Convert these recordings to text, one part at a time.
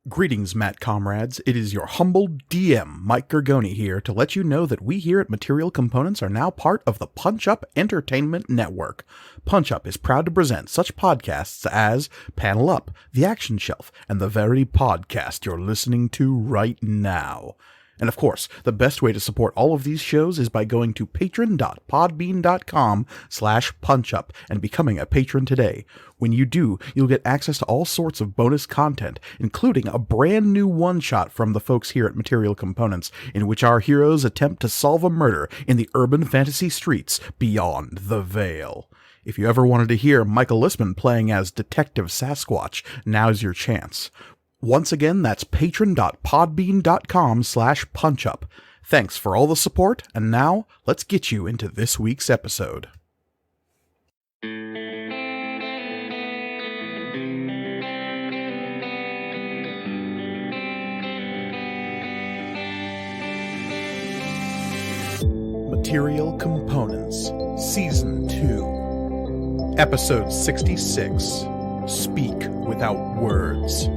Greetings, Matt comrades. It is your humble DM, Mike Gergoni, here to let you know that we here at Material Components are now part of the Punch Up Entertainment Network. Punch Up is proud to present such podcasts as Panel Up, The Action Shelf, and the very podcast you're listening to right now. And of course, the best way to support all of these shows is by going to patron.podbean.com/punchup and becoming a patron today. When you do, you'll get access to all sorts of bonus content, including a brand new one-shot from the folks here at Material Components, in which our heroes attempt to solve a murder in the urban fantasy streets beyond the Veil. If you ever wanted to hear Michael Listman playing as Detective Sasquatch, now's your chance. Once again, that's patron.podbean.com/punchup. Thanks for all the support, and now, let's get you into this week's episode. Material Components, Season 2, Episode 66, Speak Without Words.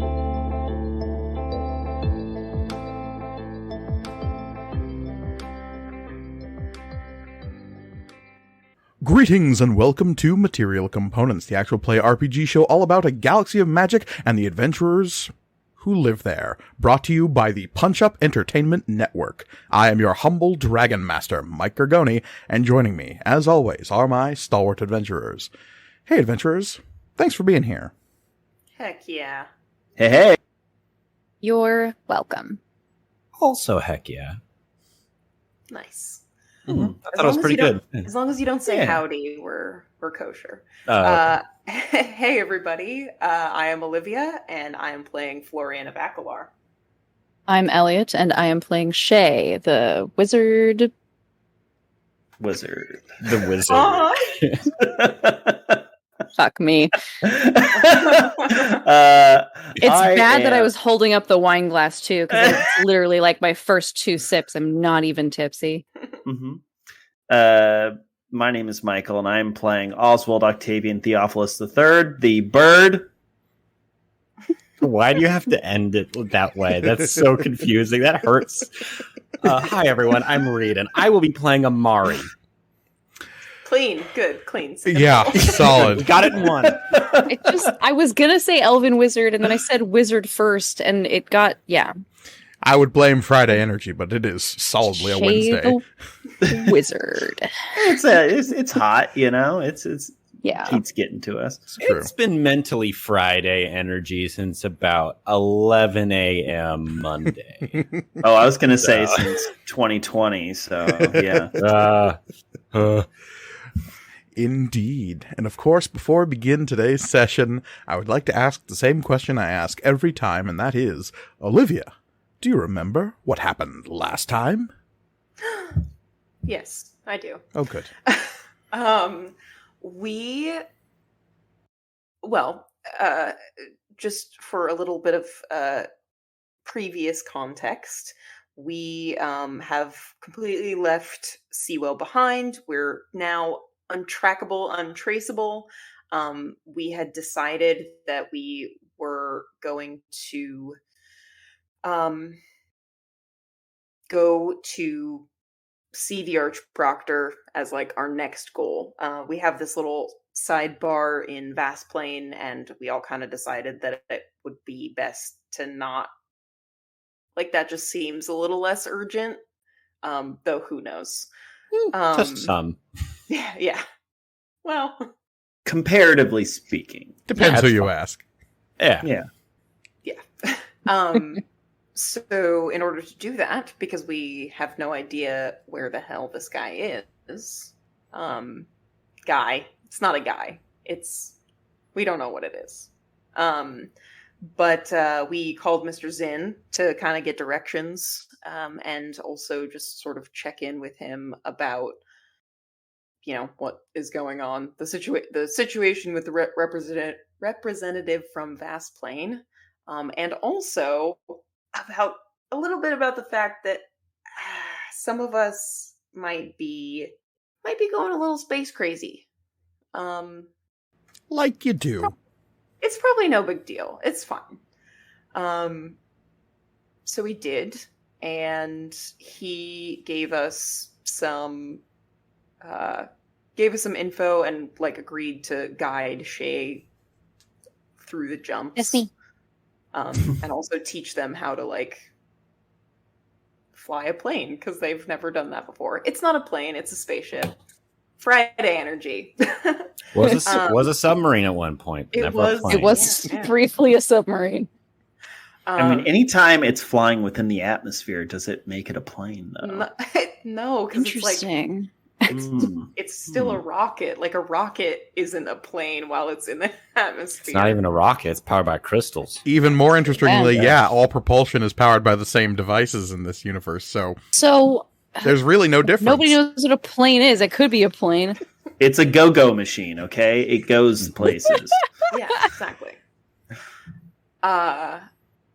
Greetings and welcome to Material Components, the actual play RPG show all about a galaxy of magic and the adventurers who live there. Brought to you by the Punch Up Entertainment Network. I am your humble Dragon Master, Mike Gergoni, and joining me, as always, are my stalwart adventurers. Hey, adventurers. Thanks for being here. Heck yeah. Hey. You're welcome. Also, heck yeah. Nice. I thought it was pretty good. As long as you don't say howdy, we're kosher. Okay. Hey everybody, I am Olivia, and I am playing Florian of Akalar. I'm Elliot, and I am playing Shay, the wizard. The wizard. Fuck me. It's bad that I was holding up the wine glass too, because it's literally like my first 2 sips. I'm not even tipsy. My name is Michael, and I'm playing Oswald Octavian Theophilus III, the bird. Why do you have to end it that way? That's so confusing. That hurts. Hi, everyone. I'm Reed, and I will be playing Amari. Clean. Good. Clean. Yeah, solid. Got it in one. I was gonna say Elven Wizard, and then I said Wizard first, and it got, I would blame Friday Energy, but it is solidly a Wednesday. Wizard. It's hot, you know. It's yeah. Heat's getting to us. It's been mentally Friday energy since about 11 a.m. Monday. Oh, I was going to say since 2020. So yeah. Indeed. And of course, before we begin today's session, I would like to ask the same question I ask every time, and that is, Olivia, do you remember what happened last time? Yes, I do. Oh, good. Just for a little bit of previous context, we have completely left Seawell behind. We're now untrackable, untraceable. We had decided that we were going to go to see the Archproctor as like our next goal. We have this little sidebar in Vastplane, and we all kind of decided that it would be best to not, like, that just seems a little less urgent. Though who knows? Just some. Yeah. Well, comparatively speaking, depends who you ask. Yeah. So in order to do that, because we have no idea where the hell this guy is, it's not a guy. We don't know what it is. But we called Mr. Zinn to kind of get directions, and also just sort of check in with him about, what is going on, the situation with the representative from Vastplane, and also about a little bit about the fact that some of us might be going a little space crazy. Like you do. It's probably no big deal. It's fine. So we did, and he gave us some info and like agreed to guide Shay through the jumps. That's me. And also teach them how to like fly a plane because they've never done that before. It's not a plane; it's a spaceship. Friday energy. Was a submarine at one point. It Never was- a plane. It was Yeah. briefly a submarine. I mean, anytime it's flying within the atmosphere, does it make it a plane, though? no, because it's like Interesting. it's still a rocket. Like a rocket isn't a plane while it's in the atmosphere. It's not even a rocket. It's powered by crystals. Even more interestingly, Yeah. all propulsion is powered by the same devices in this universe, so So there's really no difference. nobody knows what a plane is. It could be a plane. It's a go-go machine, okay? It goes places. Yeah, exactly.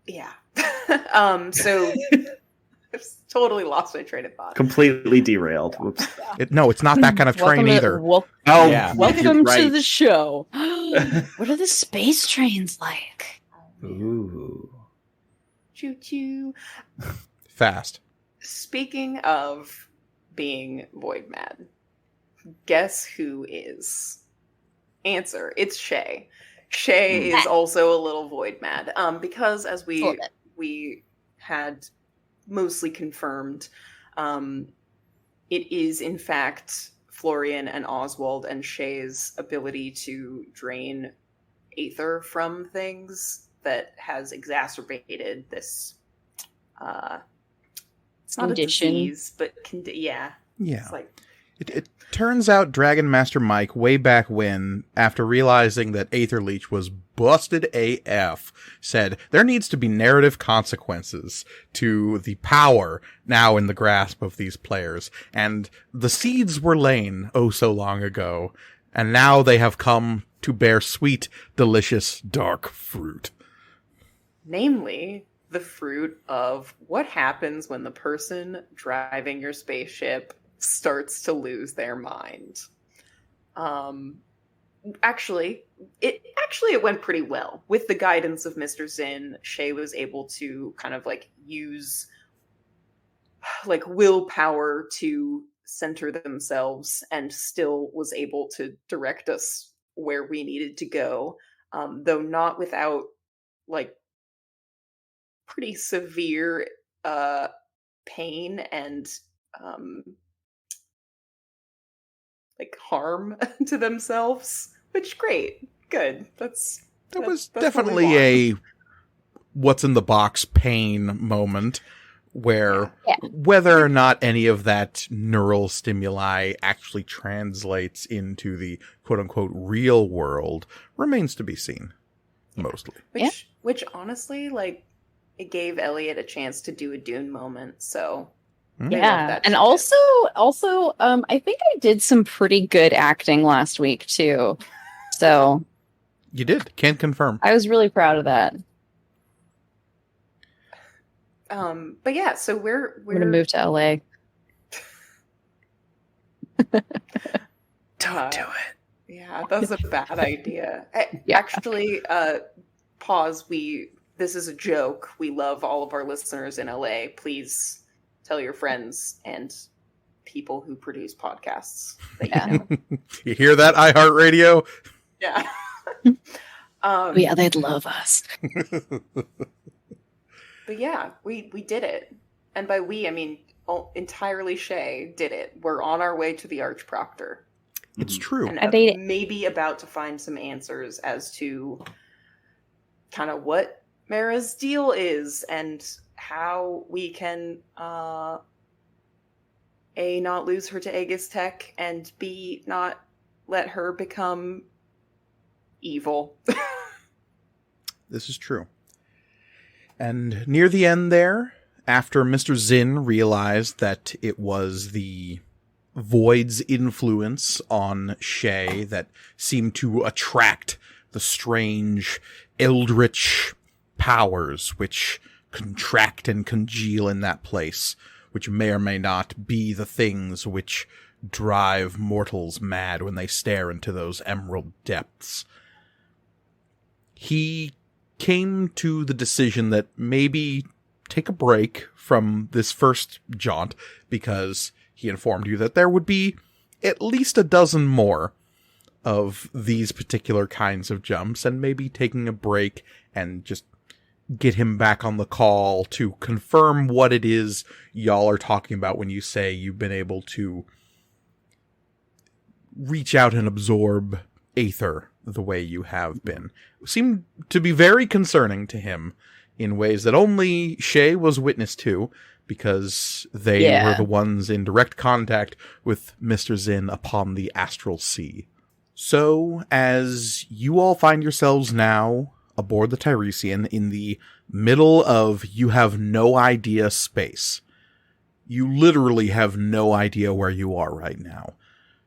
Yeah. So I've totally lost my train of thought. Completely derailed. Whoops. It's not that kind of train either. Oh, Yeah. Welcome you're to right. the show. What are the space trains like? Ooh. Choo choo. Fast. Speaking of being void mad, guess who is? Answer. It's Shay. Shay is also a little void mad. Because as we had mostly confirmed, it is in fact Florian and Oswald and Shay's ability to drain aether from things that has exacerbated this it's not Condition. a disease, but Yeah. it's like It turns out Dragon Master Mike, way back when, after realizing that Aether Leech was busted AF, said there needs to be narrative consequences to the power now in the grasp of these players. And the seeds were lain oh so long ago, and now they have come to bear sweet, delicious, dark fruit. namely the fruit of what happens when the person driving your spaceship starts to lose their mind. Actually, it went pretty well. With the guidance of Mr. Zinn, Shay was able to kind of like use like willpower to center themselves and still was able to direct us where we needed to go, though not without like pretty severe pain and like harm to themselves, which great, good. That That's was what we want. definitely a what's in the box pain moment where Yeah. whether or not any of that neural stimuli actually translates into the quote unquote real world remains to be seen. Mostly. Which honestly, like, it gave Elliot a chance to do a Dune moment. So Hmm. I love Yeah, that and shit. also, I think I did some pretty good acting last week too. So You did. Can confirm. I was really proud of that. but yeah, so we're I'm gonna move to LA. Don't do it. Yeah, that's a bad idea. Yeah. Actually, pause. This is a joke. We love all of our listeners in LA. Please tell your friends and people who produce podcasts that Yeah. you know. You hear that, iHeartRadio? Yeah. Yeah, they'd love us. But yeah, we did it. And by we, I mean entirely Shay did it. We're on our way to the Archproctor. It's true. And I made it. maybe about to find some answers as to kind of what Mara's deal is and how we can A, not lose her to Aegis Tech, and B, not let her become evil. This is true. And near the end there, after Mr. Zinn realized that it was the Void's influence on Shay that seemed to attract the strange eldritch powers which contract and congeal in that place, which may or may not be the things which drive mortals mad when they stare into those emerald depths. He came to the decision that maybe take a break from this first jaunt, because he informed you that there would be at least a dozen more of these particular kinds of jumps, and maybe taking a break and just get him back on the call to confirm what it is y'all are talking about when you say you've been able to reach out and absorb Aether the way you have been. It seemed to be very concerning to him in ways that only Shay was witness to, because they were the ones in direct contact with Mr. Zinn upon the Astral Sea. So, as you all find yourselves now aboard the Tiresian in the middle of you have no idea space, you literally have no idea where you are right now.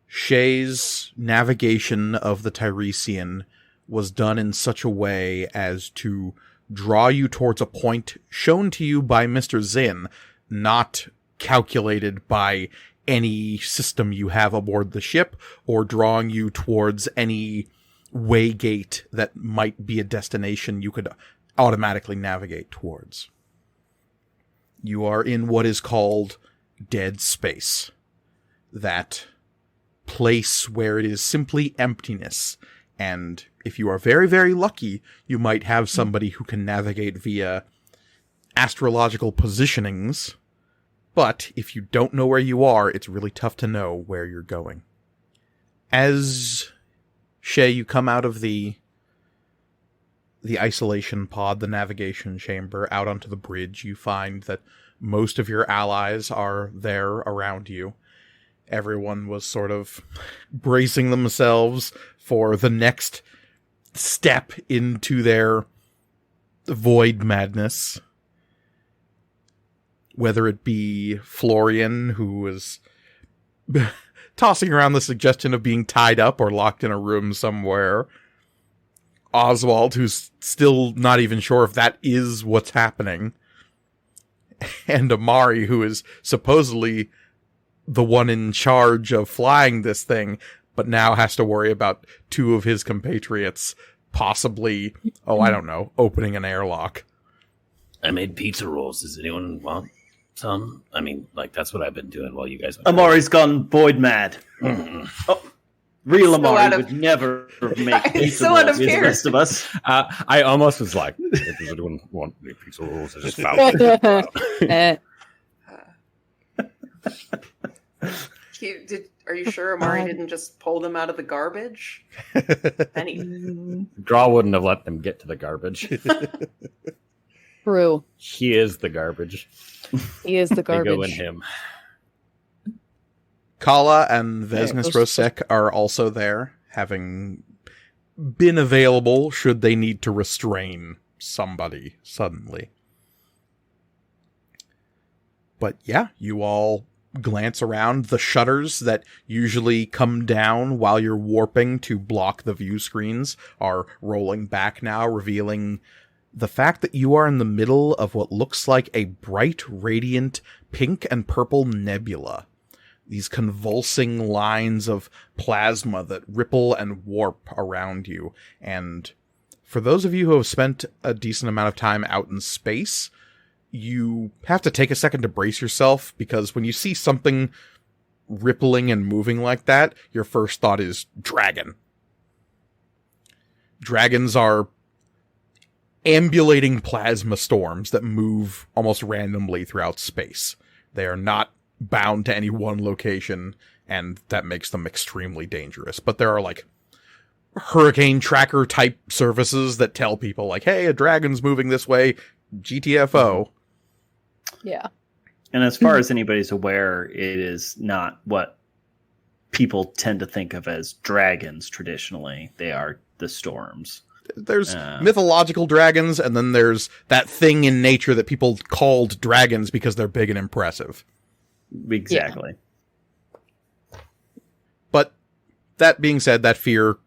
Shay's navigation of the Tiresian was done in such a way as to draw you towards a point shown to you by Mr. Zinn, not calculated by any system you have aboard the ship, or drawing you towards any waygate that might be a destination you could automatically navigate towards. You are in what is called dead space. That place where it is simply emptiness, and if you are very, very lucky, you might have somebody who can navigate via astrological positionings, but if you don't know where you are, it's really tough to know where you're going. As Shay, you come out of the isolation pod, the navigation chamber, out onto the bridge, you find that most of your allies are there around you. Everyone was sort of bracing themselves for the next step into their void madness. Whether it be Florian, who was tossing around the suggestion of being tied up or locked in a room somewhere. Oswald, who's still not even sure if that is what's happening. And Amari, who is supposedly the one in charge of flying this thing, but now has to worry about two of his compatriots possibly, I don't know, opening an airlock. I made pizza rolls. Does anyone want some? I mean, that's what I've been doing while you guys... Amari's gone void mad. Oh, real So Amari would never make pizza so out rolls of with the here. rest of us. I almost was like, does anyone want any pizza rolls? I just found it. Are you sure Amari didn't just pull them out of the garbage? Draw wouldn't have let them get to the garbage. True. He is the garbage. He is the They garbage. go in him. Kala and Vesnes Rosek are also there, having been available should they need to restrain somebody suddenly. But yeah, you all glance around. The shutters that usually come down while you're warping to block the view screens are rolling back now, revealing the fact that you are in the middle of what looks like a bright, radiant pink and purple nebula. These convulsing lines of plasma that ripple and warp around you. And for those of you who have spent a decent amount of time out in space, you have to take a second to brace yourself, because when you see something rippling and moving like that, your first thought is dragon. Dragons are ambulating plasma storms that move almost randomly throughout space. They are not bound to any one location, and that makes them extremely dangerous. But there are hurricane tracker type services that tell people hey, a dragon's moving this way, GTFO. Yeah. And as far as anybody's aware, it is not what people tend to think of as dragons traditionally. They are the storms. There's mythological dragons, and then there's that thing in nature that people called dragons because they're big and impressive. Exactly. Yeah. But that being said, that fear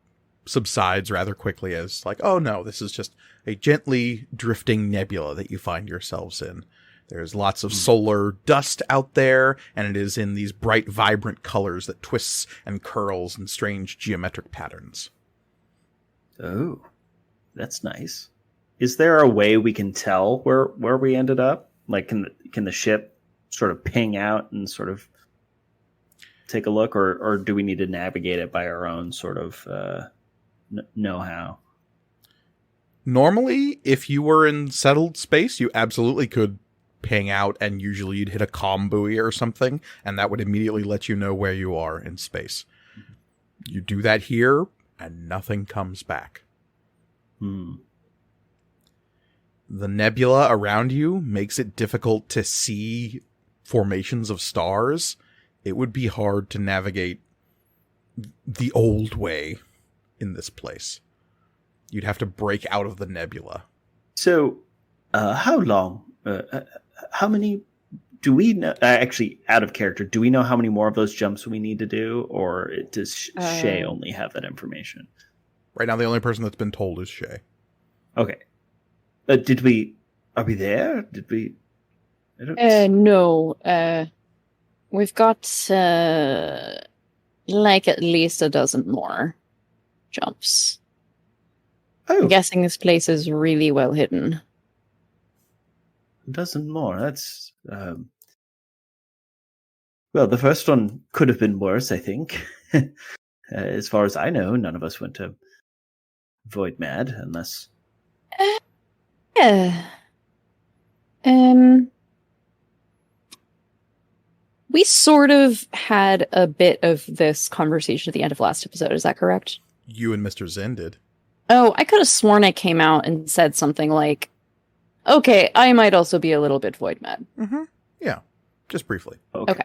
subsides rather quickly as oh no, this is just a gently drifting nebula that you find yourselves in. There's lots of solar dust out there, and it is in these bright, vibrant colors that twists and curls in strange geometric patterns. Oh, that's nice. is there a way we can tell where we ended up? Like, can the ship sort of ping out and sort of take a look, or do we need to navigate it by our own sort of know-how? Normally, if you were in settled space, you absolutely could ping out, and usually you'd hit a comm buoy or something, and that would immediately let you know where you are in space. You do that here, and nothing comes back. The nebula around you makes it difficult to see formations of stars. It would be hard to navigate the old way in this place. You'd have to break out of the nebula. So, how long? How many do we know? Actually, out of character, do we know how many more of those jumps we need to do, or does Shay only have that information? Right now, the only person that's been told is Shay. Okay. Are we there? Did we? No. We've got like at least a dozen more jumps. Oh, I'm guessing this place is really well hidden. a dozen more. That's well, the first one could have been worse, I think. As far as I know, none of us went to Void Mad unless. Yeah. We sort of had a bit of this conversation at the end of last episode. Is that correct? You and Mr. Zen did. Oh, I could have sworn I came out and said something like, okay, I might also be a little bit void mad. Mm-hmm. Yeah, just briefly. Okay.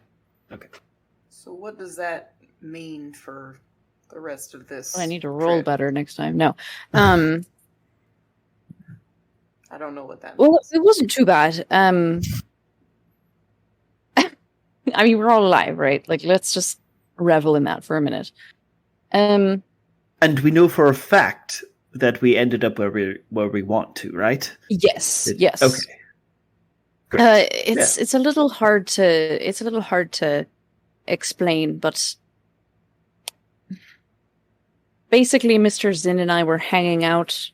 So what does that mean for the rest of this? I need to roll trip? better next time. No. I don't know what that means. Well, it wasn't too bad. I mean, we're all alive, right? Like, let's just revel in that for a minute. And we know for a fact that we ended up where we want to, right? Yes. Yes. Okay. Great. It's a little hard to explain, but basically, Mr. Zin and I were hanging out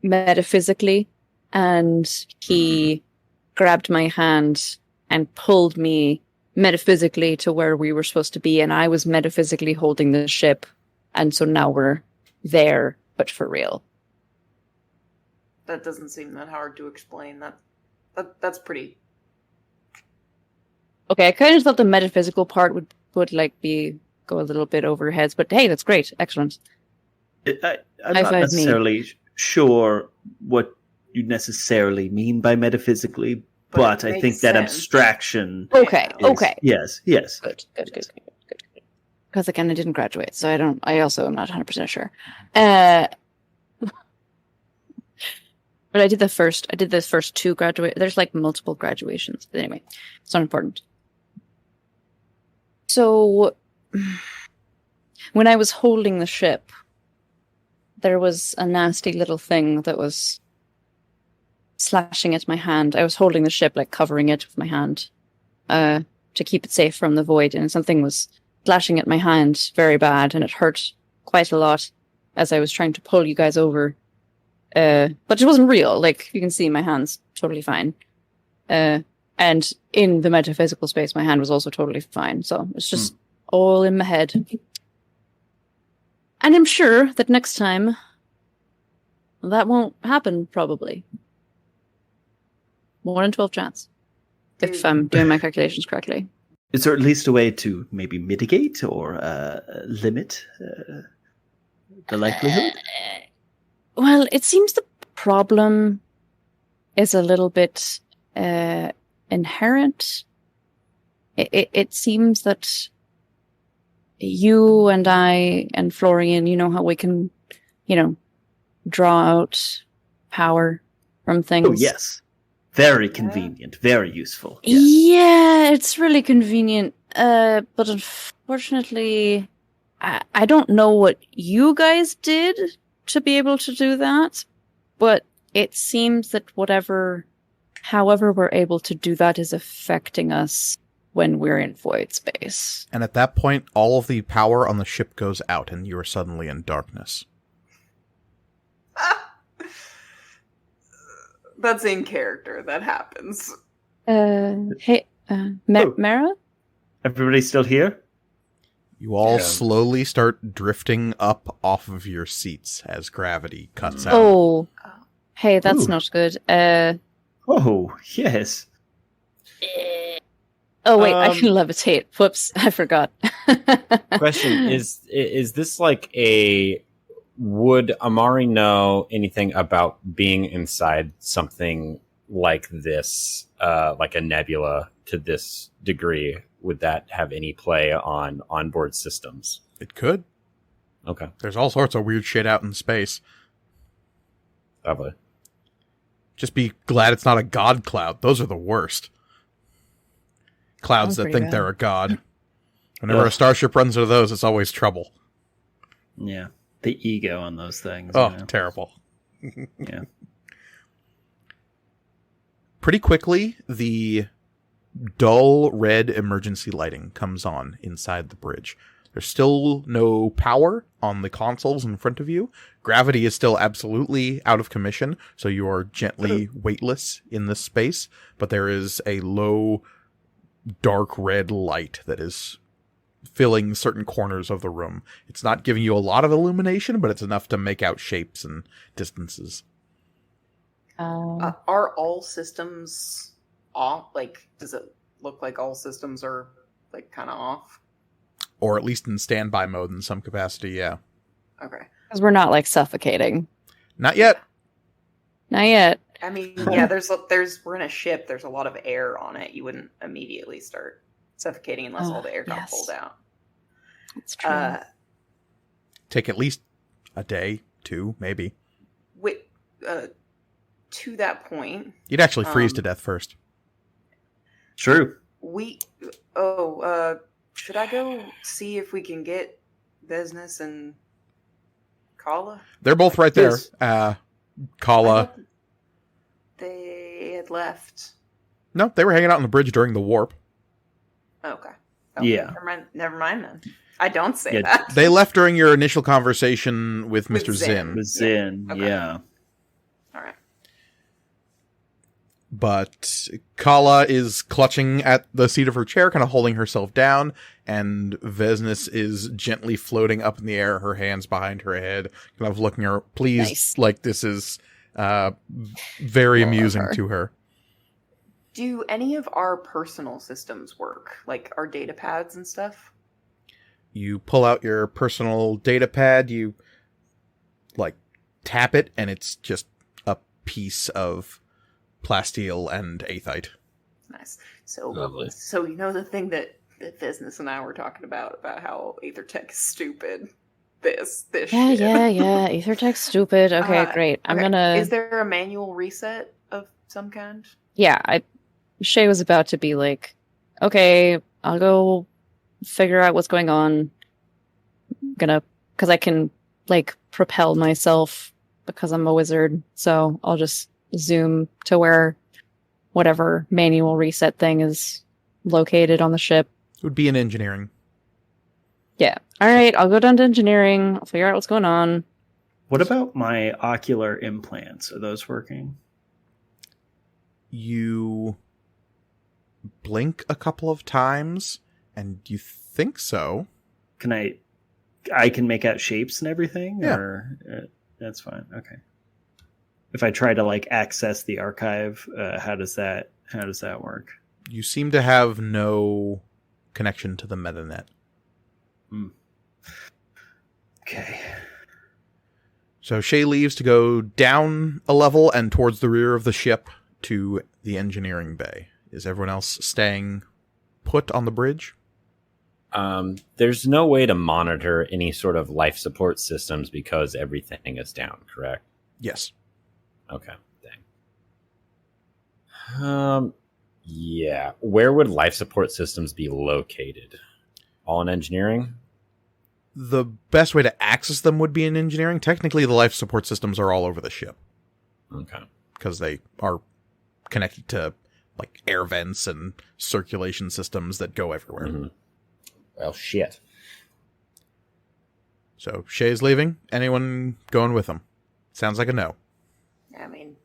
metaphysically, and he grabbed my hand and pulled me metaphysically to where we were supposed to be, and I was metaphysically holding the ship, and so now we're there, but for real. That doesn't seem that hard to explain. That's pretty. Okay, I kind of thought the metaphysical part would like go a little bit over your heads, but hey, that's great, excellent. I'm High not five necessarily sure what you nectically mean by metaphysically, but I think that abstraction. Okay, okay. Yes. Good. Because again, I didn't graduate, so I also am not 100% sure. But I did the first two graduate. There's like multiple graduations. But anyway, it's not important. So when I was holding the ship, there was a nasty little thing that was slashing at my hand. I was holding the ship, like covering it with my hand, to keep it safe from the void, and something was slashing at my hand very bad, and it hurt quite a lot as I was trying to pull you guys over. But it wasn't real. Like, you can see my hand's totally fine. And in the metaphysical space, my hand was also totally fine. So it's just all in my head. And I'm sure that next time, that won't happen, probably. 1 in 12 chance. If I'm doing my calculations correctly. Is there at least a way to maybe mitigate or limit the likelihood? Well, it seems the problem is a little bit inherent. It seems that you and I and Florian, you know how we can, draw out power from things. Oh, yes. Very convenient. Very useful. Yes. Yeah, it's really convenient. But unfortunately, I don't know what you guys did to be able to do that, but it seems that however we're able to do that is affecting us when we're in void space. And at that point, all of the power on the ship goes out, and you are suddenly in darkness. that's in character. That happens. Hey, Mara? Everybody still here? You all Yeah. slowly start drifting up off of your seats as gravity cuts out. Oh. Hey, that's Ooh. not good. Oh, yes. Oh, wait, I Um, can levitate. Whoops, I forgot. Question is this like would Amari know anything about being inside something like this, like a nebula to this degree? Would that have any play on onboard systems? It could. Okay, There's all sorts of weird shit out in space. lovely. Just be glad it's not a god cloud. Those are the worst. Clouds Sounds that pretty think they're bad. a god. Whenever a Ugh. starship runs into those, it's always trouble. Yeah. The ego on those things. Oh, you know? terrible. Yeah. Pretty quickly, the dull red emergency lighting comes on inside the bridge. There's still no power on the consoles in front of you. Gravity is still absolutely out of commission, so you are gently weightless in this space, but there is a low, dark red light that is filling certain corners of the room. It's not giving you a lot of illumination, but it's enough to make out shapes and distances. Are all systems off? Like, does it look like all systems are like kind of off? Or at least in standby mode in some capacity, yeah. Okay. Because we're not, like, suffocating. Not yet. Not yet. I mean, yeah. We're in a ship. There's a lot of air on it. You wouldn't immediately start suffocating unless all the air got yes. pulled out. It's true. Take at least a day, 2, maybe. Wait, to that point, You'd actually freeze to Um, death first. True. should I go see if we can get Business and Kala? They're both right there. Yes. I Kala. thought they had left. No, they were hanging out on the bridge during the warp. Okay. Yeah. Never mind then. I don't say Yeah, that. They left during your initial conversation with With Mr. Zin. Zin. The Zin, Okay. yeah. All right. But Kala is clutching at the seat of her chair, kind of holding herself down, and Vesnis is gently floating up in the air, her hands behind her head, kind of looking at her, please, Nice. like this is very Love amusing her. to her. Do any of our personal systems work? Like our data pads and stuff? You pull out your personal data pad, you like tap it, and it's just a piece of plasteel and aethite. Nice. So, Lovely. so you know the thing that Business and I were talking about how Aethertech is stupid. This Yeah, shit. yeah. Ethertech's stupid. Okay, great. I'm Okay, gonna... Is there a manual reset of some kind? Yeah, Shay was about to be like, okay, I'll go figure out what's going on. Because I can, like, propel myself because I'm a wizard. So I'll just zoom to where whatever manual reset thing is located on the ship. It would be in engineering. Yeah. All right, I'll go down to engineering. I'll figure out what's going on. What about my ocular implants? Are those working? You blink a couple of times, and you think so. Can I can make out shapes and everything? Yeah. Or that's fine. Okay. If I try to like access the archive, how does that work? You seem to have no connection to the metanet. Okay. So Shay leaves to go down a level and towards the rear of the ship to the engineering bay. Is everyone else staying put on the bridge? There's no way to monitor any sort of life support systems because everything is down, correct? Yes. Okay, dang. Yeah. Where would life support systems be located? All in engineering? The best way to access them would be in engineering. Technically, the life support systems are all over the ship Okay. because they are connected to like air vents and circulation systems that go everywhere. Mhm. Well, shit. So Shay's leaving. Anyone going with him? Sounds like a no. I mean,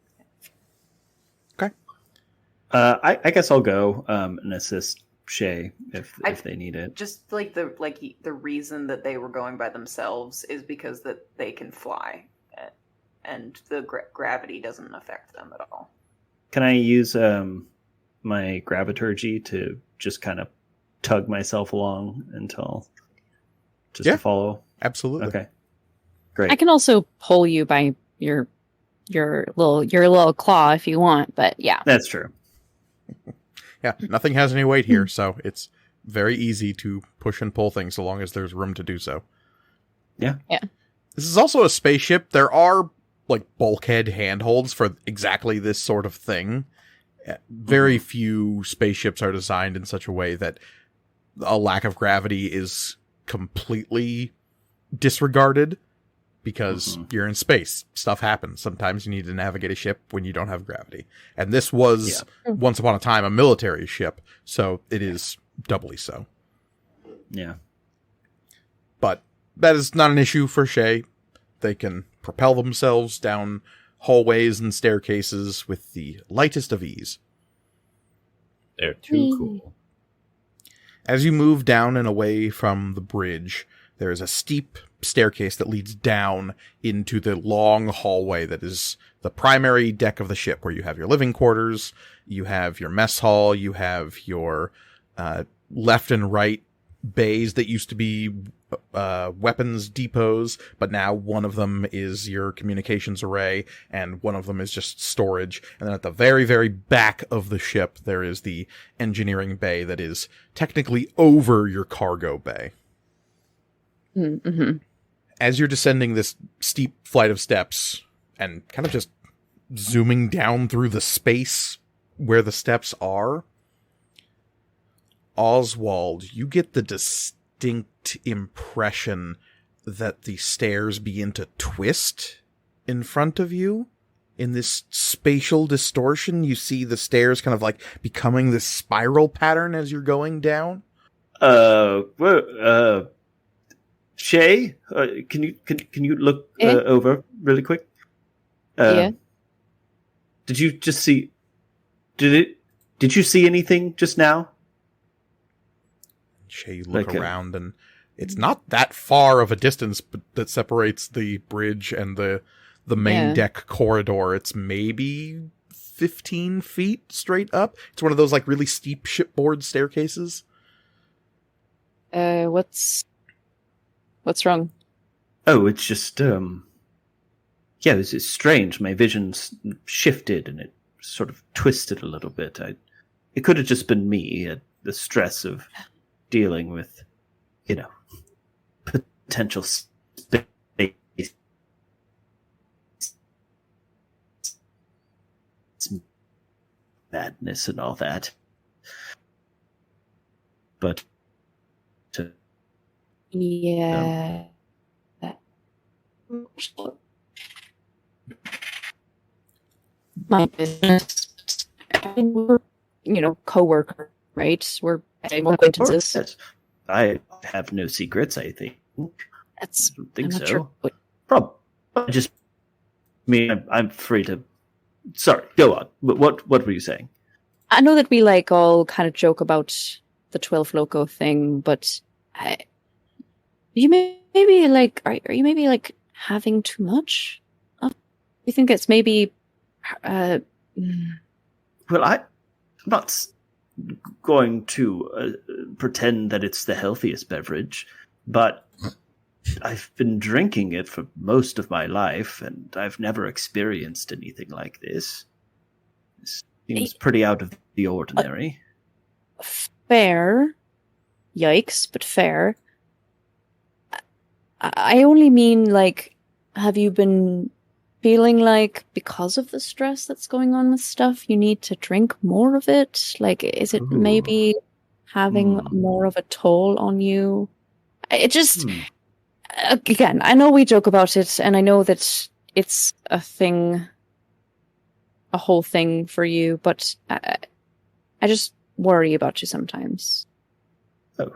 I guess I'll go and assist Shay if they need it. Just like the reason that they were going by themselves is because that they can fly, and the gravity doesn't affect them at all. Can I use my graviturgy to just kind of tug myself along until to follow? Absolutely. Okay. Great. I can also pull you by your little claw if you want, but yeah. That's true. Yeah, nothing has any weight here, so it's very easy to push and pull things so long as there's room to do so. Yeah. Yeah. This is also a spaceship. There are like bulkhead handholds for exactly this sort of thing. Very few spaceships are designed in such a way that a lack of gravity is completely disregarded, because you're in space. Stuff happens. Sometimes you need to navigate a ship when you don't have gravity. And this was, once upon a time, a military ship, so it is doubly so. Yeah. But that is not an issue for Shay. They can propel themselves down hallways and staircases with the lightest of ease. They're too cool. As you move down and away from the bridge, there is a steep staircase that leads down into the long hallway that is the primary deck of the ship, where you have your living quarters, you have your mess hall, you have your left and right bays that used to be weapons depots, but now one of them is your communications array, and one of them is just storage. And then at the very, very back of the ship, there is the engineering bay that is technically over your cargo bay. Mm-hmm. As you're descending this steep flight of steps and kind of just zooming down through the space where the steps are, Oswald, you get the distinct impression that the stairs begin to twist in front of you. In this spatial distortion, you see the stairs kind of like becoming this spiral pattern as you're going down. Shay, can you look over really quick? Yeah. Did you just see? Did you see anything just now? Shay, you look around, and it's not that far of a distance that separates the bridge and the main deck corridor. It's maybe 15 feet straight up. It's one of those like really steep shipboard staircases. What's wrong? Oh, it's just it's strange. My vision's shifted and it sort of twisted a little bit. It could have just been me, the stress of dealing with, potential space madness and all that. But yeah. My business. We're, co-worker, right? We're acquaintances. Yes. I have no secrets, I think. I don't think so. Sure. I'm free to... Sorry, go on. What were you saying? I know that we all kind of joke about the 12 Loco thing, but are you maybe having too much? You think it's maybe... Well, I'm not going to pretend that it's the healthiest beverage, but I've been drinking it for most of my life, and I've never experienced anything like this. This seems pretty out of the ordinary. Fair. Yikes, but fair. I only mean, have you been feeling like because of the stress that's going on with stuff, you need to drink more of it? Is it maybe having more of a toll on you? It just, again, I know we joke about it, and I know that it's a whole thing for you, but I just worry about you sometimes. Oh,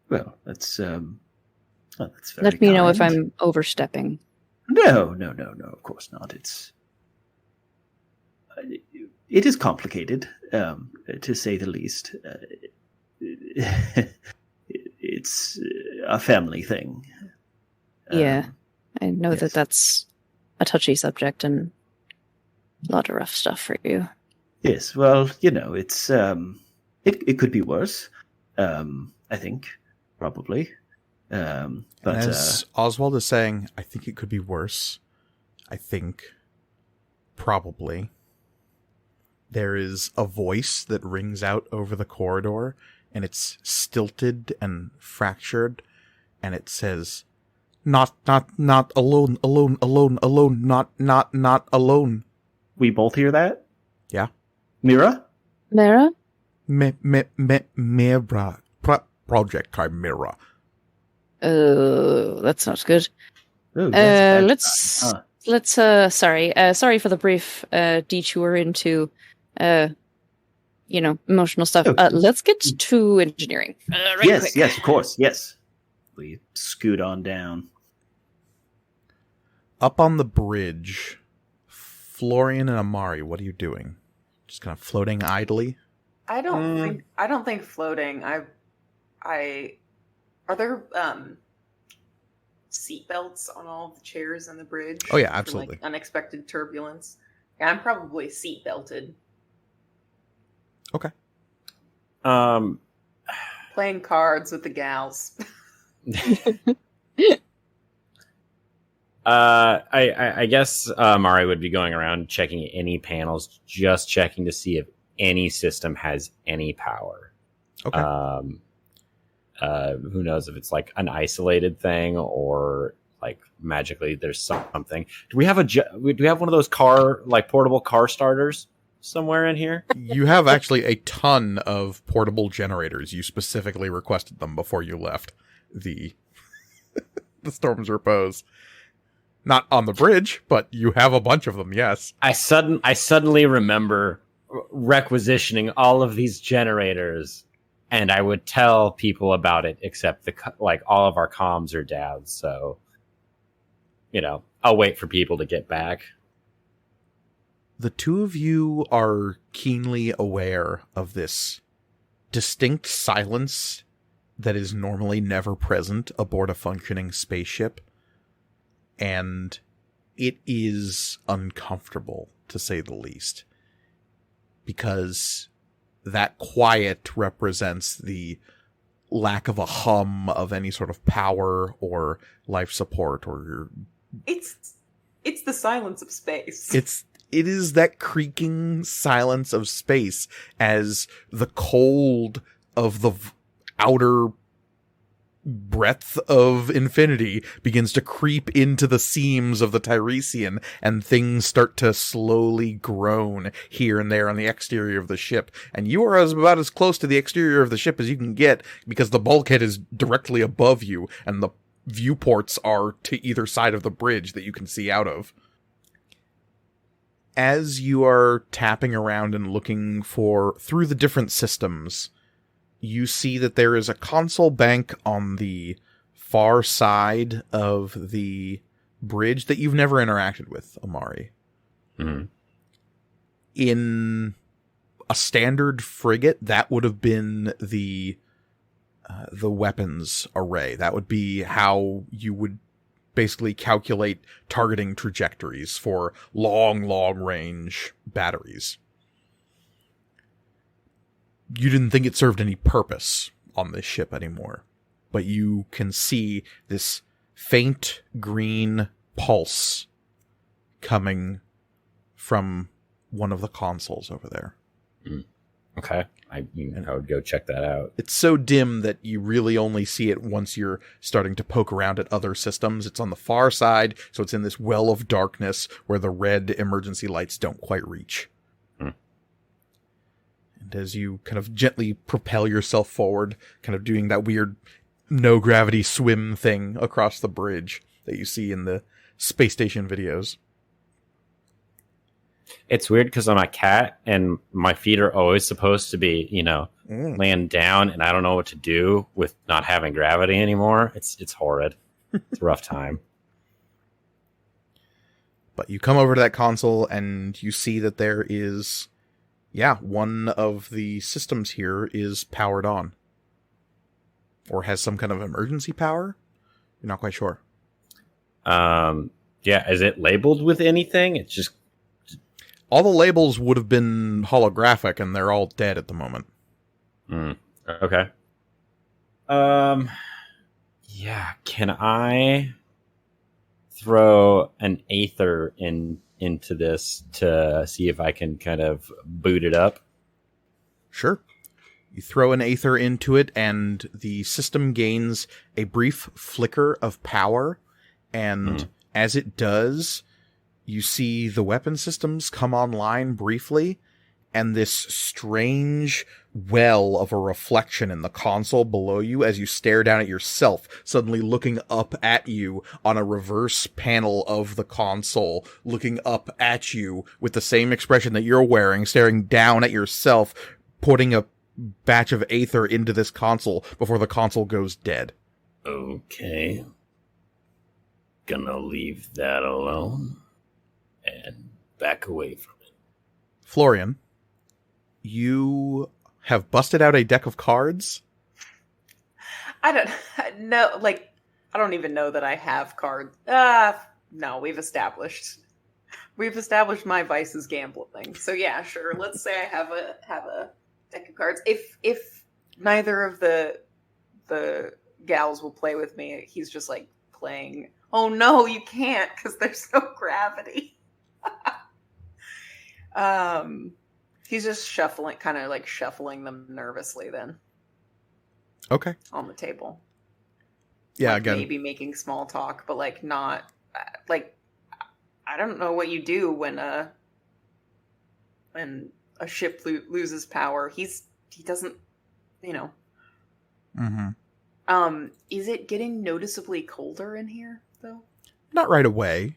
well, that's very Let me know if kind. I'm overstepping. No, of course not. It is complicated. to say the least. It's a family thing. Yeah, I know yes. that that's a touchy subject and a lot of rough stuff for you. Yes, well, it's it could be worse. I think probably. But and as Oswald is saying, I think it could be worse. I think probably there is a voice that rings out over the corridor, and it's stilted and fractured, and it says, not alone, not alone. we both hear that? Yeah. Mira? Mara? Mira. Project Chimera. Oh, that sounds good. Ooh, that's Let's sorry for the brief detour into emotional stuff. Okay. Let's get to engineering. yes, quick. of course, yes. We scoot on down. Up on the bridge, Florian and Amari, what are you doing? Just kind of floating idly? I don't think floating. Are there seatbelts on all of the chairs on the bridge? Oh yeah, for, absolutely. like, unexpected turbulence. Yeah, I'm probably seatbelted. Okay. Playing cards with the gals. I guess Mari would be going around checking any panels, just checking to see if any system has any power. Okay. Who knows if it's like an isolated thing or like magically there's something. Do we have one of those portable car starters somewhere in here? You have actually a ton of portable generators. You specifically requested them before you left the the Storm's Repose. Not on the bridge, but you have a bunch of them, yes. I suddenly remember requisitioning all of these generators, and I would tell people about it, except all of our comms are down, so I'll wait for people to get back. The two of you are keenly aware of this distinct silence that is normally never present aboard a functioning spaceship. And it is uncomfortable, to say the least. Because that quiet represents the lack of a hum of any sort of power or life support or It's the silence of space. It is that creaking silence of space as the cold of the outer breadth of infinity begins to creep into the seams of the Tiresian, and things start to slowly groan here and there on the exterior of the ship. And you are about as close to the exterior of the ship as you can get, because the bulkhead is directly above you, and the viewports are to either side of the bridge that you can see out of. As you are tapping around and looking through the different systems, you see that there is a console bank on the far side of the bridge that you've never interacted with, Amari. Mm-hmm. In a standard frigate, that would have been the weapons array. That would be how you would basically calculate targeting trajectories for long range batteries. You didn't think it served any purpose on this ship anymore, but you can see this faint green pulse coming from one of the consoles over there. Okay. I would go check that out. It's so dim that you really only see it once you're starting to poke around at other systems. It's on the far side, so it's in this well of darkness where the red emergency lights don't quite reach. And as you kind of gently propel yourself forward, kind of doing that weird no-gravity swim thing across the bridge that you see in the space station videos. It's weird because I'm a cat, and my feet are always supposed to be, laying down, and I don't know what to do with not having gravity anymore. It's horrid. It's a rough time. But you come over to that console, and you see that there is Yeah, one of the systems here is powered on. Or has some kind of emergency power? You're not quite sure. Yeah, is it labeled with anything? It's just... All the labels would have been holographic, and they're all dead at the moment. Okay. Yeah, can I throw an aether into this to see if I can kind of boot it up? Sure. You throw an aether into it, and the system gains a brief flicker of power, and as it does, you see the weapon systems come online briefly, and this strange well of a reflection in the console below you as you stare down at yourself, suddenly looking up at you on a reverse panel of the console, looking up at you with the same expression that you're wearing, staring down at yourself, putting a batch of aether into this console before the console goes dead. Okay. Gonna leave that alone and back away from it. Florian, you have busted out a deck of cards. I don't know. Like, I don't even know that I have cards. No, we've established my vice is gambling. So yeah, sure. Let's say I have a deck of cards. If neither of the gals will play with me, he's just like playing. Oh no, you can't because there's no gravity. He's just shuffling, kind of like shuffling them nervously then. Okay. On the table. Yeah, like again. Maybe making small talk, but like not, like, I don't know what you do when a ship loses power. He doesn't, you know. Mm-hmm. Is it getting noticeably colder in here though? Not right away.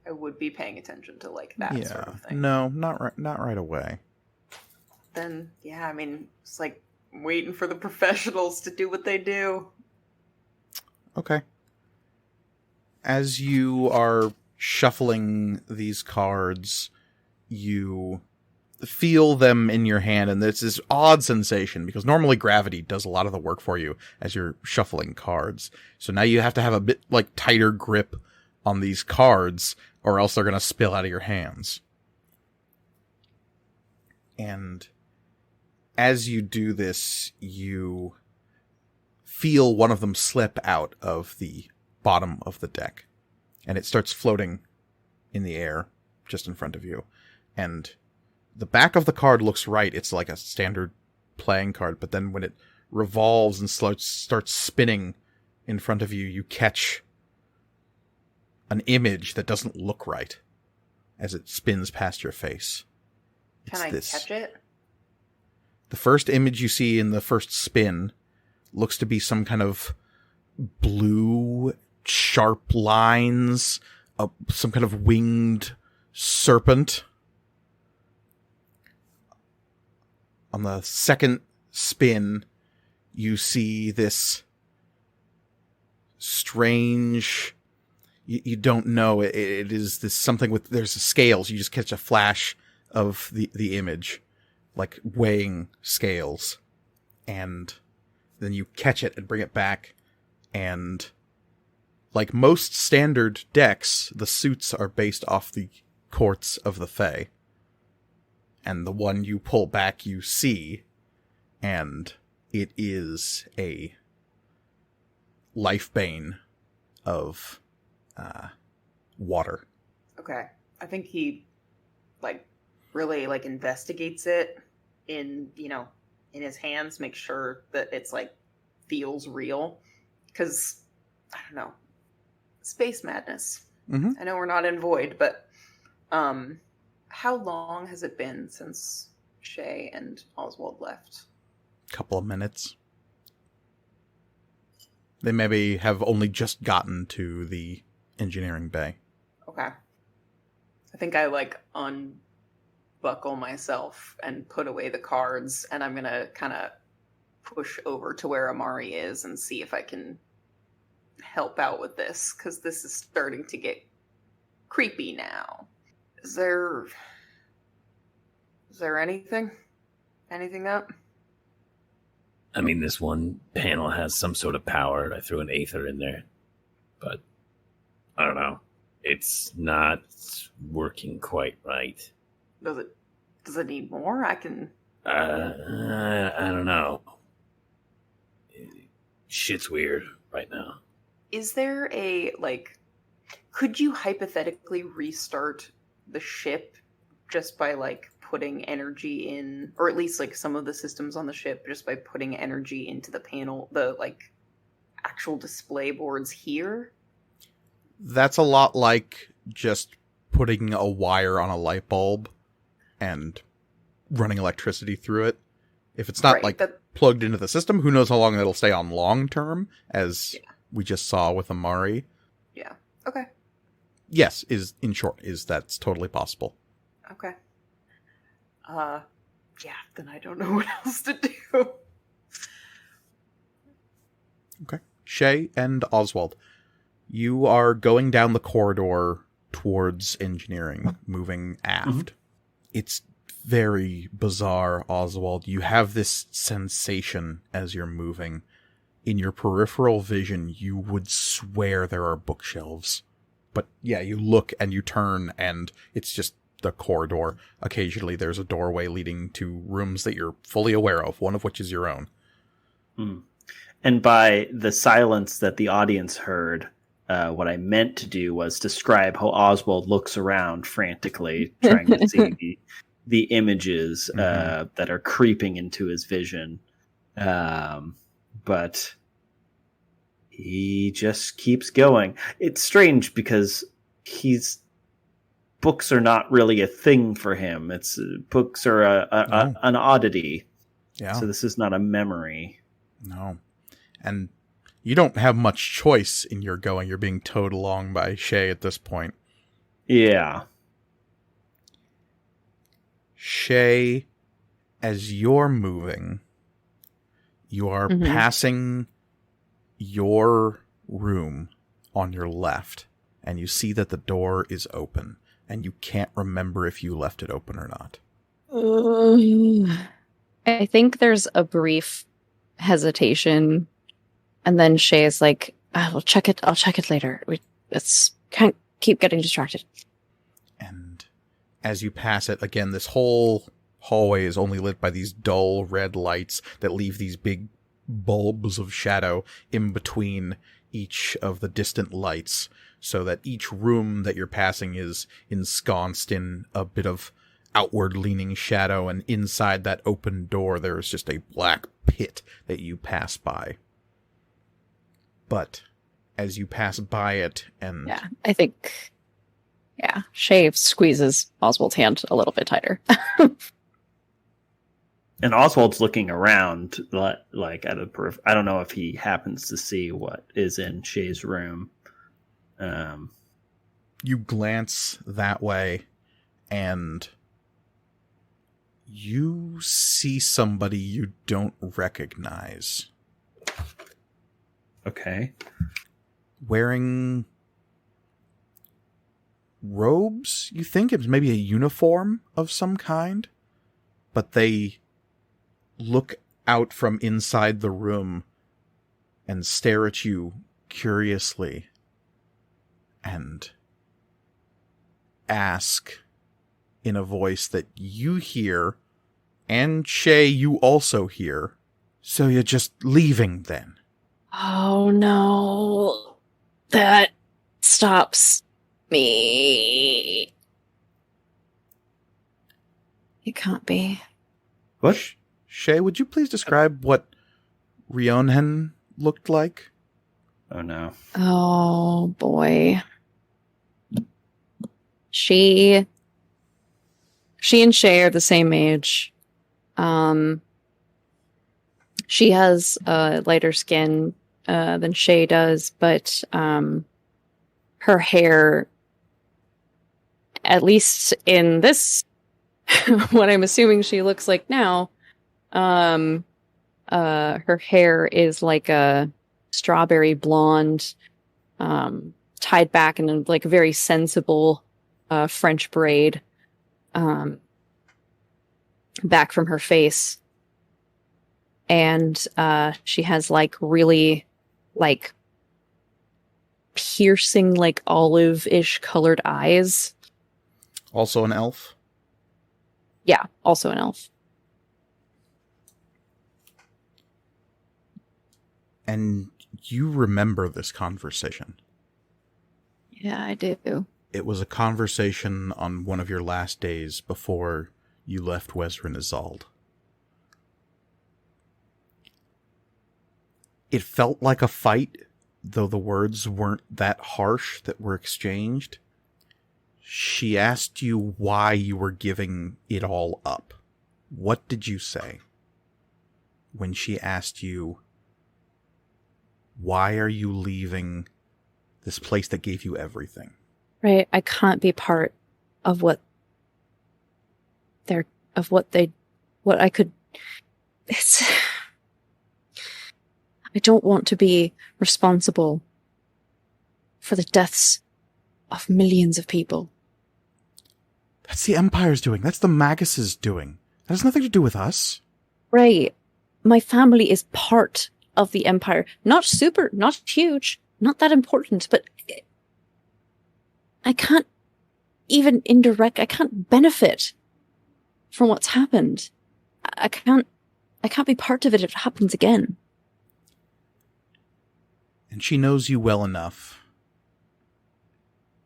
I would be paying attention to like that sort of thing. No, not right away. Then yeah, I mean, it's like waiting for the professionals to do what they do. Okay. As you are shuffling these cards, you feel them in your hand, and there's this odd sensation, because normally gravity does a lot of the work for you as you're shuffling cards. So now you have to have a bit like tighter grip on these cards, or else they're going to spill out of your hands. And as you do this, you feel one of them slip out of the bottom of the deck, and it starts floating in the air just in front of you. And the back of the card looks right. It's like a standard playing card, but then when it revolves and starts spinning in front of you, you catch an image that doesn't look right as it spins past your face. Can I catch it? The first image you see in the first spin looks to be some kind of blue, sharp lines, some kind of winged serpent. On the second spin, you see this strange... You don't know. It is this something with... There's scales. You just catch a flash of the image, like weighing scales. And then you catch it and bring it back. And like most standard decks, the suits are based off the courts of the Fae. And the one you pull back, you see, and it is a lifebane of water. Okay. I think he really investigates it in his hands, make sure that it's feels real. Because I don't know. Space madness. Mm-hmm. I know we're not in Void, but how long has it been since Shay and Oswald left? Couple of minutes. They maybe have only just gotten to the engineering bay. Okay. I think I unbuckle myself and put away the cards, and I'm gonna kind of push over to where Amari is and see if I can help out with this, because this is starting to get creepy now. Is there Is there anything up? I mean, this one panel has some sort of power. I threw an aether in there, but I don't know. It's not working quite right. Does it need more? I can... I don't know. Shit's weird right now. Is there could you hypothetically restart the ship just by, putting energy in, or at least, some of the systems on the ship, just by putting energy into the panel, the, actual display boards here? That's a lot like just putting a wire on a light bulb and running electricity through it. If it's not plugged into the system, who knows how long it'll stay on long term, as we just saw with Amari. Yeah. Okay. Yes, in short, that's totally possible. Okay. Yeah, then I don't know what else to do. Okay. Shay and Oswald, you are going down the corridor towards engineering, moving aft. Mm-hmm. It's very bizarre, Oswald. You have this sensation as you're moving. In your peripheral vision, you would swear there are bookshelves. But yeah, you look and you turn and it's just the corridor. Occasionally there's a doorway leading to rooms that you're fully aware of, one of which is your own. Mm. And by the silence that the audience heard, what I meant to do was describe how Oswald looks around frantically, trying to see the images that are creeping into his vision. But he just keeps going. It's strange because books are not really a thing for him. Books are an oddity. Yeah. So this is not a memory. No. And you don't have much choice in your going. You're being towed along by Shay at this point. Yeah. Shay, as you're moving, you are passing your room on your left, and you see that the door is open, and you can't remember if you left it open or not. I think there's a brief hesitation, and then Shay is like, I'll check it later. Let's can't keep getting distracted. And as you pass it, again, this whole hallway is only lit by these dull red lights that leave these big bulbs of shadow in between each of the distant lights, so that each room that you're passing is ensconced in a bit of outward-leaning shadow, and inside that open door there is just a black pit that you pass by. But as you pass by it, and... Yeah, I think... Yeah, Shay squeezes Oswald's hand a little bit tighter. And Oswald's looking around, like at a I don't know if he happens to see what is in Shay's room. You glance that way, and you see somebody you don't recognize. Okay. Wearing robes? You think it's maybe a uniform of some kind? But they look out from inside the room and stare at you curiously and ask in a voice that you hear, and Shay, you also hear, so you're just leaving then? Oh no, that stops me. It can't be. What? Shay, would you please describe what Rionhen looked like? Oh no. Oh boy. She and Shay are the same age. She has lighter skin than Shay does, but her hair, at least in this, what I'm assuming she looks like now, her hair is like a strawberry blonde, tied back in a very sensible French braid. back from her face. And she has like really like piercing, like olive-ish colored eyes. Also an elf? Yeah, also an elf. And you remember this conversation. Yeah, I do. It was a conversation on one of your last days before you left Wezrin Izald. It felt like a fight, though the words weren't that harsh that were exchanged. She asked you why you were giving it all up. What did you say when she asked you, why are you leaving this place that gave you everything? Right, I can't be part of what I could. I don't want to be responsible for the deaths of millions of people. That's the Empire's doing. That's the Magus's doing. That has nothing to do with us. Right. My family is part of the Empire. Not super, not huge, not that important, but I can't even I can't benefit from what's happened. I can't be part of it if it happens again. And she knows you well enough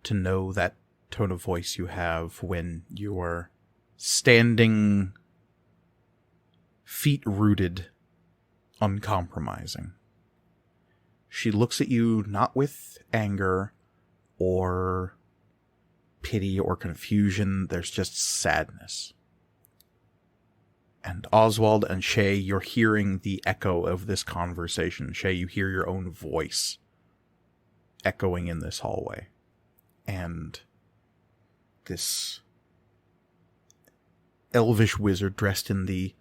to know that tone of voice you have when you are standing, feet rooted, uncompromising. She looks at you not with anger or pity or confusion. There's just sadness. And Oswald and Shay, you're hearing the echo of this conversation. Shay, you hear your own voice echoing in this hallway. And this elvish wizard dressed in the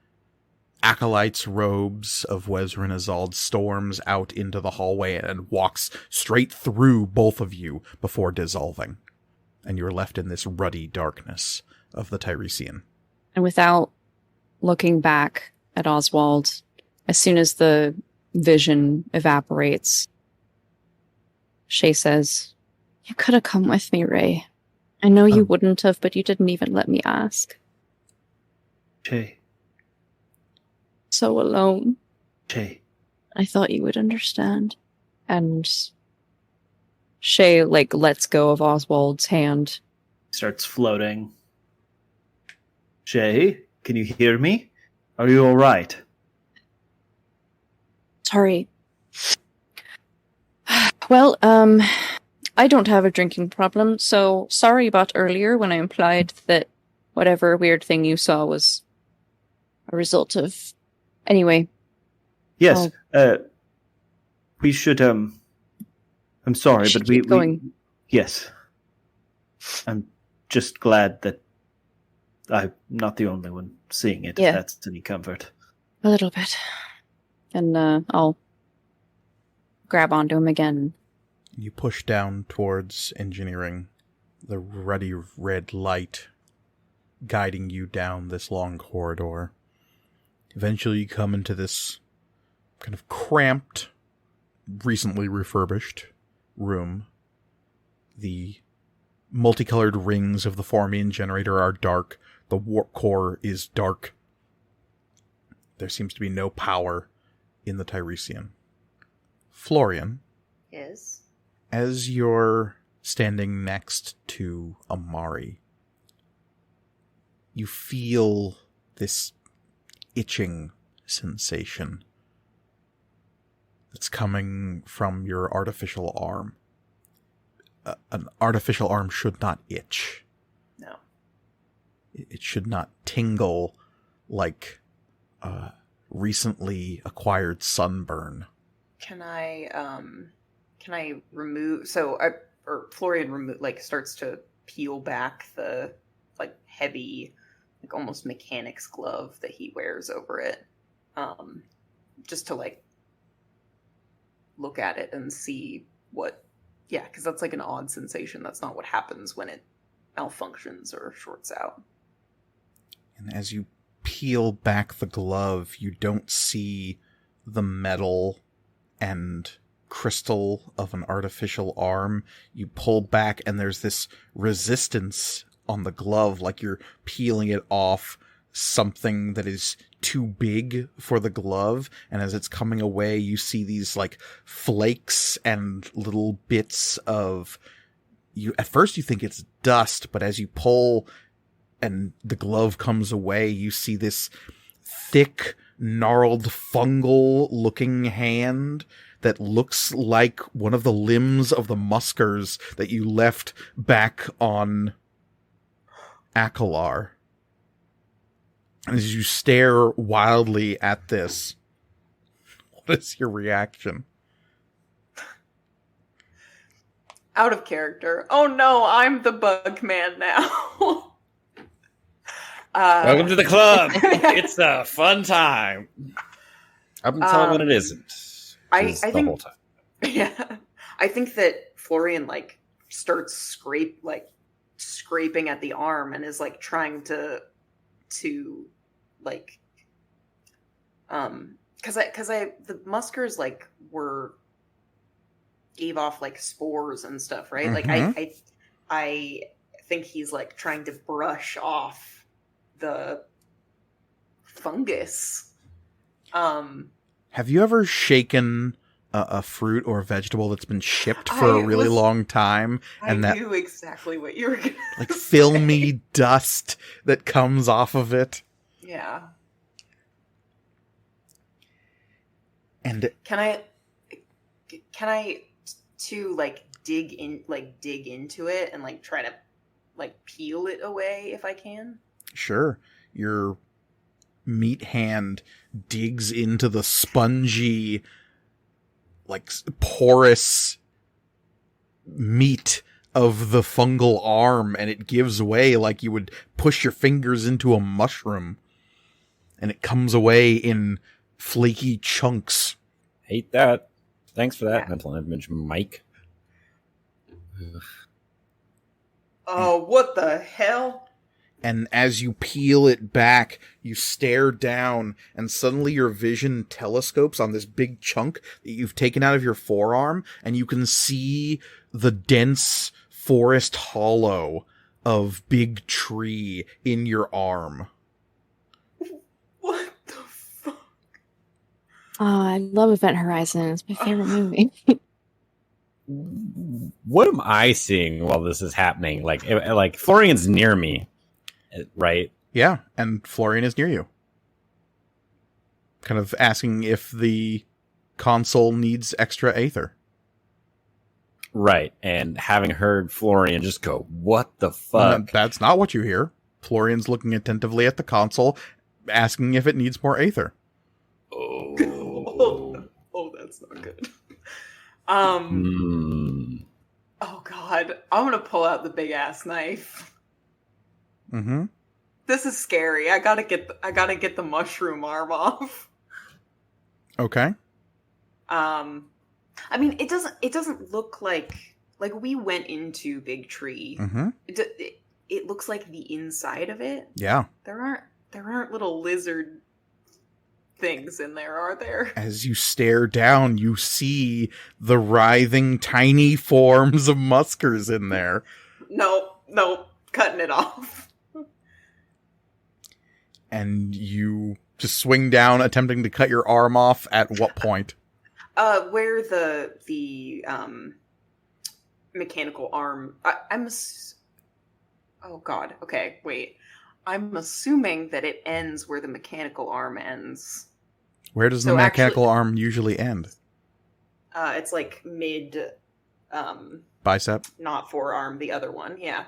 acolyte's robes of Wezrin Izald storms out into the hallway and walks straight through both of you before dissolving. And you're left in this ruddy darkness of the Tiresian. And without looking back at Oswald, as soon as the vision evaporates, Shay says, "You could have come with me, Ray. I know you wouldn't have, but you didn't even let me ask." Shay. So alone. Shay. I thought you would understand. And Shay, lets go of Oswald's hand. Starts floating. Shay, can you hear me? Are you all right? Sorry. Well, I don't have a drinking problem, so sorry about earlier when I implied that whatever weird thing you saw was a result of... Anyway. Yes, we should, I'm sorry, but keep going. Yes. I'm just glad that I'm not the only one seeing it, if that's any comfort. A little bit. And I'll grab onto him again. You push down towards engineering, the ruddy red light guiding you down this long corridor. Eventually you come into this kind of cramped, recently refurbished room. The multicolored rings of the Formian generator are dark. The warp core is dark. There seems to be no power in the Tiresian. Florian. Yes? As you're standing next to Amari, you feel this itching sensation that's coming from your artificial arm. An artificial arm should not itch. No. It should not tingle like recently acquired sunburn. Can I remove... Florian starts to peel back the, heavy, almost mechanics glove that he wears over it. Just to, look at it and see what... Yeah, because that's, an odd sensation. That's not what happens when it malfunctions or shorts out. And as you peel back the glove, you don't see the metal and crystal of an artificial arm. You pull back and there's this resistance on the glove, like you're peeling it off something that is too big for the glove, and as it's coming away you see these like flakes and little bits of you. At first you think it's dust, but as you pull and the glove comes away, you see this thick, gnarled, fungal looking hand that looks like one of the limbs of the muskers that you left back on Akalar. And as you stare wildly at this, what is your reaction? Out of character. Oh no, I'm the bug man now. Welcome to the club. It's a fun time. Up until when it isn't. I The think whole time. Yeah, I think that Florian like starts scraping at the arm and is like trying to like because the muskers like gave off like spores and stuff, right? Mhm. Like I think he's like trying to brush off the fungus. Have you ever shaken a fruit or vegetable that's been shipped for a really long time, and I that knew exactly what you were gonna like say. filmy dust that comes off of it? Yeah. And Can I to like dig into it and like try to like peel it away if I can? sure, your meat hand digs into the spongy, like porous meat of the fungal arm, and it gives way like you would push your fingers into a mushroom, and it comes away in flaky chunks. Hate that. Thanks for that Yeah. mental image, Mike. Oh, what the hell? And as you peel it back, you stare down, and suddenly your vision telescopes on this big chunk that you've taken out of your forearm, and you can see the dense forest hollow of big tree in your arm. What the fuck? Oh, I love Event Horizon. It's my favorite movie. What am I seeing while this is happening? Like Florian's near me, right? Yeah, and Florian is near you. Kind of asking if the console needs extra aether. Right. And having heard Florian just go, "What the And fuck?" that's not what you hear. Florian's looking attentively at the console, asking if it needs more aether. Oh. Oh, that's not good. Hmm. Oh god, I'm gonna pull out the big ass knife. Mm-hmm. This is scary. I gotta get the mushroom arm off. Okay. I mean, it doesn't look like we went into Big Tree. Mm-hmm. It looks like the inside of it. Yeah. There aren't little lizard things in there, are there? As you stare down, you see the writhing tiny forms of muskers in there. Nope, cutting it off. And you just swing down, attempting to cut your arm off at what point? Where the mechanical arm. Oh god. Okay, wait. I'm assuming that it ends where the mechanical arm ends. Where does the So mechanical actually- arm usually end? It's like mid, Bicep? not forearm, the other one. Yeah.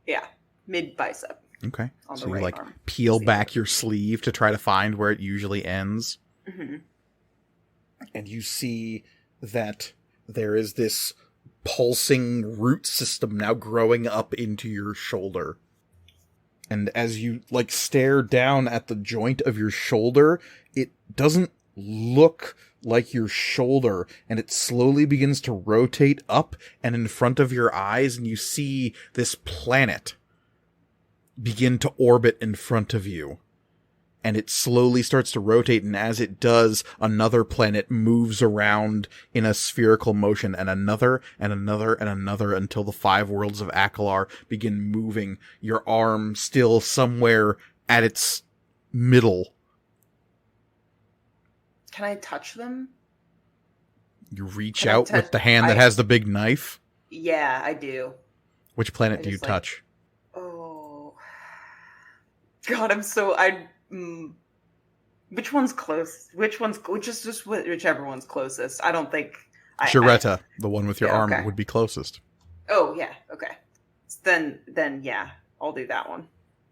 Yeah, mid bicep Okay. on So the you right like arm. peel See back that? your sleeve to try to find where it usually ends. Mm-hmm. And you see that there is this pulsing root system now growing up into your shoulder. And as you like stare down at the joint of your shoulder, it doesn't look like your shoulder, and it slowly begins to rotate up and in front of your eyes, and you see this planet begin to orbit in front of you. And it slowly starts to rotate, and as it does, another planet moves around in a spherical motion, and another, and another, and another, until the 5 worlds of Akalar begin moving, your arm still somewhere at its middle. Can I touch them? You reach Can I out with the hand that has the big knife. Yeah, I do. Which planet I do you just, touch? Oh. God, which one's close? Whichever one's closest. I don't think... Sharetta, the one with your arm, okay. would be closest. Oh, yeah, okay. Then yeah, I'll do that one.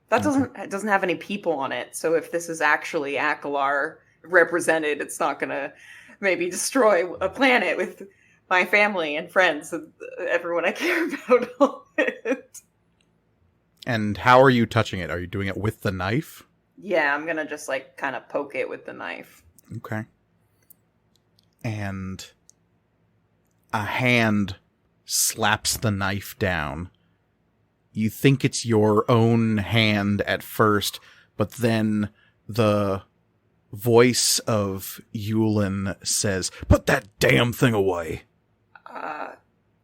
That doesn't have any people on it, so if this is actually Akalar represented, it's not gonna maybe destroy a planet with my family and friends and everyone I care about on it. And how are you touching it? Are you doing it with the knife? Yeah, I'm gonna just kind of poke it with the knife. Okay. And a hand slaps the knife down. You think it's your own hand at first, but then the voice of Yulin says, "Put that damn thing away."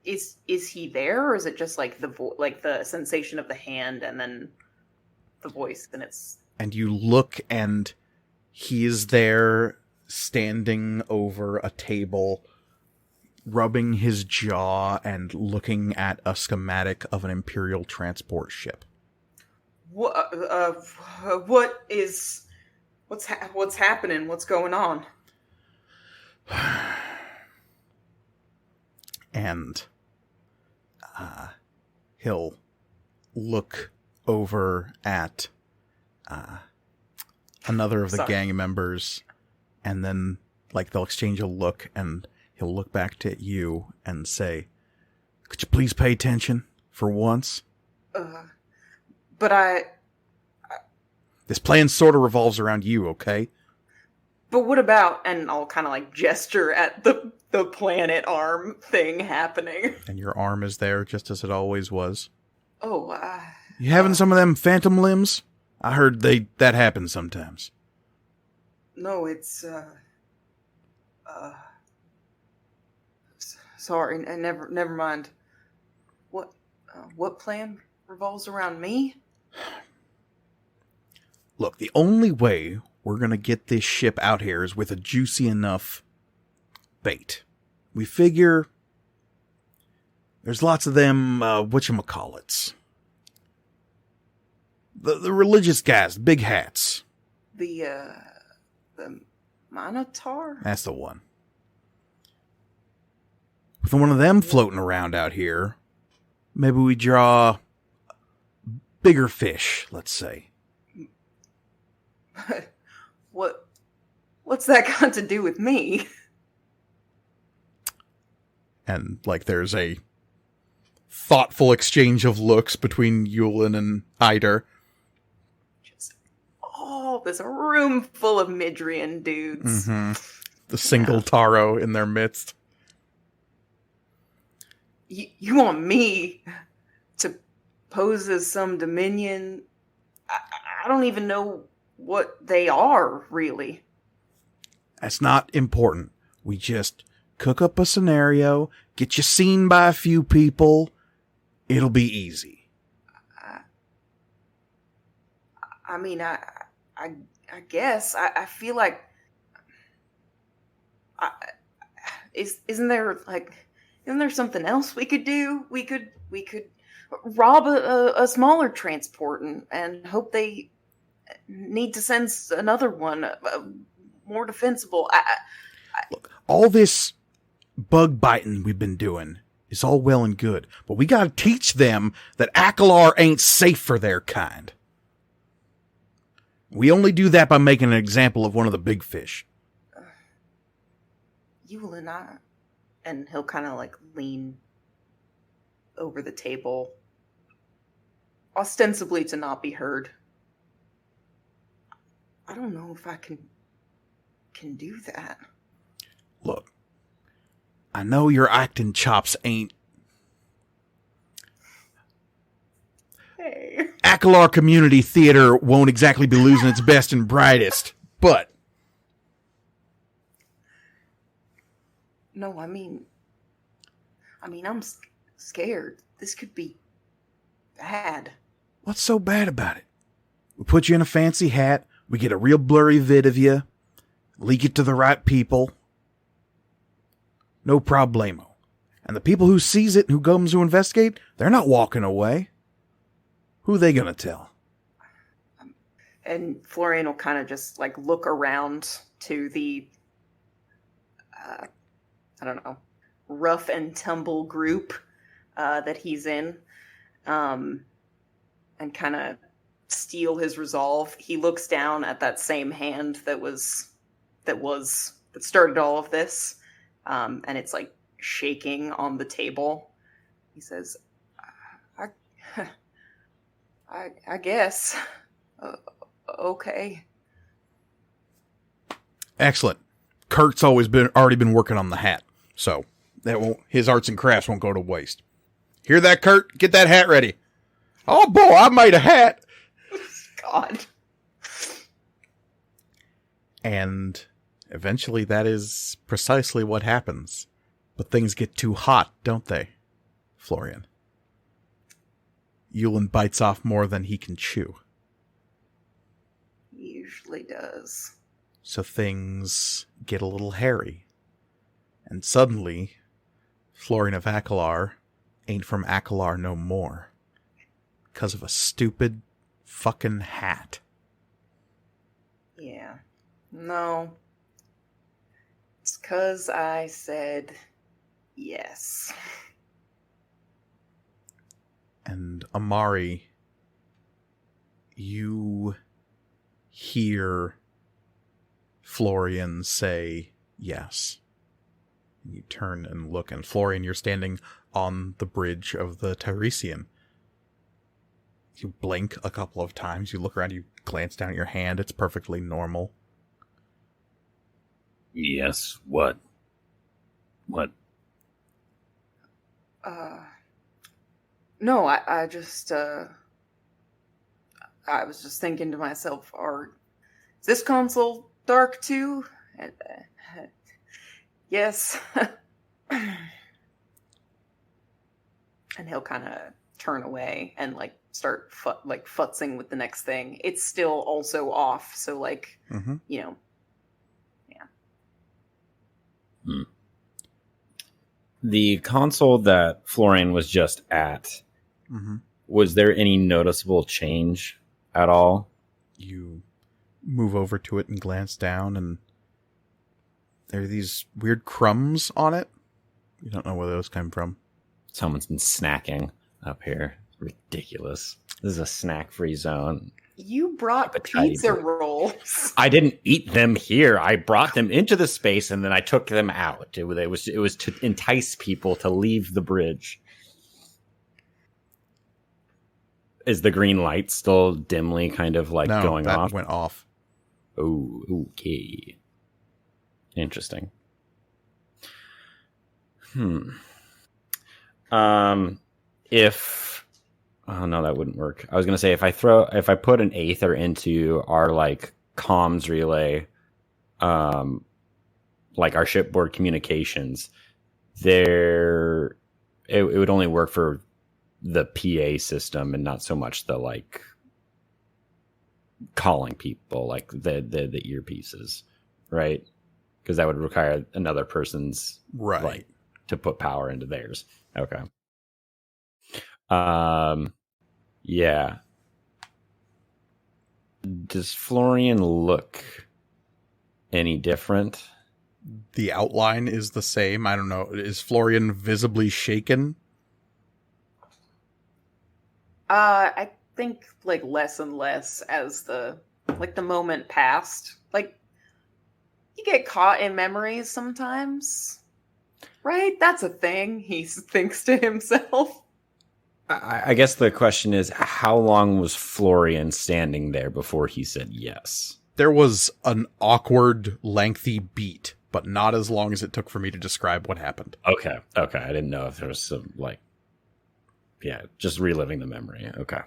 Is he there, or is it just the sensation of the hand and then the voice and it's... And you look, and he is there, standing over a table, rubbing his jaw and looking at a schematic of an Imperial transport ship. What's happening? What's going on? And he'll look over at another of the gang members, and then they'll exchange a look, and he'll look back to you and say, "Could you please pay attention for once?" But This plan sort of revolves around you, okay? But what about... And I'll kind of gesture at the planet arm thing happening. And your arm is there just as it always was. Oh, You having some of them phantom limbs? I heard that happens sometimes. No, it's, sorry, never mind. What plan revolves around me? Look, the only way we're gonna get this ship out here is with a juicy enough bait. We figure there's lots of them, whatchamacallits. The religious guys, the big hats. The Minotaur? That's the one. With one of them floating around out here, maybe we draw bigger fish, let's say. What's that got to do with me? And there's a thoughtful exchange of looks between Yulin and Eider. This room full of Midrian dudes. Mm-hmm. The single Taro in their midst. You want me to pose as some Dominion? I don't even know what they are, really. That's not important. We just cook up a scenario, get you seen by a few people. It'll be easy. I mean, I guess I feel like isn't there something else we could do? We could rob a smaller transport and hope they need to send another one more defensible. Look, all this bug biting we've been doing is all well and good, but we gotta teach them that Akalar ain't safe for their kind. We only do that by making an example of one of the big fish. Yulin, and he'll kind of lean over the table, ostensibly to not be heard. I don't know if I can do that. Look, I know your acting chops ain't... Hey. Akalar Community Theater won't exactly be losing its best and brightest, but... No, I mean, I'm scared. This could be bad. What's so bad about it? We put you in a fancy hat, we get a real blurry vid of you, leak it to the right people. No problemo. And the people who sees it and who comes to investigate, they're not walking away. Who they gonna tell? And Florian will kind of just like look around to the, I don't know, rough and tumble group that he's in, and kind of steel his resolve. He looks down at that same hand that started all of this, and it's like shaking on the table. He says, I guess. Okay. Excellent. Kurt's already been working on the hat, so his arts and crafts won't go to waste. Hear that, Kurt? Get that hat ready. Oh boy, I made a hat. God. And eventually that is precisely what happens. But things get too hot, don't they, Florian? Yulin bites off more than he can chew. He usually does. So things get a little hairy. And suddenly, Florian of Akalar ain't from Akalar no more. Because of a stupid fucking hat. Yeah. No. It's 'cause I said yes. And Amari, you hear Florian say yes. And you turn and look, and Florian, you're standing on the bridge of the Tiresian. You blink a couple of times, you look around, you glance down at your hand, it's perfectly normal. Yes, what? What? No, I just, I was just thinking to myself, is this console dark too? Yes. And he'll kind of turn away and like start futzing with the next thing. It's still also off, so like, you know, yeah. The console that Florian was just at, was there any noticeable change at all? You move over to it and glance down, and there are these weird crumbs on it. You don't know where those came from. Someone's been snacking up here. Ridiculous. This is a snack-free zone. You brought pizza rolls. I didn't eat them here. I brought them into the space and then I took them out. It was to entice people to leave the bridge. Is the green light still dimly kind of like going off? No, that went off. Oh, okay. Interesting. Oh no, that wouldn't work. I was gonna say if I put an aether into our like comms relay, like our shipboard communications, it would only work for the PA system and not so much the like calling people, like the earpieces, right? Because that would require another person's right to put power into theirs. Okay. Yeah. Does Florian look any different? The outline is the same. I don't know. Is Florian visibly shaken? I think like less and less as the moment passed. Like you get caught in memories sometimes, right? That's a thing. He thinks to himself. I guess the question is, how long was Florian standing there before he said yes? There was an awkward, lengthy beat, but not as long as it took for me to describe what happened. Okay. I didn't know if there was some, just reliving the memory. Okay.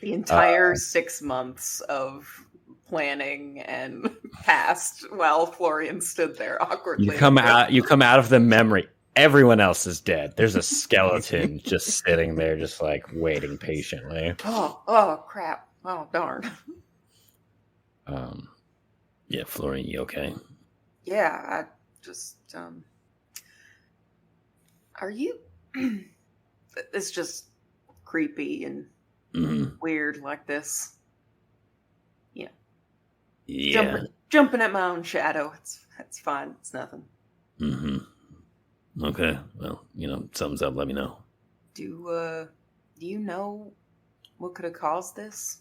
The entire 6 months of planning and passed while Florian stood there awkwardly. You come out of the memory. Everyone else is dead. There's a skeleton just sitting there, just like waiting patiently. Oh, crap. Oh, darn. Yeah, Florian, you okay? Yeah, I just, are you, it's just creepy and weird like this. Yeah. Jumping at my own shadow. It's fine. It's nothing. Okay. Well, thumbs up. Let me know. Do you know what could have caused this?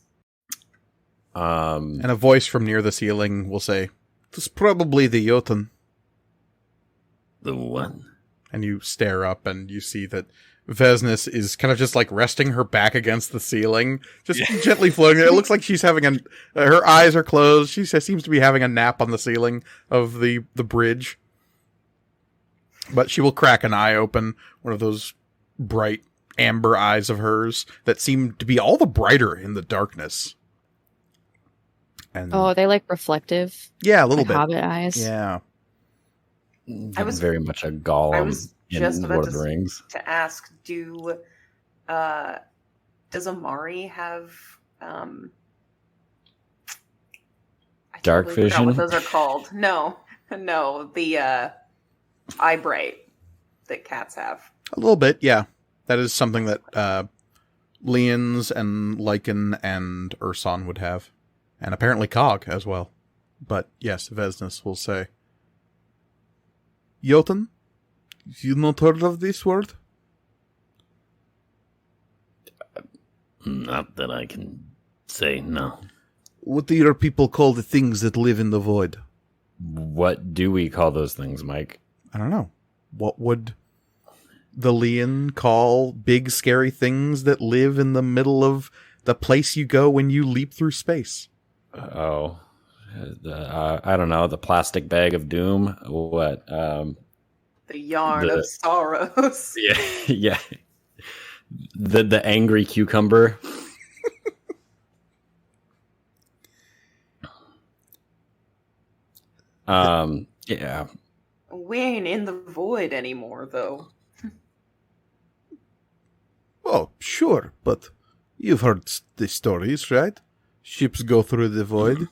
And a voice from near the ceiling will say, "It's probably the Jotun." The what? And you stare up and you see that Vesnes is kind of just like resting her back against the ceiling, just gently floating. It looks like she's having her eyes are closed. She seems to be having a nap on the ceiling of the bridge. But she will crack an eye open, one of those bright amber eyes of hers that seem to be all the brighter in the darkness. And Oh, they like reflective. yeah, a little like bit. Hobbit eyes. Yeah. I was very much a I golem was in just about Lord of the Rings. to ask, does Amari have I Dark totally forgot vision? what those are called? No, the eye bright that cats have. A little bit, yeah. That is something that Lians and Lycan and Urson would have. And apparently Cog as well. But yes, Vesnes will say, "Jotun, you not heard of this word?" Not that I can say, no. What do your people call the things that live in the void? What do we call those things, Mike? I don't know. What would the Lian call big scary things that live in the middle of the place you go when you leap through space? I don't know. The plastic bag of doom. What? The yarn of sorrows. Yeah, yeah. The angry cucumber. Yeah. We ain't in the void anymore, though. Oh, sure, but you've heard the stories, right? Ships go through the void.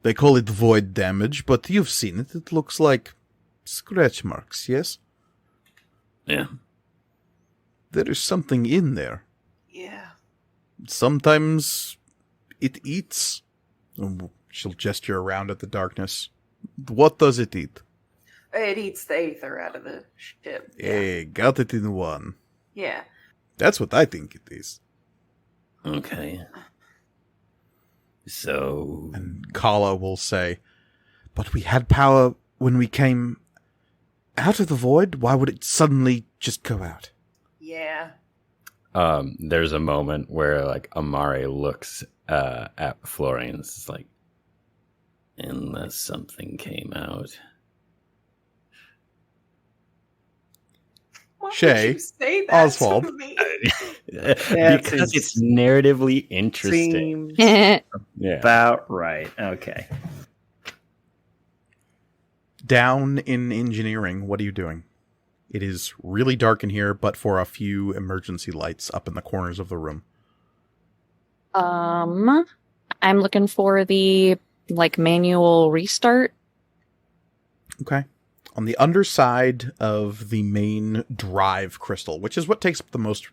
They call it void damage, but you've seen it. It looks like scratch marks, yes? Yeah. There is something in there. Yeah. Sometimes it eats. She'll gesture around at the darkness. What does it eat? It eats the aether out of the ship. Hey, got it in one. Yeah. That's what I think it is. Okay. So... And Kala will say, "But we had power when we came out of the void. Why would it suddenly just go out?" Yeah. There's a moment where like Amari looks at Florian. It's like, unless something came out. Why Shay, would you say that Oswald. to me? because it's narratively interesting. Seems Yeah. about right. Okay. Down in engineering, what are you doing? It is really dark in here, but for a few emergency lights up in the corners of the room. I'm looking for the manual restart. Okay. On the underside of the main drive crystal, which is what takes up the most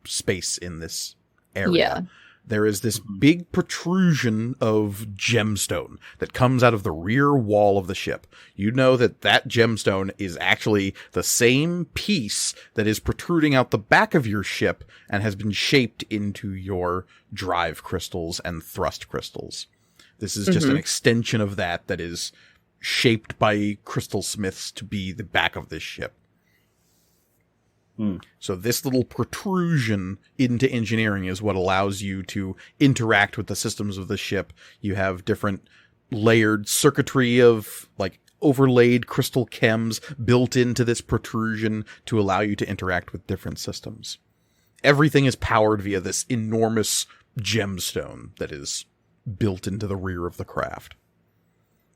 space in this area, Yeah. there is this big protrusion of gemstone that comes out of the rear wall of the ship. You know that gemstone is actually the same piece that is protruding out the back of your ship and has been shaped into your drive crystals and thrust crystals. This is just an extension of that is shaped by crystal smiths to be the back of this ship. So this little protrusion into engineering is what allows you to interact with the systems of the ship. You have different layered circuitry of overlaid crystal chems built into this protrusion to allow you to interact with different systems. everything is powered via this enormous gemstone that is built into the rear of the craft.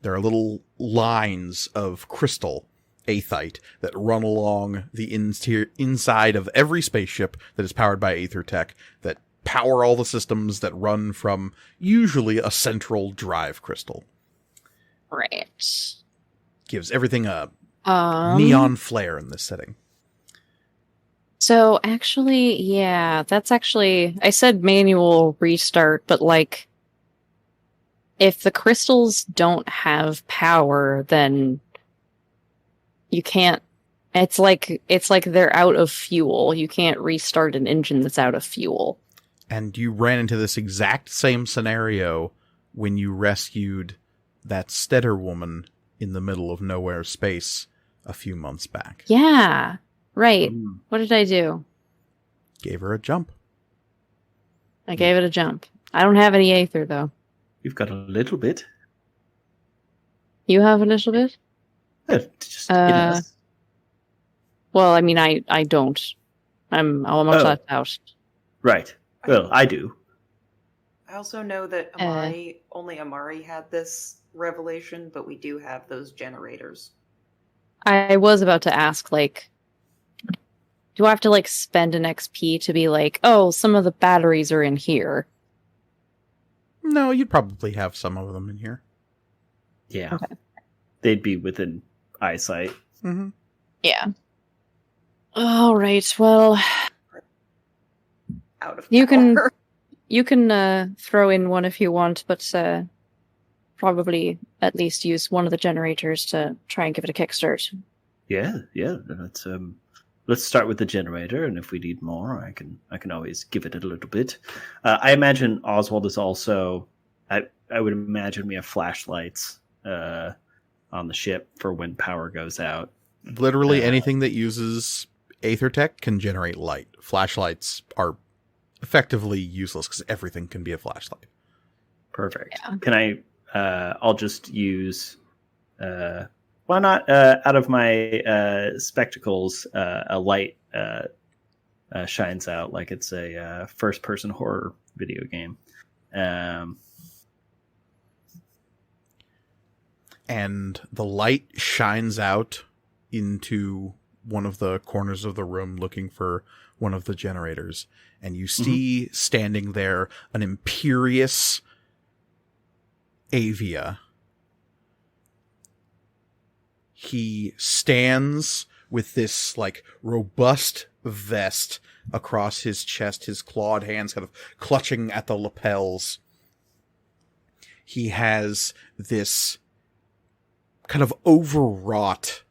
There are little lines of crystal aethite that run along the inside of every spaceship that is powered by aether tech, that power all the systems that run from usually a central drive crystal. Right. Gives everything a neon flare in this setting. So actually, yeah, that's actually, I said manual restart, but like, if the crystals don't have power, then you can't, it's like they're out of fuel. You can't restart an engine that's out of fuel. And you ran into this exact same scenario when you rescued that Stetter woman in the middle of nowhere space a few months back. Yeah, right. What did I do? Gave her a jump. I gave it a jump. I don't have any aether, though. You've got a little bit. You have a little bit? Just enough. Well, I mean, I don't. I'm almost out. Right. Well, I do. I also know that only Amari had this revelation, but we do have those generators. I was about to ask, like, do I have to, like, spend an XP to be like, oh, some of the batteries are in here? No, you'd probably have some of them in here. Yeah. Okay. They'd be within eyesight. Mm-hmm. Yeah. All right, well, Out of you power. you can throw in one if you want, but probably at least use one of the generators to try and give it a kickstart. Yeah. Let's start with the generator, and if we need more, I can always give it a little bit. I imagine Oswald is also. I would imagine we have flashlights on the ship for when power goes out. Literally anything that uses aether tech can generate light. Flashlights are effectively useless because everything can be a flashlight. Perfect. Yeah. Can I? I'll just use. Why not? Out of my spectacles, a light shines out like it's a first-person horror video game. And the light shines out into one of the corners of the room looking for one of the generators. And you see standing there an imperious Avia. He stands with this, like, robust vest across his chest, his clawed hands kind of clutching at the lapels. He has this kind of overwrought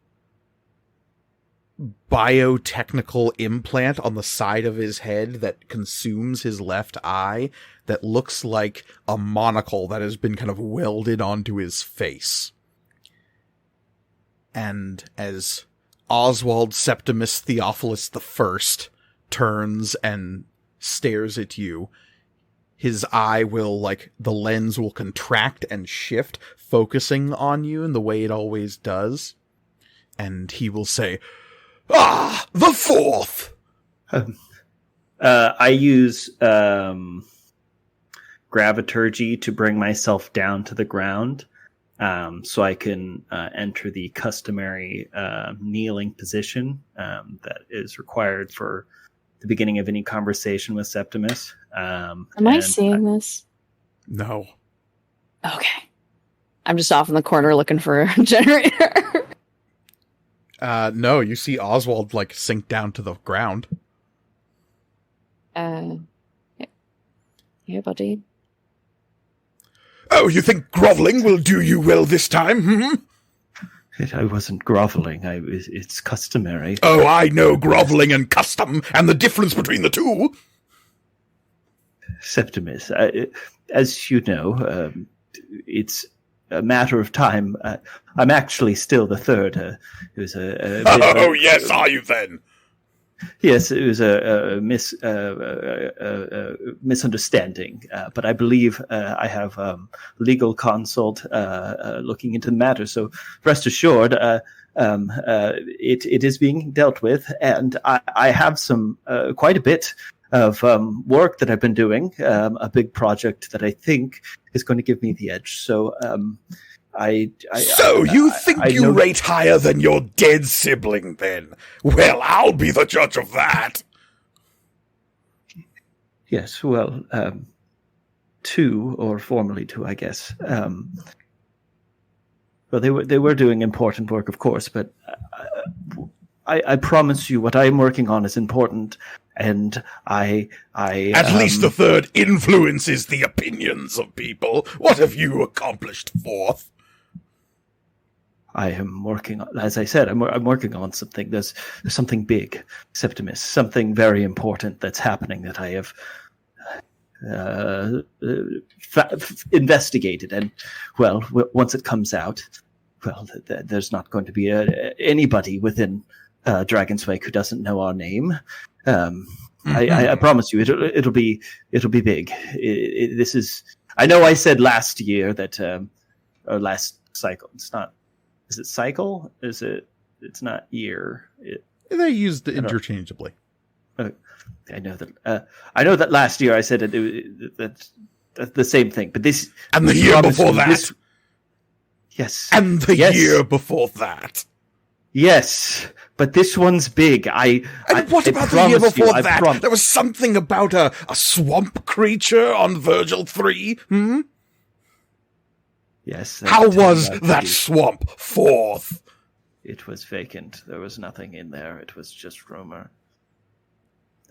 biotechnical implant on the side of his head that consumes his left eye that looks like a monocle that has been kind of welded onto his face. And as Oswald Septimus Theophilus I turns and stares at you, his eye will, like, the lens will contract and shift, focusing on you in the way it always does. And he will say, "Ah, the fourth!" I use graviturgy to bring myself down to the ground, so I can enter the customary kneeling position that is required for the beginning of any conversation with Septimus. Am I seeing this? No. Okay. I'm just off in the corner looking for a generator. No, you see Oswald, like, sink down to the ground. Yeah, buddy. Oh, you think groveling will do you well this time, hmm? I wasn't groveling. It's customary. Oh, I know groveling and custom, and the difference between the two. Septimus, as you know, it's a matter of time. I'm actually still the third. It was Yes, are you then? Yes, it was a misunderstanding, but I believe I have legal consult looking into the matter. So rest assured, it is being dealt with, and I have some quite a bit work that I've been doing, a big project that I think is going to give me the edge. So You think you rate higher than your dead sibling, then? Well, I'll be the judge of that. Yes, well, 2, or formerly 2, I guess. Well, they were doing important work, of course, but I promise you, what I'm working on is important, and I At least the third influences the opinions of people. What have you accomplished, fourth? I am working on, as I said, I'm working on something. There's something big, Septimus, something very important that's happening that I have investigated. And, well, once it comes out, well, there's not going to be anybody within Dragon's Wake who doesn't know our name. I promise you, it'll be big. This is. I know I said last year that, or last cycle. It's not. Is it cycle? Is it? It's not year. They used it interchangeably. I know that. I know that last year I said that's the same thing. But this and the year before that. Yes. And the year before that. Yes, but this one's big. What about the year before that? There was something about a swamp creature on Virgil 3, Yes. How was that swamp, fourth? It was vacant. There was nothing in there. It was just rumor.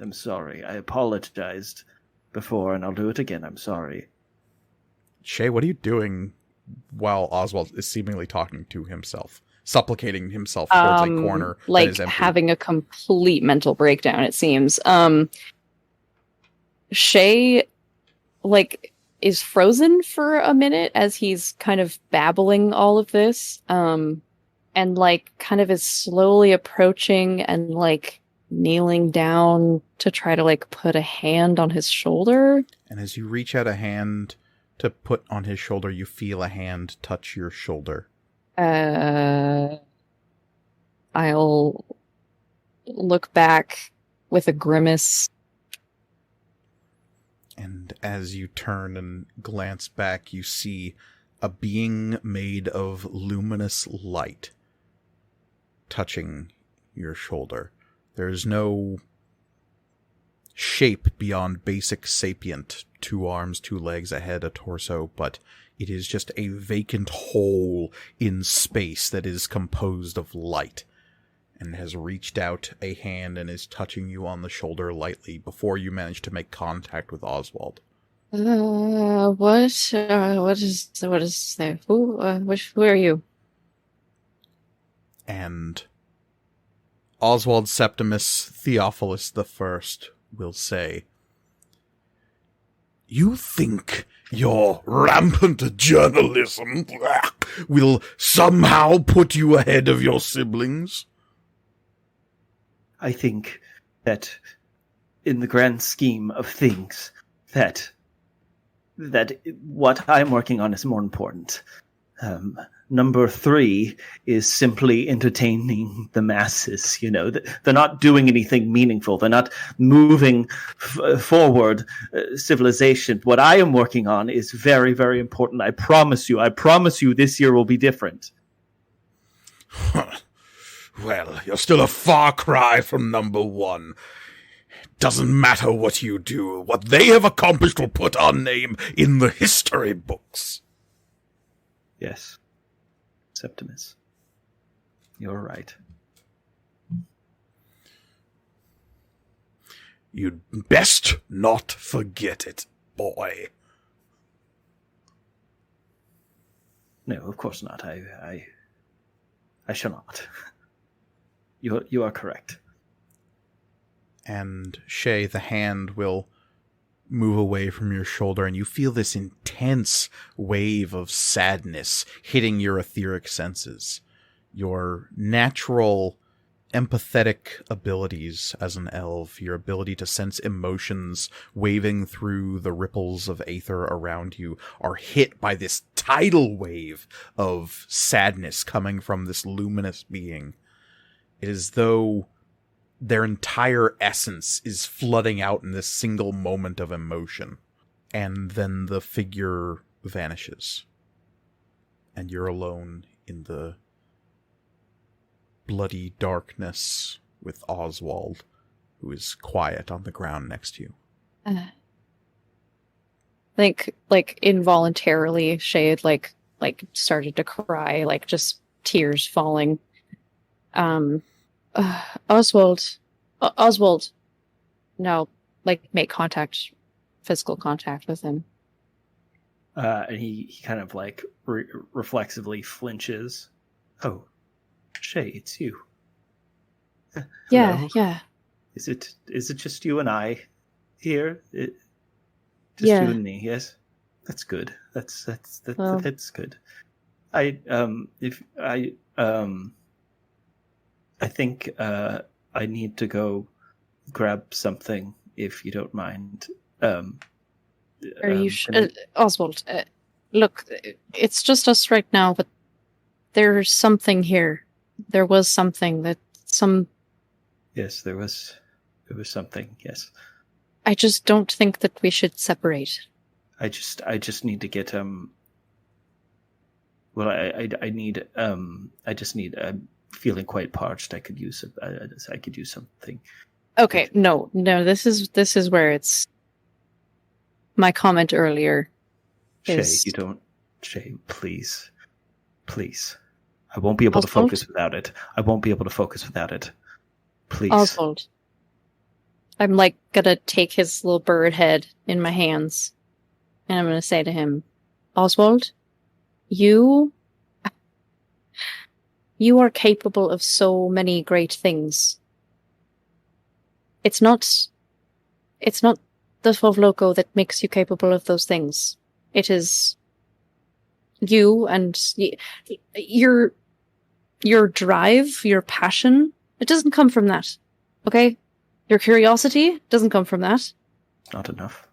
I'm sorry. I apologized before, and I'll do it again. I'm sorry. Shay, what are you doing while Oswald is seemingly talking to himself? Supplicating himself towards a corner like that is empty. Having a complete mental breakdown, it seems. Shay is frozen for a minute as he's kind of babbling all of this, and kind of is slowly approaching and kneeling down to try to put a hand on his shoulder. And as you reach out a hand to put on his shoulder, you feel a hand touch your shoulder. I'll look back with a grimace. And as you turn and glance back, you see a being made of luminous light touching your shoulder. There's no shape beyond basic sapient, 2 arms, 2 legs, a head, a torso, but it is just a vacant hole in space that is composed of light, and has reached out a hand and is touching you on the shoulder lightly before you manage to make contact with Oswald. What is there? Who are you? And Oswald Septimus Theophilus I will say, "You think your rampant journalism will somehow put you ahead of your siblings?" I think that in the grand scheme of things, that what I'm working on is more important. Number 3 is simply entertaining the masses. They're not doing anything meaningful. They're not moving forward civilization. What I am working on is very, very important. I promise you this year will be different. Well, you're still a far cry from number 1. Doesn't matter what you do. What they have accomplished will put our name in the history books. Yes. Septimus. You're right. You'd best not forget it, boy. No, of course not. I shall not. You are correct. And Shay, the hand will move away from your shoulder, and you feel this intense wave of sadness hitting your etheric senses. Your natural empathetic abilities as an elf, your ability to sense emotions waving through the ripples of aether around you, are hit by this tidal wave of sadness coming from this luminous being. It is though their entire essence is flooding out in this single moment of emotion. And then the figure vanishes. And you're alone in the bloody darkness with Oswald, who is quiet on the ground next to you. Like involuntarily, Shade like started to cry, like just tears falling. Oswald, no, like make contact, physical contact with him. And he kind of like reflexively flinches. Oh, Shay, it's you. Yeah, Hello? yeah. Is it just you and I here? Just Yeah. you and me, yes? That's good. That's Well. that's good. I think I need to go grab something if you don't mind. Are you Oswald? Look, it's just us right now, but there's something here. There was something that some. Yes, there was something. Yes. I just don't think that we should separate. I just need to get Well, I need I just need. I'm feeling quite parched. I could use something. Okay, no. This is where it's. My comment earlier. Shay, you don't. Shay, please. I won't be able to Oswald? focus without it. Please. Oswald. I'm like gonna take his little bird head in my hands, and I'm gonna say to him, Oswald, you are capable of so many great things. It's not the 12 Loco that makes you capable of those things. It is you and your drive, your passion. It doesn't come from that, okay? Your curiosity doesn't come from that. Not enough.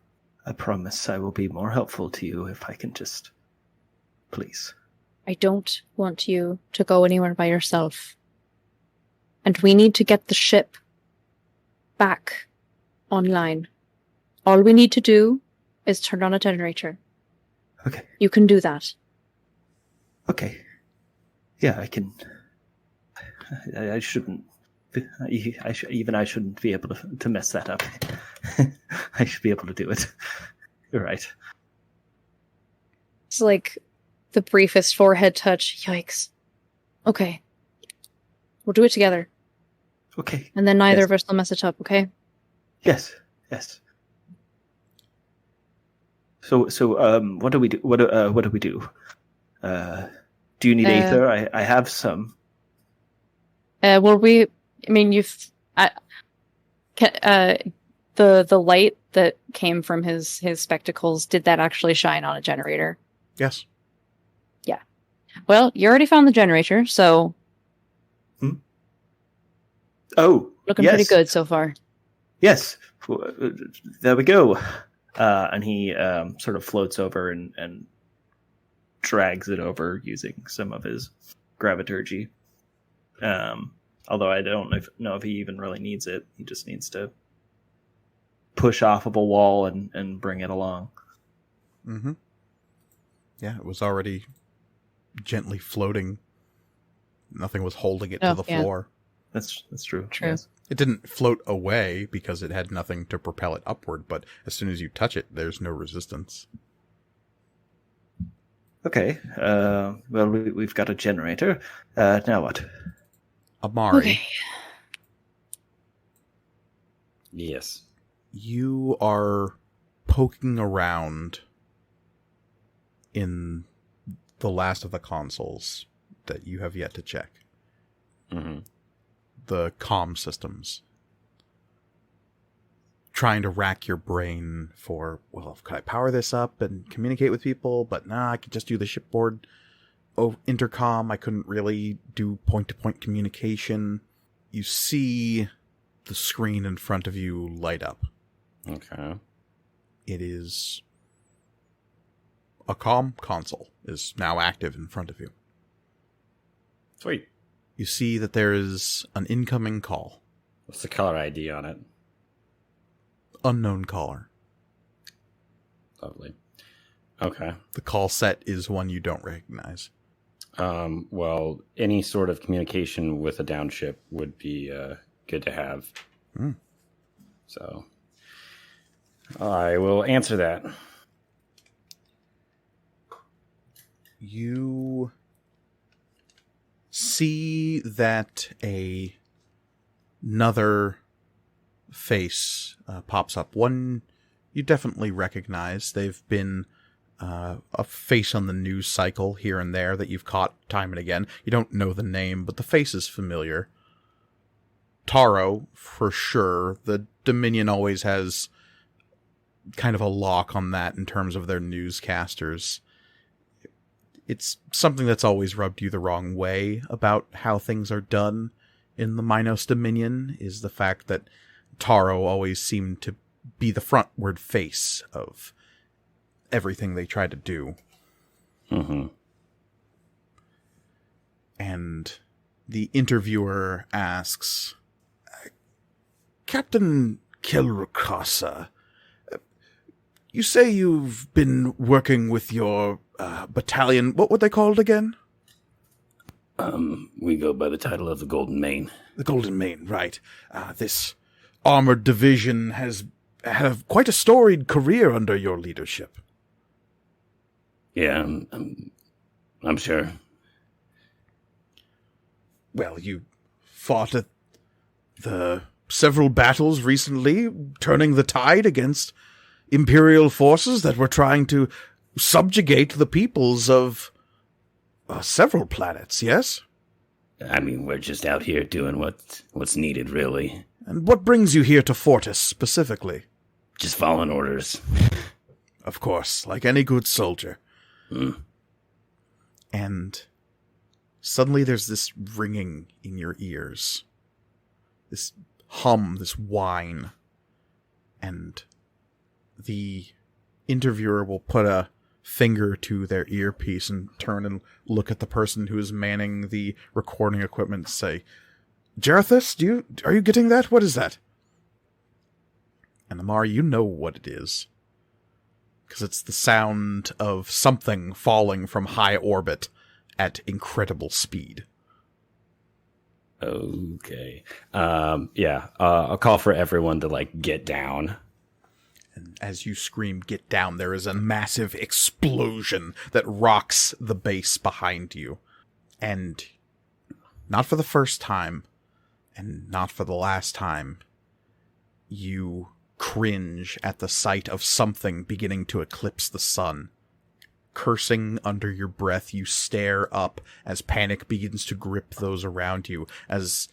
I promise I will be more helpful to you if I can just... Please. I don't want you to go anywhere by yourself. And we need to get the ship back online. All we need to do is turn on a generator. Okay. You can do that. Okay. Yeah, I can... I shouldn't... I shouldn't be able to mess that up. I should be able to do it. You're right. It's like the briefest forehead touch. Yikes. Okay. We'll do it together. Okay. And then neither Yes. of us will mess it up, okay? Yes. So, what do we do? What do we do? Do you need Aether? I have some. The light that came from his spectacles, did that actually shine on a generator? Yes. Yeah. Well, you already found the generator, so... Oh, looking yes. pretty good so far. Yes. There we go. And he sort of floats over and drags it over using some of his graviturgy. Although I don't know if he even really needs it. He just needs to push off of a wall and bring it along. Mm-hmm. Yeah, it was already gently floating. Nothing was holding it to the floor. That's true. True. Yes. It didn't float away because it had nothing to propel it upward, but as soon as you touch it, there's no resistance. Okay. Well, we've got a generator. Now what? Amari, Okay. Yes. you are poking around in the last of the consoles that you have yet to check. Mm-hmm. The comm systems. Trying to rack your brain for, well, could I power this up and communicate with people? But nah, I could just do the shipboard intercom. I couldn't really do point-to-point communication. You see the screen in front of you light up. Okay. It is... a comm console is now active in front of you. Sweet. You see that there is an incoming call. What's the caller ID on it? Unknown caller. Lovely. Okay. The call set is one you don't recognize. Well, any sort of communication with a downship would be good to have. So I will answer that. You see that another face pops up. One you definitely recognize. They've been a face on the news cycle here and there that you've caught time and again. You don't know the name, but the face is familiar. Taro, for sure. The Dominion always has kind of a lock on that in terms of their newscasters. It's something that's always rubbed you the wrong way about how things are done in the Minos Dominion, is the fact that Taro always seemed to be the frontward face of everything they try to do. Mm-hmm. And the interviewer asks, Captain Kilrakasa, you say you've been working with your battalion. What were they called again? We go by the title of the Golden Mane. The Golden Mane, right. This armored division has had quite a storied career under your leadership. Yeah, I'm sure. Well, you fought at the several battles recently, turning the tide against Imperial forces that were trying to subjugate the peoples of several planets, yes? I mean, we're just out here doing what's needed, really. And what brings you here to Fortis, specifically? Just following orders. Of course, like any good soldier. Mm. And suddenly there's this ringing in your ears. This hum, this whine. And the interviewer will put a finger to their earpiece and turn and look at the person who is manning the recording equipment and say, Jarethus, are you getting that? What is that? And Amari, you know what it is. Because it's the sound of something falling from high orbit at incredible speed. Okay. I'll call for everyone to, get down. And as you scream, get down, there is a massive explosion that rocks the base behind you. And not for the first time, and not for the last time, you cringe at the sight of something beginning to eclipse the sun. Cursing under your breath, you stare up as panic begins to grip those around you, as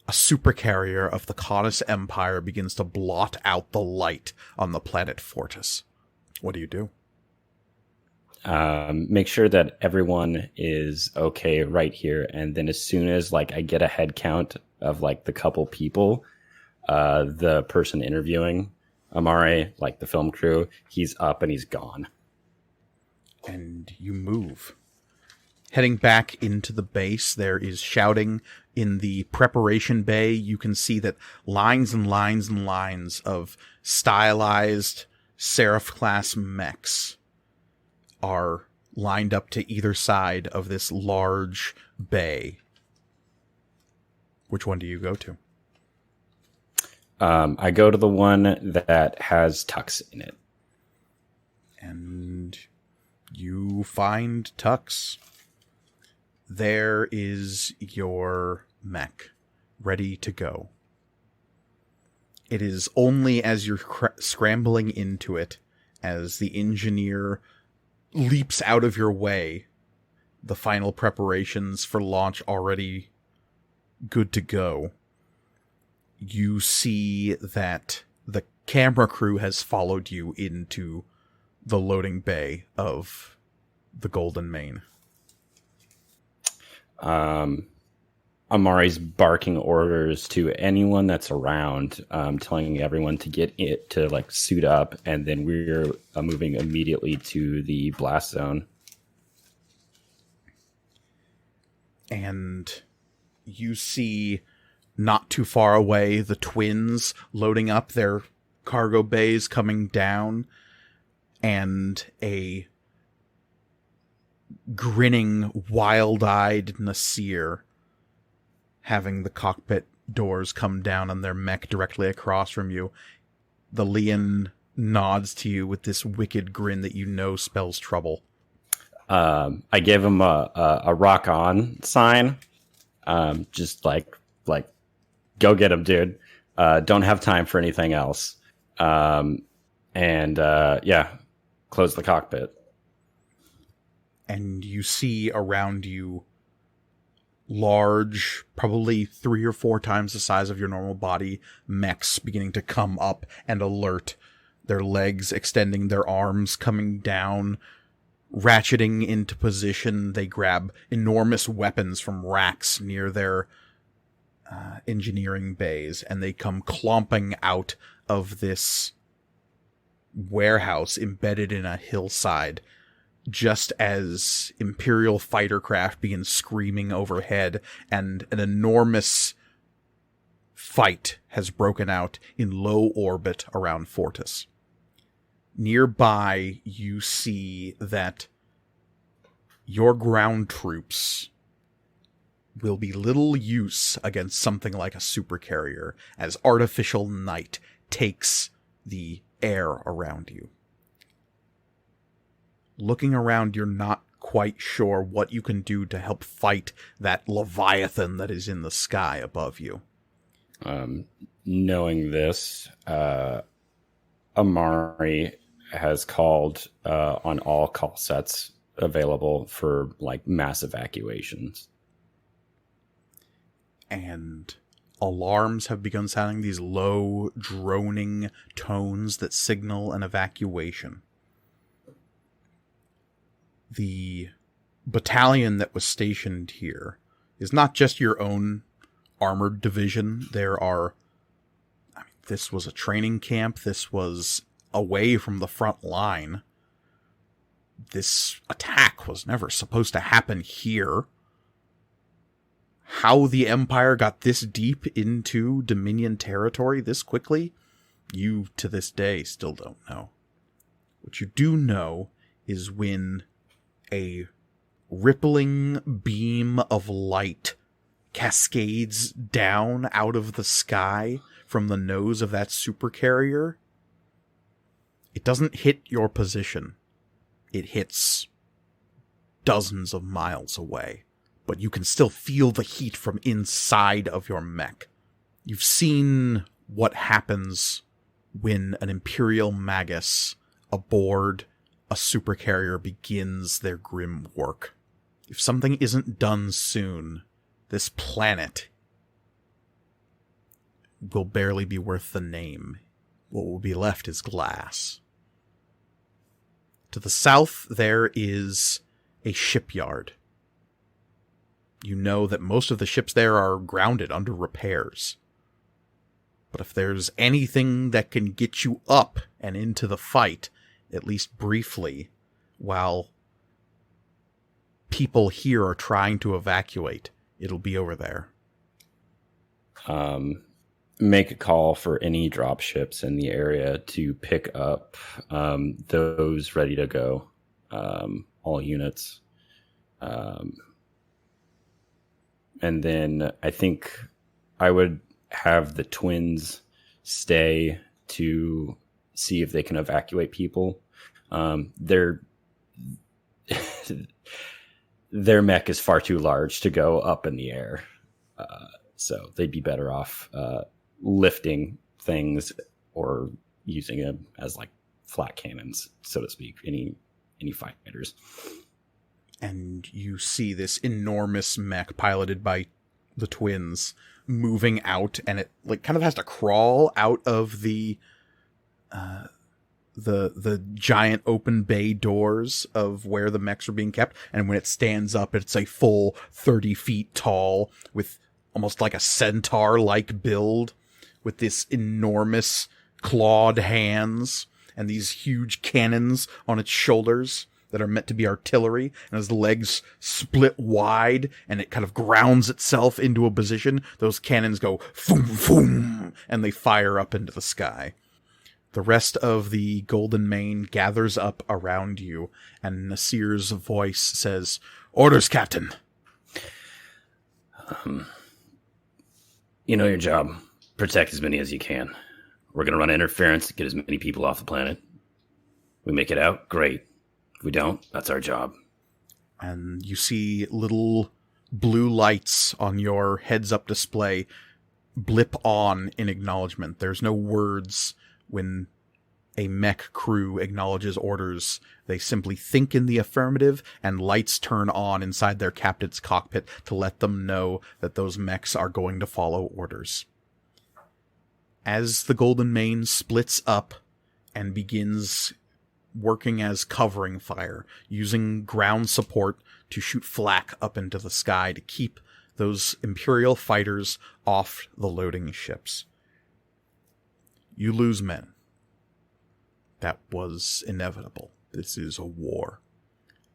a supercarrier of the Caunus Empire begins to blot out the light on the planet Fortis. What do you do? Make sure that everyone is okay right here, and then as soon as I get a head count of the couple people, the person interviewing Amare, the film crew, he's up and he's gone. And you move. Heading back into the base, there is shouting in the preparation bay. You can see that lines and lines and lines of stylized Seraph-class mechs are lined up to either side of this large bay. Which one do you go to? I go to the one that has Tux in it. And you find Tux. There is your mech, ready to go. It is only as you're scrambling into it, as the engineer leaps out of your way, the final preparations for launch already good to go, you see that the camera crew has followed you into the loading bay of the Golden Mane. Amari's barking orders to anyone that's around, telling everyone to get it to suit up, and then we're moving immediately to the blast zone. And you see Not too far away, the twins loading up their cargo bays coming down, and a grinning, wild-eyed Nasir having the cockpit doors come down on their mech directly across from you. The Leon nods to you with this wicked grin that you know spells trouble. I gave him a rock on sign. Just like, go get him, dude. Don't have time for anything else. Close the cockpit. And you see around you large, probably 3 or 4 times the size of your normal body, mechs beginning to come up and alert. Their legs extending, their arms coming down, ratcheting into position. They grab enormous weapons from racks near their engineering bays, and they come clomping out of this warehouse embedded in a hillside, just as Imperial fighter craft begin screaming overhead, and an enormous fight has broken out in low orbit around Fortis. Nearby, you see that your ground troops will be little use against something like a supercarrier, as artificial night takes the air around you. Looking around, you're not quite sure what you can do to help fight that leviathan that is in the sky above you. Knowing this, Amari has called on all call sets available for mass evacuations. And alarms have begun sounding, these low, droning tones that signal an evacuation. The battalion that was stationed here is not just your own armored division. This was a training camp. This was away from the front line. This attack was never supposed to happen here. How the Empire got this deep into Dominion territory this quickly, you, to this day, still don't know. What you do know is when a rippling beam of light cascades down out of the sky from the nose of that supercarrier, it doesn't hit your position. It hits dozens of miles away. But you can still feel the heat from inside of your mech. You've seen what happens when an Imperial Magus aboard a supercarrier begins their grim work. If something isn't done soon, this planet will barely be worth the name. What will be left is glass. To the south, there is a shipyard. You know that most of the ships there are grounded under repairs. But if there's anything that can get you up and into the fight, at least briefly, while people here are trying to evacuate, it'll be over there. Make a call for any drop ships in the area to pick up those ready to go, all units. And then I think I would have the twins stay to see if they can evacuate people. Their mech is far too large to go up in the air. So they'd be better off lifting things or using them as flat cannons, so to speak, any fighters. And you see this enormous mech piloted by the twins moving out, and it kind of has to crawl out of the giant open bay doors of where the mechs are being kept. And when it stands up, it's a full 30 feet tall with almost like a centaur-like build, with this enormous clawed hands and these huge cannons on its shoulders that are meant to be artillery, and as the legs split wide and it kind of grounds itself into a position, those cannons go foom, foom, and they fire up into the sky. The rest of the Golden Mane gathers up around you, and Nasir's voice says, "Orders, Captain." You know your job. Protect as many as you can. We're going to run interference to get as many people off the planet. We make it out, great. If we don't, that's our job. And you see little blue lights on your heads-up display blip on in acknowledgement. There's no words when a mech crew acknowledges orders. They simply think in the affirmative, and lights turn on inside their captain's cockpit to let them know that those mechs are going to follow orders. As the Golden Mane splits up and begins working as covering fire, using ground support to shoot flak up into the sky to keep those Imperial fighters off the loading ships. You lose men. That was inevitable. This is a war.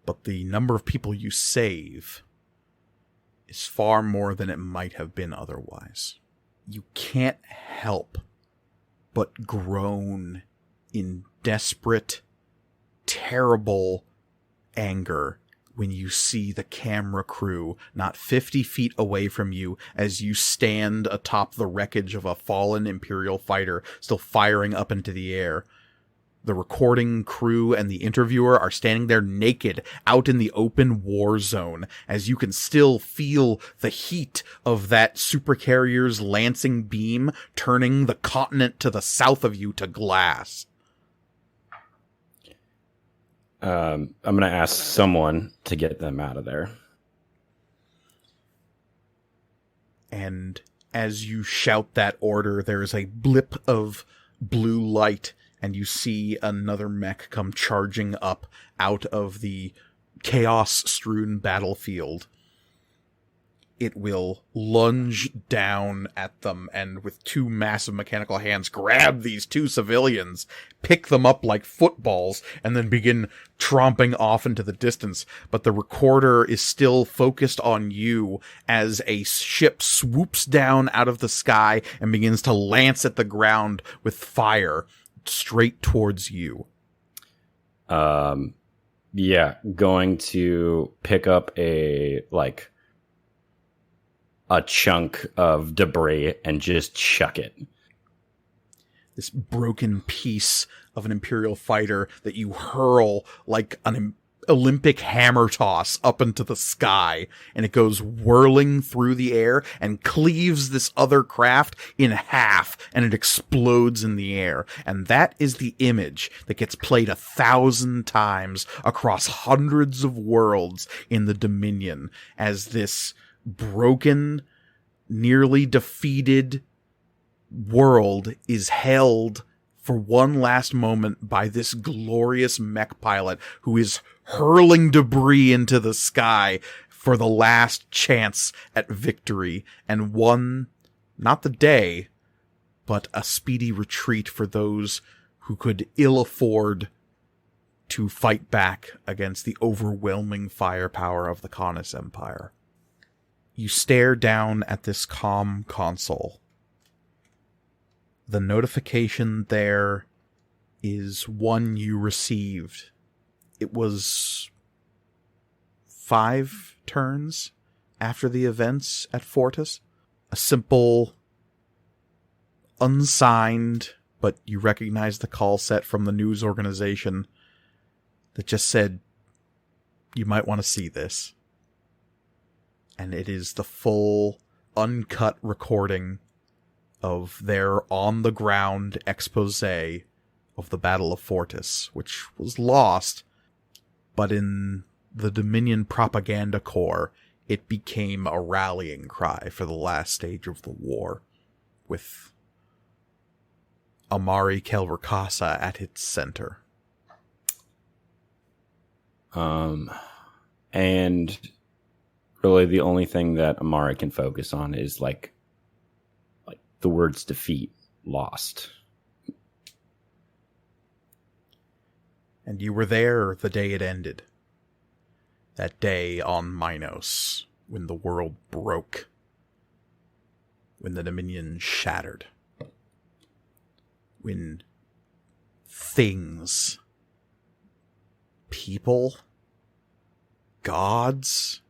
But the number of people you save is far more than it might have been otherwise. You can't help but groan in desperate, terrible anger when you see the camera crew not 50 feet away from you as you stand atop the wreckage of a fallen Imperial fighter still firing up into the air. The recording crew and the interviewer are standing there naked out in the open war zone as you can still feel the heat of that supercarrier's lancing beam turning the continent to the south of you to glass. I'm going to ask someone to get them out of there. And as you shout that order, there is a blip of blue light, and you see another mech come charging up out of the chaos-strewn battlefield. It will lunge down at them and with two massive mechanical hands grab these two civilians, pick them up like footballs, and then begin tromping off into the distance. But the recorder is still focused on you as a ship swoops down out of the sky and begins to lance at the ground with fire straight towards you. Yeah, going to pick up a chunk of debris and just chuck it. This broken piece of an Imperial fighter that you hurl like an Olympic hammer toss up into the sky, and it goes whirling through the air and cleaves this other craft in half, and it explodes in the air. And that is the image that gets played 1,000 times across hundreds of worlds in the Dominion as this broken, nearly defeated world is held for one last moment by this glorious mech pilot who is hurling debris into the sky for the last chance at victory, and won not the day, but a speedy retreat for those who could ill afford to fight back against the overwhelming firepower of the Canis Empire. You stare down at this comm console. The notification there is one you received. It was 5 turns after the events at Fortis. A simple, unsigned, but you recognize the call set from the news organization that just said, you might want to see this. And it is the full, uncut recording of their on-the-ground expose of the Battle of Fortis, which was lost, but in the Dominion Propaganda Corps, it became a rallying cry for the last stage of the war, with Amari Kelrakasa at its center. And really the only thing that Amari can focus on is like the words defeat, lost. And you were there the day it ended. That day on Minos, when the world broke. When the Dominion shattered. When things, people, gods,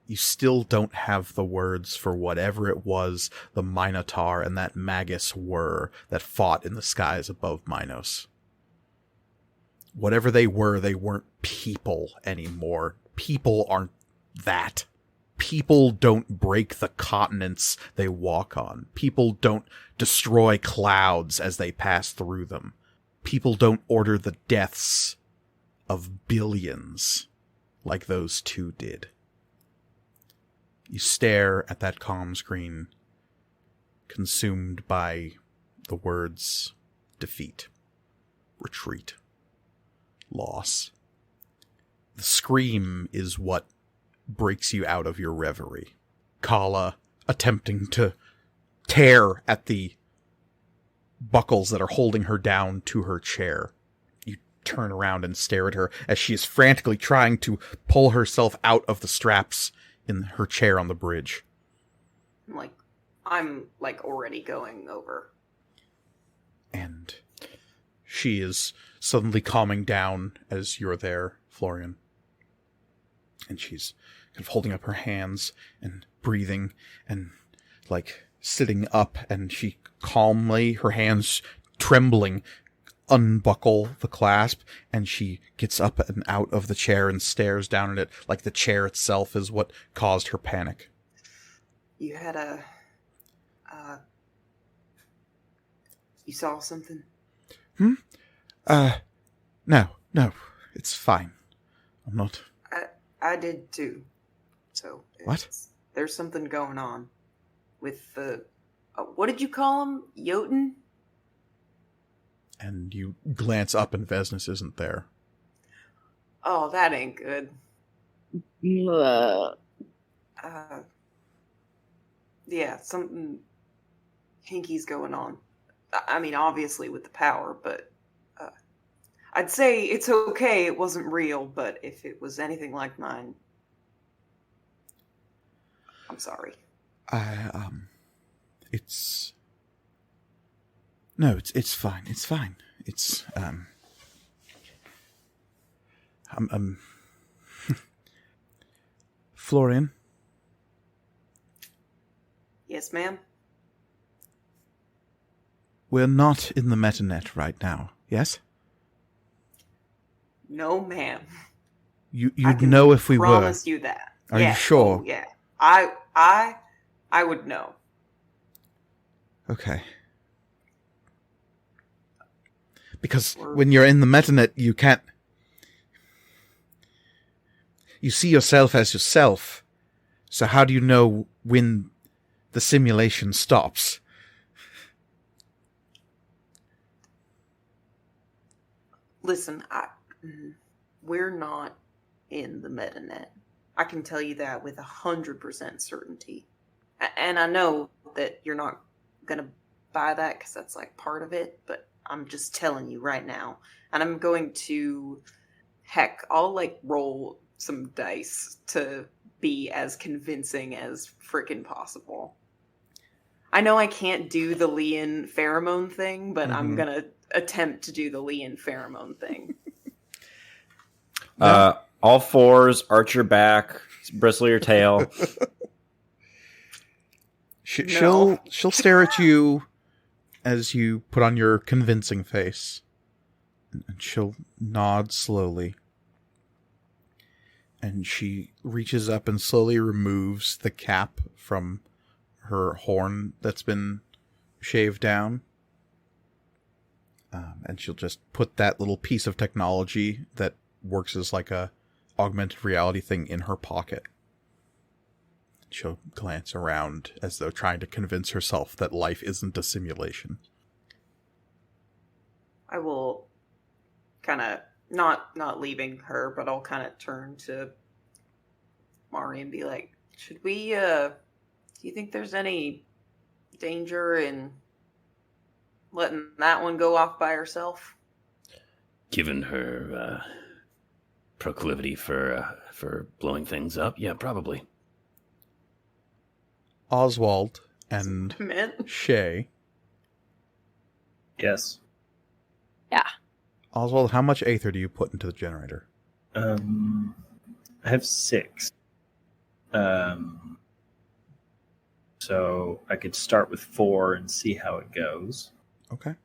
you still don't have the words for whatever it was the Minotaur and that Magus were that fought in the skies above Minos. Whatever they weren't people anymore. People aren't that. People don't break the continents they walk on. People don't destroy clouds as they pass through them. People don't order the deaths of billions like those two did. You stare at that comm screen, consumed by the words defeat, retreat, loss. The scream is what breaks you out of your reverie. Kala attempting to tear at the buckles that are holding her down to her chair. You turn around and stare at her as she is frantically trying to pull herself out of the straps in her chair on the bridge. I'm already going over. And she is suddenly calming down as you're there, Florian. And she's kind of holding up her hands and breathing and sitting up, and she calmly, her hands trembling, unbuckle the clasp, and she gets up and out of the chair and stares down at it like the chair itself is what caused her panic. You had you saw something? No, it's fine. I'm not... I did too. So... What? There's something going on with the... what did you call him? Jotun? And you glance up and Vesnes isn't there. Oh, that ain't good. Yeah, something hinky's going on. I mean, obviously with the power, but I'd say it's okay, it wasn't real, but if it was anything like mine, I'm sorry. It's... No, it's fine. It's fine. It's, Florian? Yes, ma'am? We're not in the Metanet right now, yes? No, ma'am. You'd know if we were. I promise you that. Are you sure? Oh, yeah. I would know. Okay. Because when you're in the Metanet, you can't... You see yourself as yourself. So how do you know when the simulation stops? Listen, we're not in the Metanet. I can tell you that with 100% certainty. And I know that you're not going to buy that because that's part of it, but I'm just telling you right now. And I'm going to, I'll roll some dice to be as convincing as freaking possible. I know I can't do the Leon pheromone thing, but I'm going to attempt to do the Leon pheromone thing. All fours, arch your back, bristle your tail. She'll stare at you as you put on your convincing face. And she'll nod slowly. And she reaches up and slowly removes the cap from her horn that's been shaved down. And she'll just put that little piece of technology that works as a augmented reality thing in her pocket. She'll glance around as though trying to convince herself that life isn't a simulation. I will kind of, not leaving her, but I'll kind of turn to Mari and be like, should we, do you think there's any danger in letting that one go off by herself? Given her proclivity for blowing things up. Yeah, probably. Oswald and Man. Shay. Yes. Oswald, how much aether do you put into the generator? I have 6. So I could start with 4 and see how it goes. Okay.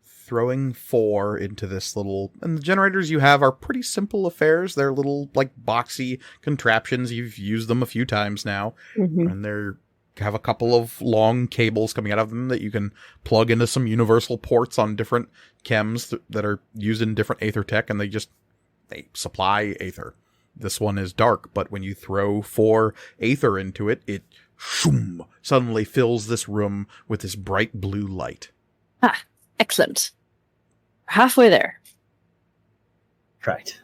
Throwing 4 into this little... And the generators you have are pretty simple affairs. They're little, like, boxy contraptions. You've used them a few times now. Mm-hmm. And they're have a couple of long cables coming out of them that you can plug into some universal ports on different chems that are used in different aether tech, and they supply aether. This one is dark, but when you throw 4 aether into it, it shoom, suddenly fills this room with this bright blue light. Ah, excellent. Halfway there. Right.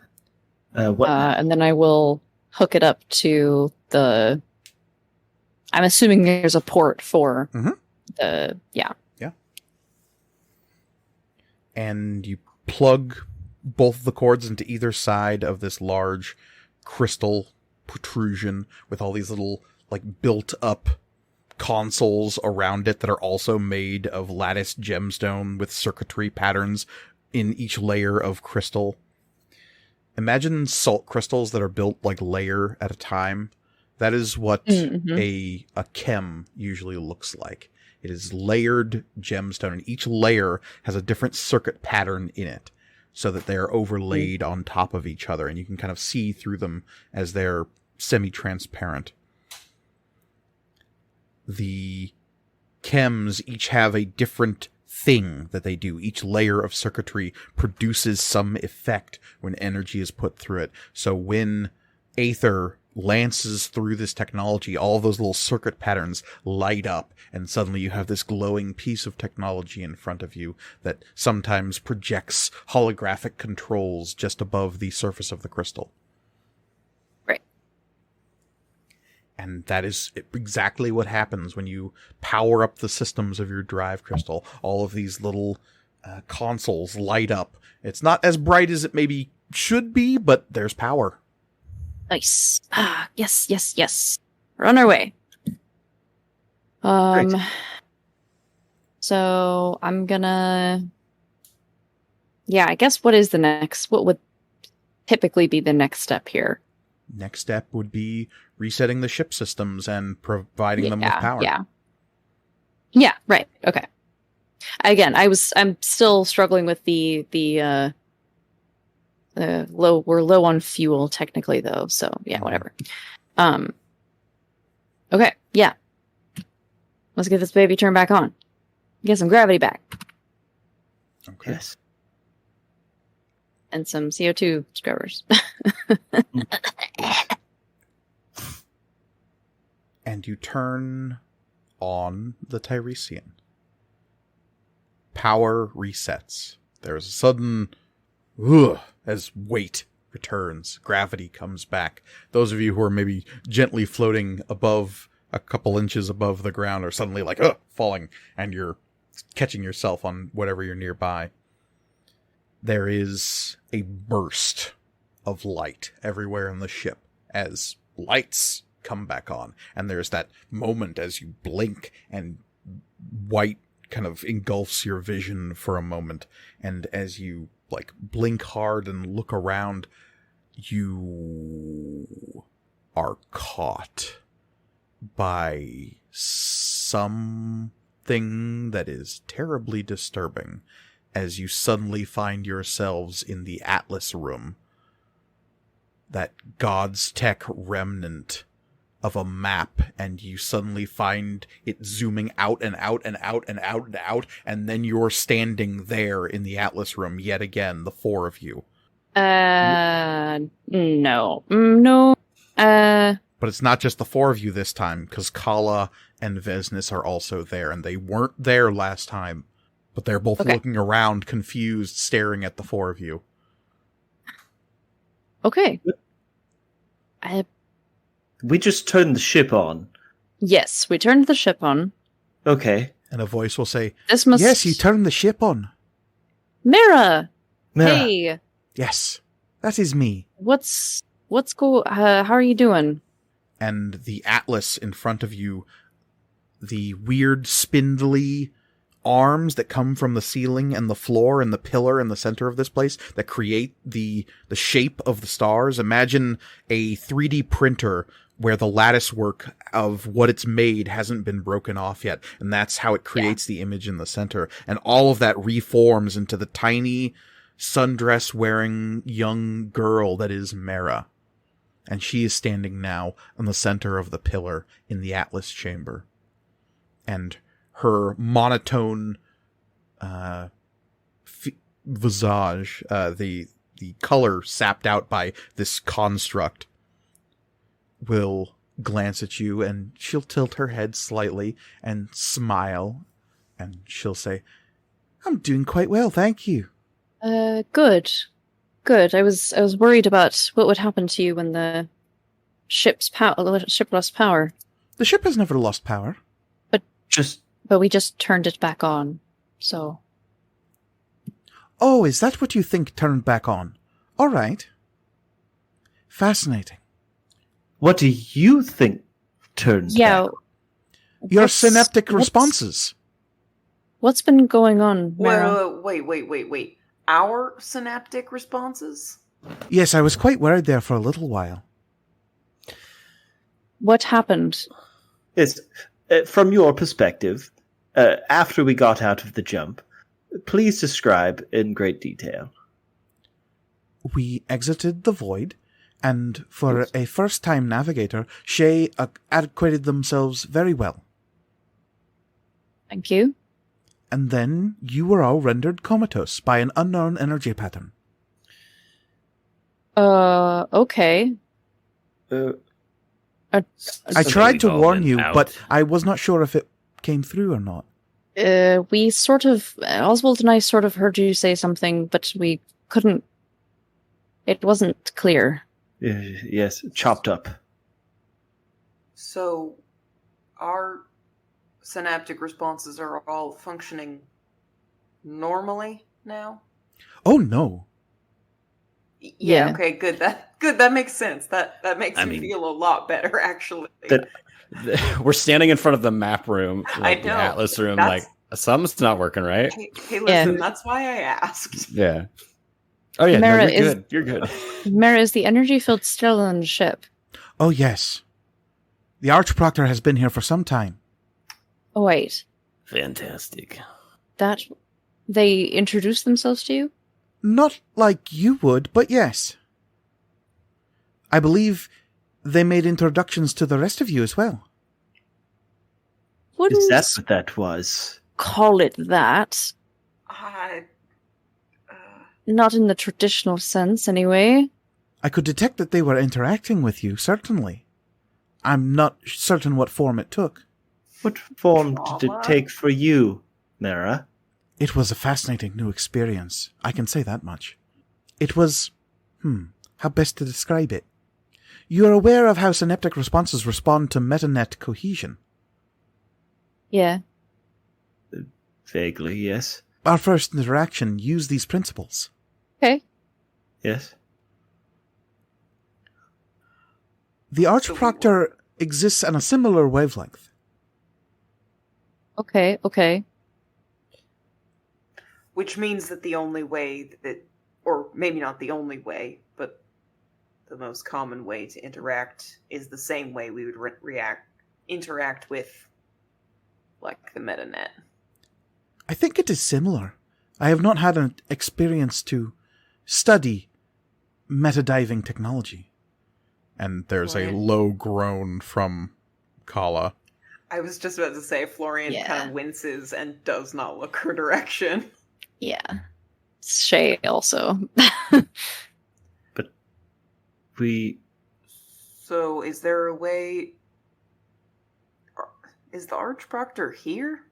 What? And then I will hook it up to the... I'm assuming there's a port for the... Yeah. Yeah. And you plug both the cords into either side of this large crystal protrusion with all these little, like, built-up consoles around it that are also made of lattice gemstone with circuitry patterns in each layer of crystal. Imagine salt crystals that are built, like, layer at a time. That is what a chem usually looks like. It is layered gemstone, and each layer has a different circuit pattern in it, so that they are overlaid on top of each other, and you can kind of see through them as they're semi-transparent. The chems each have a different thing that they do. Each layer of circuitry produces some effect when energy is put through it. So when aether lances through this technology, all those little circuit patterns light up, and suddenly you have this glowing piece of technology in front of you that sometimes projects holographic controls just above the surface of the crystal. Right. And that is exactly what happens when you power up the systems of your drive crystal. All of these little consoles light up. It's not as bright as it maybe should be, but there's power. Nice. Ah, yes. We're on our way. Great. So I'm gonna... Yeah, I guess what would typically be the next step here? Next step would be resetting the ship systems and providing them with power. Yeah, right. Okay. Again, I'm still struggling with the we're low on fuel technically though, so yeah, whatever. Okay, yeah. Let's get this baby turned back on. Get some gravity back. Okay. Yes. And some CO2 scrubbers. And you turn on the Tiresian. Power resets. There's a sudden as weight returns. Gravity comes back. Those of you who are maybe gently floating above a couple inches above the ground are suddenly like, falling, and you're catching yourself on whatever you're nearby. There is a burst of light everywhere in the ship as lights come back on. And there's that moment as you blink and white kind of engulfs your vision for a moment. And as you like blink hard and look around, you are caught by something that is terribly disturbing as you suddenly find yourselves in the Atlas room, that God's Tech remnant of a map, and you suddenly find it zooming out and out and out and out and out, and then you're standing there in the Atlas room yet again, the 4 of you. No. But it's not just the 4 of you this time, because Kala and Vesnis are also there, and they weren't there last time, but they're both looking around, confused, staring at the 4 of you. Okay. We just turned the ship on. Yes, we turned the ship on. Okay. And a voice will say, This must... Yes, you turned the ship on. Mira! Mira. Hey! Yes, that is me. How are you doing? And the atlas in front of you, the weird spindly arms that come from the ceiling and the floor and the pillar in the center of this place that create the shape of the stars. Imagine a 3D printer where the lattice work of what it's made hasn't been broken off yet, and that's how it creates the image in the center. And all of that reforms into the tiny sundress wearing young girl that is Mara. And she is standing now in the center of the pillar in the Atlas chamber. And her monotone visage, the color sapped out by this construct, will glance at you, and she'll tilt her head slightly and smile, and she'll say, "I'm doing quite well, thank you." Good. I was worried about what would happen to you when the ship lost power. The ship has never lost power. But we just turned it back on, so... Oh, is that what you think turned back on? All right. Fascinating. What do you think turned back? Your synaptic responses. What's been going on, Mara? Wait. Our synaptic responses? Yes, I was quite worried there for a little while. What happened? Yes, from your perspective, after we got out of the jump, please describe in great detail. We exited the void, and for a first-time navigator, Shay acquitted themselves very well. Thank you. And then you were all rendered comatose by an unknown energy pattern. Okay. I tried to warn been you, out. but I was not sure if it came through or not. We sort of... Oswald and I sort of heard you say something, but we couldn't... It wasn't clear. Yes, chopped up. So, our synaptic responses are all functioning normally now? Oh, no. Yeah. Yeah. Okay, good. That makes sense. That makes me feel a lot better, actually. We're standing in front of the map room, I the know. Atlas room, That's- like, something's not working, right? Hey, listen, that's why I asked. Yeah. Oh, yeah, Mara, no, you're good. You're good. Mara, is the energy field still on the ship? Oh, yes. The Archproctor has been here for some time. Oh, wait. Fantastic. That... They introduced themselves to you? Not like you would, but yes. I believe they made introductions to the rest of you as well. Wouldn't Is that what that was? call it that. Not in the traditional sense, anyway. I could detect that they were interacting with you, certainly. I'm not certain what form it took. What form did Trauma? it take for you, Mara? It was a fascinating new experience. I can say that much. It was... how best to describe it? You are aware of how synaptic responses respond to metanet cohesion. Yeah. Vaguely, yes. Our first interaction used these principles. Okay. Yes. The Archproctor exists on a similar wavelength. Okay. Which means that the only way that, or maybe not the only way, but the most common way to interact is the same way we would interact with, like, the metanet. I think it is similar. I have not had an experience to study metadiving technology. And there's a low groan from Kala. I was just about to say, Florian kind of winces and does not look her direction. Yeah. Shay also. But we... So, is there a way... Is the Archproctor here?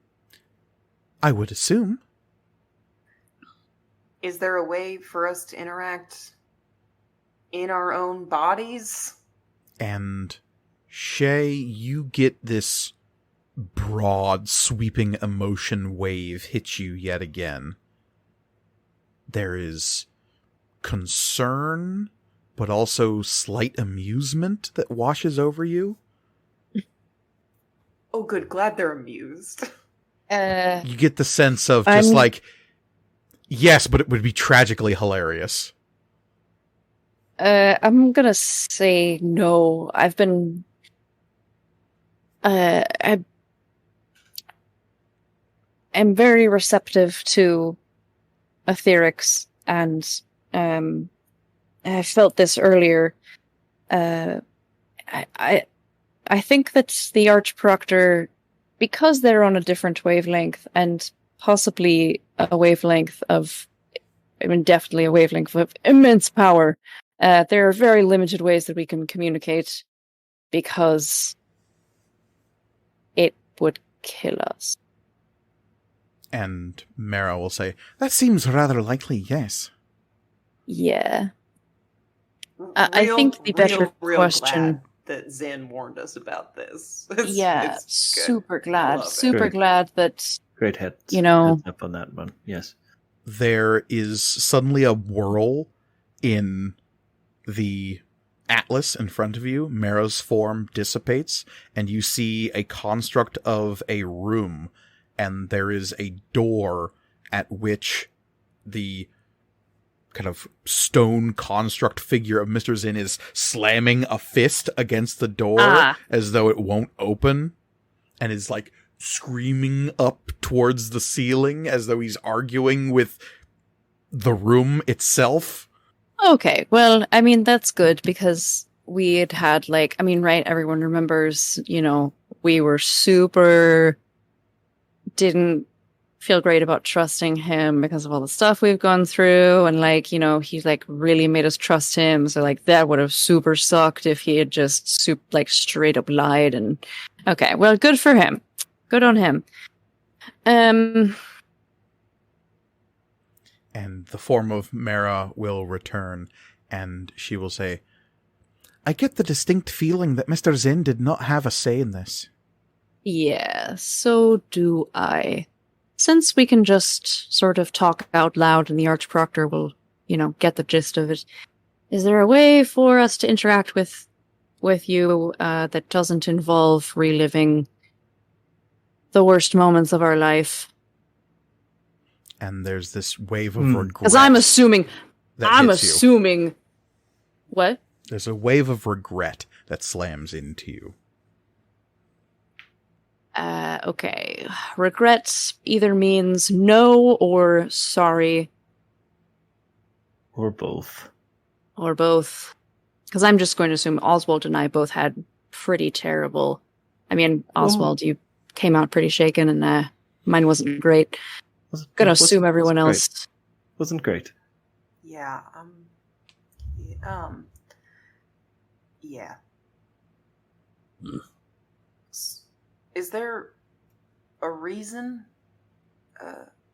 I would assume. Is there a way for us to interact in our own bodies? And Shay, you get this broad, sweeping emotion wave hit you yet again. There is concern, but also slight amusement that washes over you. Oh, good. Glad they're amused. You get the sense of just like, yes, but it would be tragically hilarious. I'm gonna say no. I've been. I'm very receptive to etherics, and I felt this earlier. I think that the Archproctor, because they're on a different wavelength, and possibly a wavelength of, I mean, definitely a wavelength of immense power, there are very limited ways that we can communicate, because it would kill us. And Mara will say, that seems rather likely, yes. Yeah. I think the better question... Glad that Zen warned us about this. It's super glad. Great. Glad that... Great heads, heads up on that one. Yes. There is suddenly a whirl in the atlas in front of you. Mara's form dissipates, and you see a construct of a room, and there is a door at which the kind of stone construct figure of Mr. Zinn is slamming a fist against the door as though it won't open, and is like screaming up towards the ceiling as though he's arguing with the room itself. Okay, well, I mean, that's good, because we had like, I mean, right, everyone remembers, we were didn't feel great about trusting him because of all the stuff we've gone through, and like, he's like really made us trust him, so like that would have super sucked if he had just straight up lied. And okay, well, good for him. Good on him. And the form of Mara will return, and she will say, I get the distinct feeling that Mr. Zinn did not have a say in this. Yeah, so do I. Since we can just sort of talk out loud and the Archproctor will, get the gist of it, is there a way for us to interact with you that doesn't involve reliving the worst moments of our life? And there's this wave of regret. Because I'm assuming... You. What? There's a wave of regret that slams into you. Okay. Regret either means no or sorry. Or both. Or both. Because I'm just going to assume Oswald and I both had pretty terrible... I mean, Oswald, you came out pretty shaken, and mine wasn't great. Going to assume everyone else... Wasn't great. Yeah, yeah. Is there a reason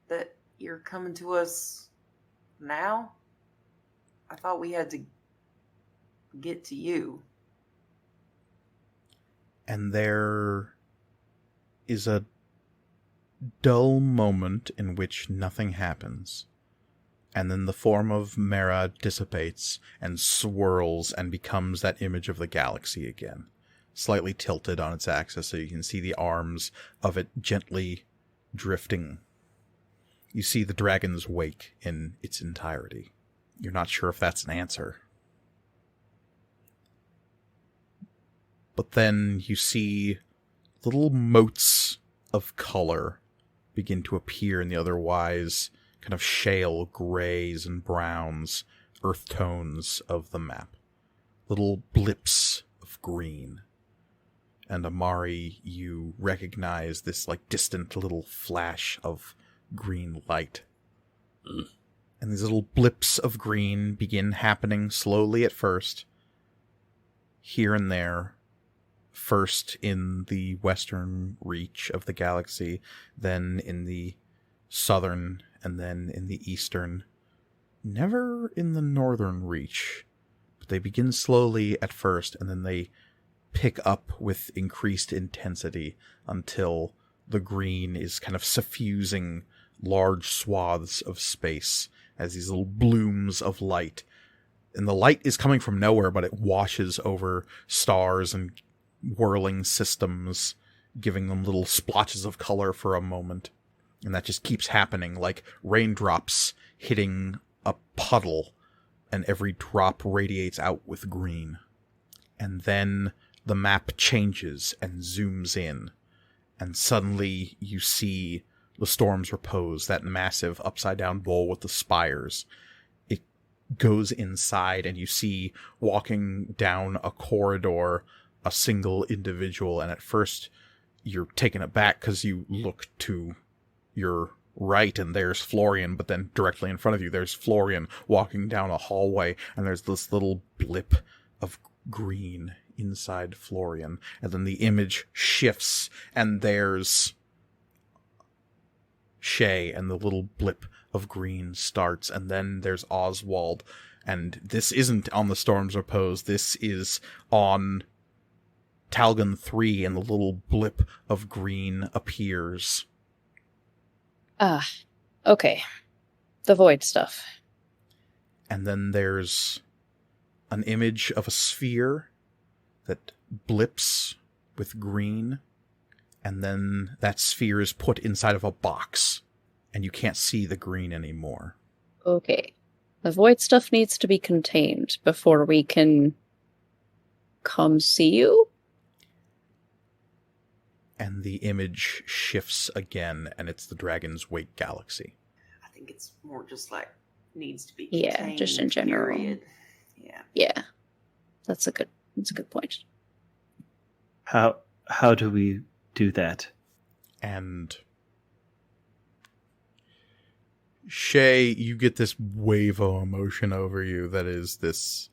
that you're coming to us now? I thought we had to get to you. And there is a dull moment in which nothing happens. And then the form of Mara dissipates and swirls and becomes that image of the galaxy again, slightly tilted on its axis so you can see the arms of it gently drifting. You see the dragon's wake in its entirety. You're not sure if that's an answer. But then you see little motes of color begin to appear in the otherwise kind of shale grays and browns, earth tones of the map. Little blips of green. And Amari, you recognize this like distant little flash of green light. And these little blips of green begin happening slowly at first, here and there. First in the western reach of the galaxy, then in the southern, and then in the eastern. Never in the northern reach. But they begin slowly at first, and then they pick up with increased intensity until the green is kind of suffusing large swaths of space as these little blooms of light. And the light is coming from nowhere, but it washes over stars and whirling systems, giving them little splotches of color for a moment. And that just keeps happening, like raindrops hitting a puddle, and every drop radiates out with green. And then the map changes and zooms in, and suddenly you see the Storm's Repose, that massive upside-down bowl with the spires. It goes inside, and you see, walking down a corridor, a single individual, and at first you're taken aback because you look to your right and there's Florian, but then directly in front of you there's Florian walking down a hallway, and there's this little blip of green inside Florian, and then the image shifts and there's Shay, and the little blip of green starts, and then there's Oswald, and this isn't on the Storm's Repose, this is on Talgon 3, and the little blip of green appears. Okay. The void stuff. And then there's an image of a sphere that blips with green, and then that sphere is put inside of a box, and you can't see the green anymore. Okay. The void stuff needs to be contained before we can come see you? And the image shifts again, and it's the Dragon's Wake Galaxy. I think it's more just like needs to be Yeah, contained, just in general. period. Yeah. Yeah. That's a good point. How do we do that? And Shay, you get this wave of emotion over you that is this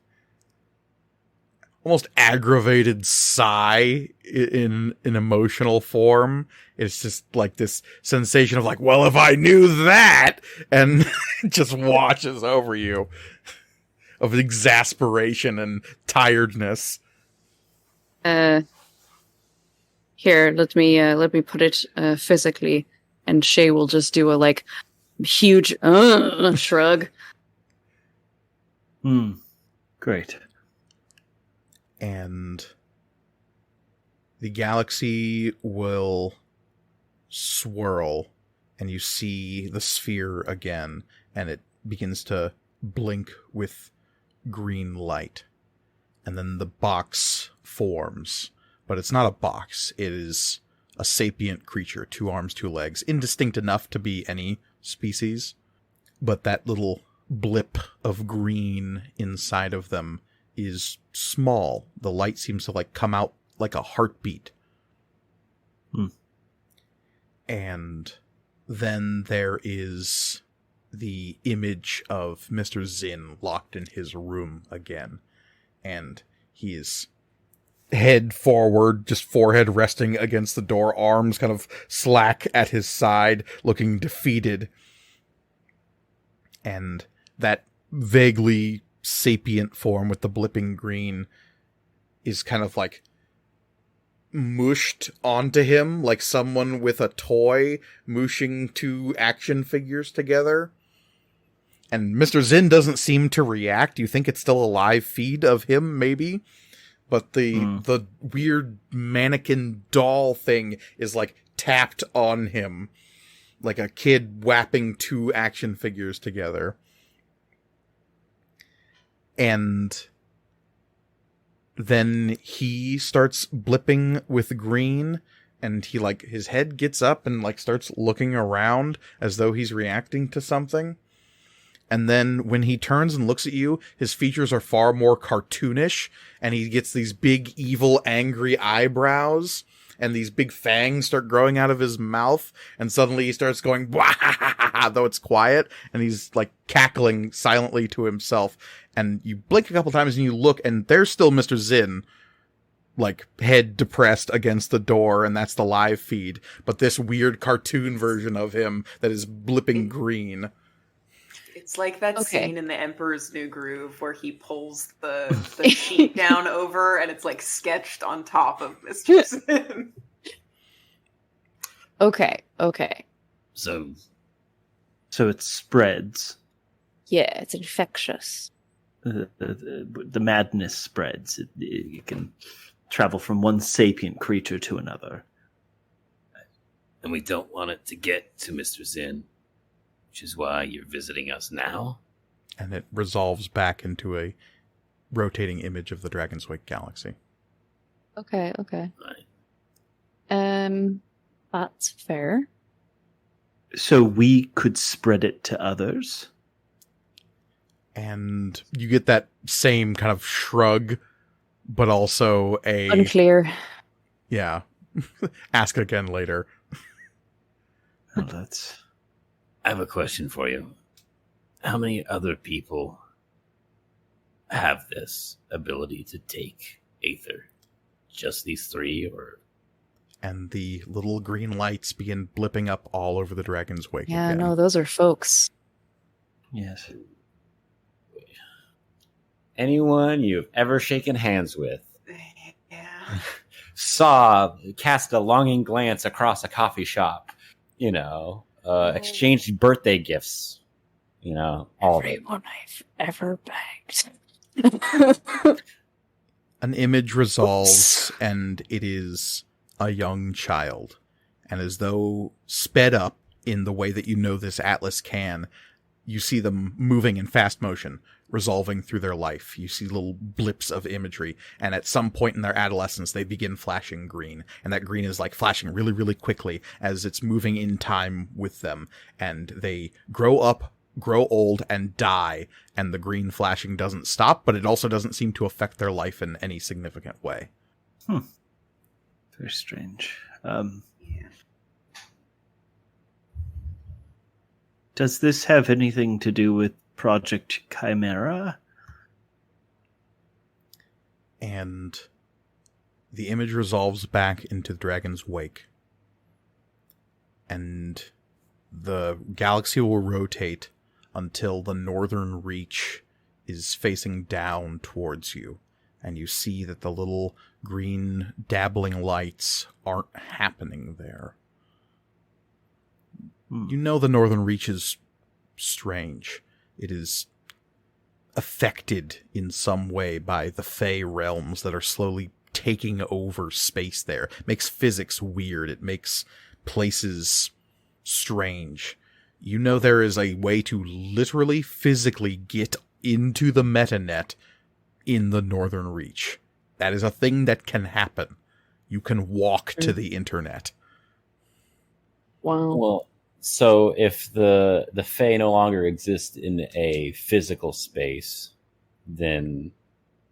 almost aggravated sigh in an emotional form. It's just like this sensation of like, well, if I knew that, and it just washes over you of exasperation and tiredness. Here, let me put it physically, and Shay will just do a like huge shrug. Great. And the galaxy will swirl, and you see the sphere again, and it begins to blink with green light. And then the box forms. But it's not a box. It is a sapient creature, 2 arms, 2 legs, indistinct enough to be any species. But that little blip of green inside of them is small. The light seems to like come out like a heartbeat. And then there is the image of Mr. Zinn locked in his room again. And he is head forward, just forehead resting against the door, arms kind of slack at his side, looking defeated. And that vaguely sapient form with the blipping green is kind of like mushed onto him, like someone with a toy mushing 2 action figures together. And Mr. Zinn doesn't seem to react. You think it's still a live feed of him, maybe? But the weird mannequin doll thing is like tapped on him, like a kid whapping 2 action figures together. And then he starts blipping with green, and he like his head gets up and like starts looking around as though he's reacting to something. And then when he turns and looks at you, his features are far more cartoonish, and he gets these big, evil, angry eyebrows, and these big fangs start growing out of his mouth, and suddenly he starts going, though it's quiet, and he's like cackling silently to himself. And you blink a couple times and you look, and there's still Mr. Zinn, like head depressed against the door, and that's the live feed. But this weird cartoon version of him that is blipping green. It's like that scene in The Emperor's New Groove where he pulls the sheet down over, and it's like sketched on top of Mr. Zinn. Okay. So it spreads. Yeah, it's infectious. The madness spreads. You can travel from one sapient creature to another. And we don't want it to get to Mr. Zinn, which is why you're visiting us now. And it resolves back into a rotating image of the Dragon's Wake galaxy. Okay. Right. That's fair. So we could spread it to others? And you get that same kind of shrug, but also a... Unclear. Yeah. Ask again later. Well, that's... I have a question for you. How many other people have this ability to take Aether? Just these 3, or... And the little green lights begin blipping up all over the Dragon's Wake Yeah, again. no, those are folks. Yes. Anyone you've ever shaken hands with Yeah. cast a longing glance across a coffee shop, exchanged birthday gifts, all of it. Everyone I've ever banged. An image resolves, and it is a young child. And as though sped up in the way that you know this atlas can, you see them moving in fast motion, resolving through their life. You see little blips of imagery, and at some point in their adolescence, they begin flashing green. And that green is like flashing really, really quickly as it's moving in time with them. And they grow up, grow old, and die, and the green flashing doesn't stop, but it also doesn't seem to affect their life in any significant way. Very strange. Yeah. Does this have anything to do with Project Chimera? And the image resolves back into the Dragon's Wake. And the galaxy will rotate until the northern reach is facing down towards you. And you see that the little green dabbling lights aren't happening there. You know the northern reach is strange. It is affected in some way by the Fey realms that are slowly taking over space there. It makes physics weird. It makes places strange. You know there is a way to literally physically get into the metanet in the northern reach. That is a thing that can happen. You can walk to the internet. Wow. Well, so if the Fae no longer exist in a physical space, then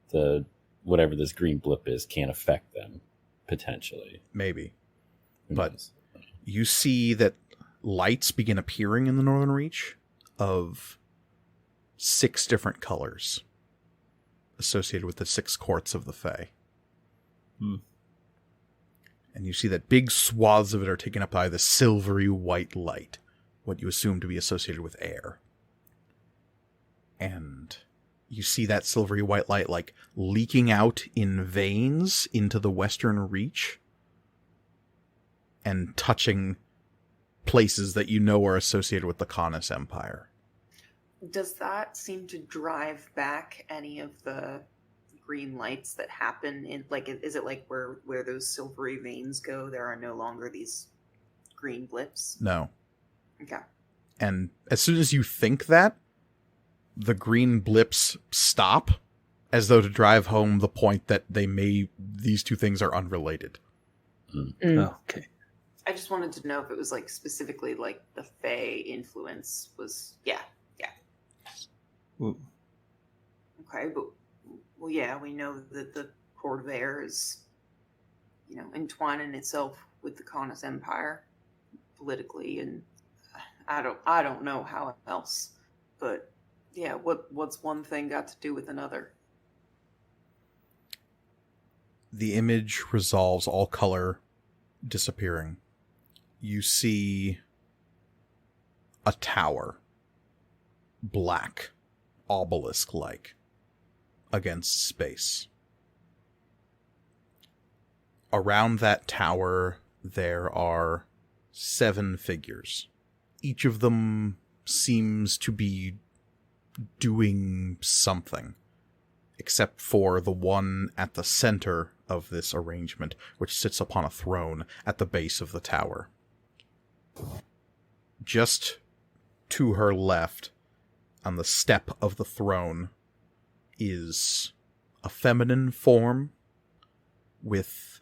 the whatever this green blip is can't affect them, potentially. Maybe. Who But knows? you see that lights begin appearing in the northern reach of 6 different colors associated with the 6 courts of the Fae. And you see that big swaths of it are taken up by the silvery white light, what you assume to be associated with air. And you see that silvery white light like leaking out in veins into the western reach and touching places that you know are associated with the Canis Empire. Does that seem to drive back any of the green lights that happen in, like, is it like where those silvery veins go, there are no longer these green blips? No. Okay. And as soon as you think that, the green blips stop, as though to drive home the point that these two things are unrelated. Oh, okay. I just wanted to know if it was like specifically like the Fae influence was, yeah. Ooh. Okay, but well, yeah, we know that the court of air is, entwining itself with the Canis Empire politically, and I don't know how else, but yeah, what's one thing got to do with another? The image resolves, all color disappearing. You see a tower, black, obelisk-like, against space. Around that tower, there are 7 figures. Each of them seems to be doing something, except for the one at the center of this arrangement, which sits upon a throne at the base of the tower. Just to her left, on the step of the throne, is a feminine form with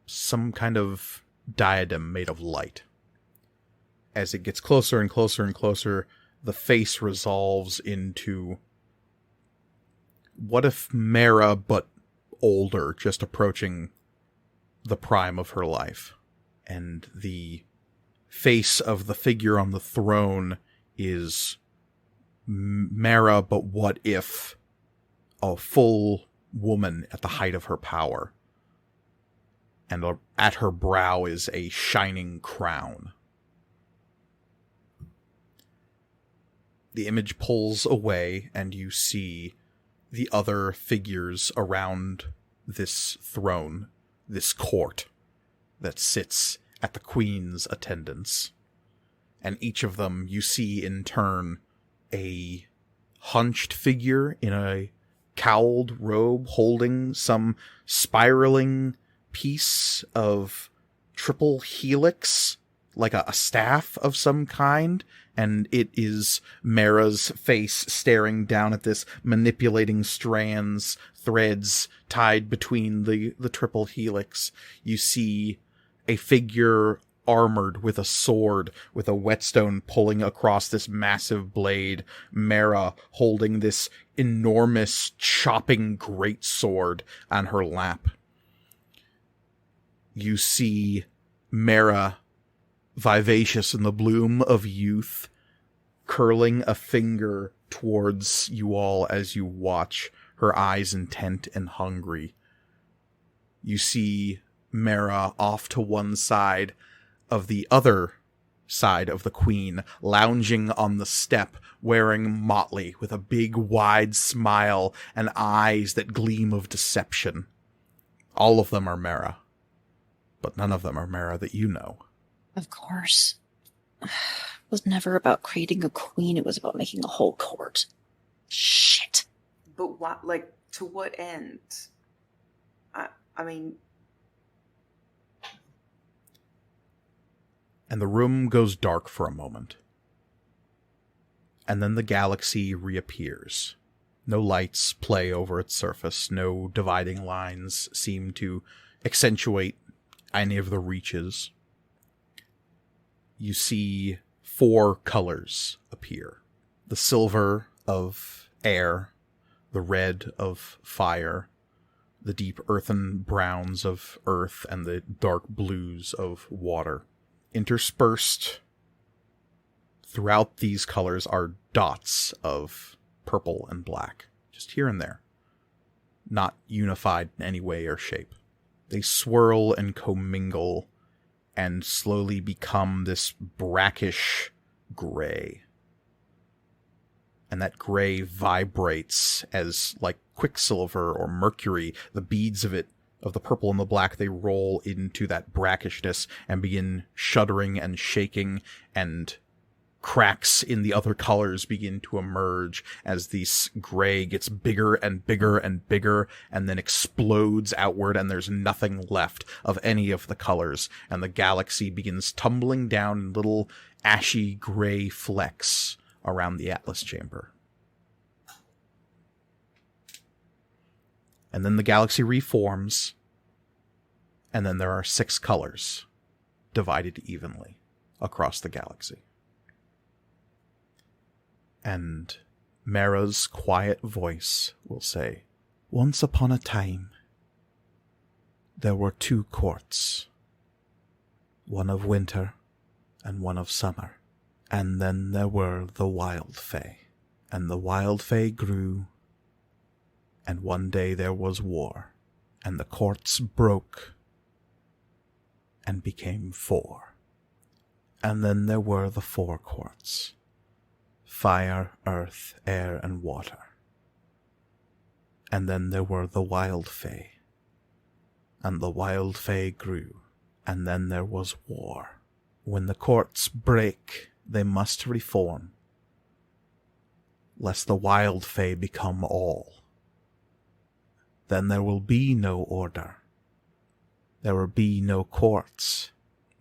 some kind of diadem made of light. As it gets closer and closer and closer, the face resolves into, what if Mara, but older, just approaching the prime of her life. And the face of the figure on the throne is Mara, but what if a full woman at the height of her power. And at her brow is a shining crown. The image pulls away, and you see the other figures around this throne, this court that sits at the queen's attendance. And each of them you see in turn a hunched figure in a cowled robe holding some spiraling piece of triple helix, like a staff of some kind, and it is Mara's face staring down at this, manipulating strands, threads tied between the triple helix. You see a figure armored with a sword, with a whetstone pulling across this massive blade, Mara holding this enormous chopping greatsword on her lap. You see Mara, vivacious in the bloom of youth, curling a finger towards you all as you watch, her eyes intent and hungry. You see Mara off to one side of the other side of the queen, lounging on the step, wearing motley, with a big wide smile and eyes that gleam of deception. All of them are Mara, but none of them are Mara that you know. Of course. It was never about creating a queen, it was about making a whole court. Shit. But what, like, to what end? I mean... And the room goes dark for a moment. And then the galaxy reappears. No lights play over its surface. No dividing lines seem to accentuate any of the reaches. You see 4 colors appear. The silver of air, the red of fire, the deep earthen browns of earth, and the dark blues of water. Interspersed throughout these colors are dots of purple and black, just here and there, not unified in any way or shape. They swirl and commingle and slowly become this brackish gray. And that gray vibrates as, like quicksilver or mercury, the beads of it, of the purple and the black, they roll into that brackishness and begin shuddering and shaking, and cracks in the other colors begin to emerge as this gray gets bigger and bigger and bigger, and then explodes outward, and there's nothing left of any of the colors, and the galaxy begins tumbling down in little ashy gray flecks around the Atlas chamber. And then the galaxy reforms, and then there are 6 colors divided evenly across the galaxy. And Mara's quiet voice will say, "Once upon a time, there were 2 courts, one of winter and one of summer. And then there were the wild fae, and the wild fae grew, and one day there was war, and the courts broke and became 4. And then there were the 4 courts, fire, earth, air, and water. And then there were the wild fae, and the wild fae grew, and then there was war. When the courts break, they must reform. lest the wild fae become all. Then there will be no order. There will be no courts.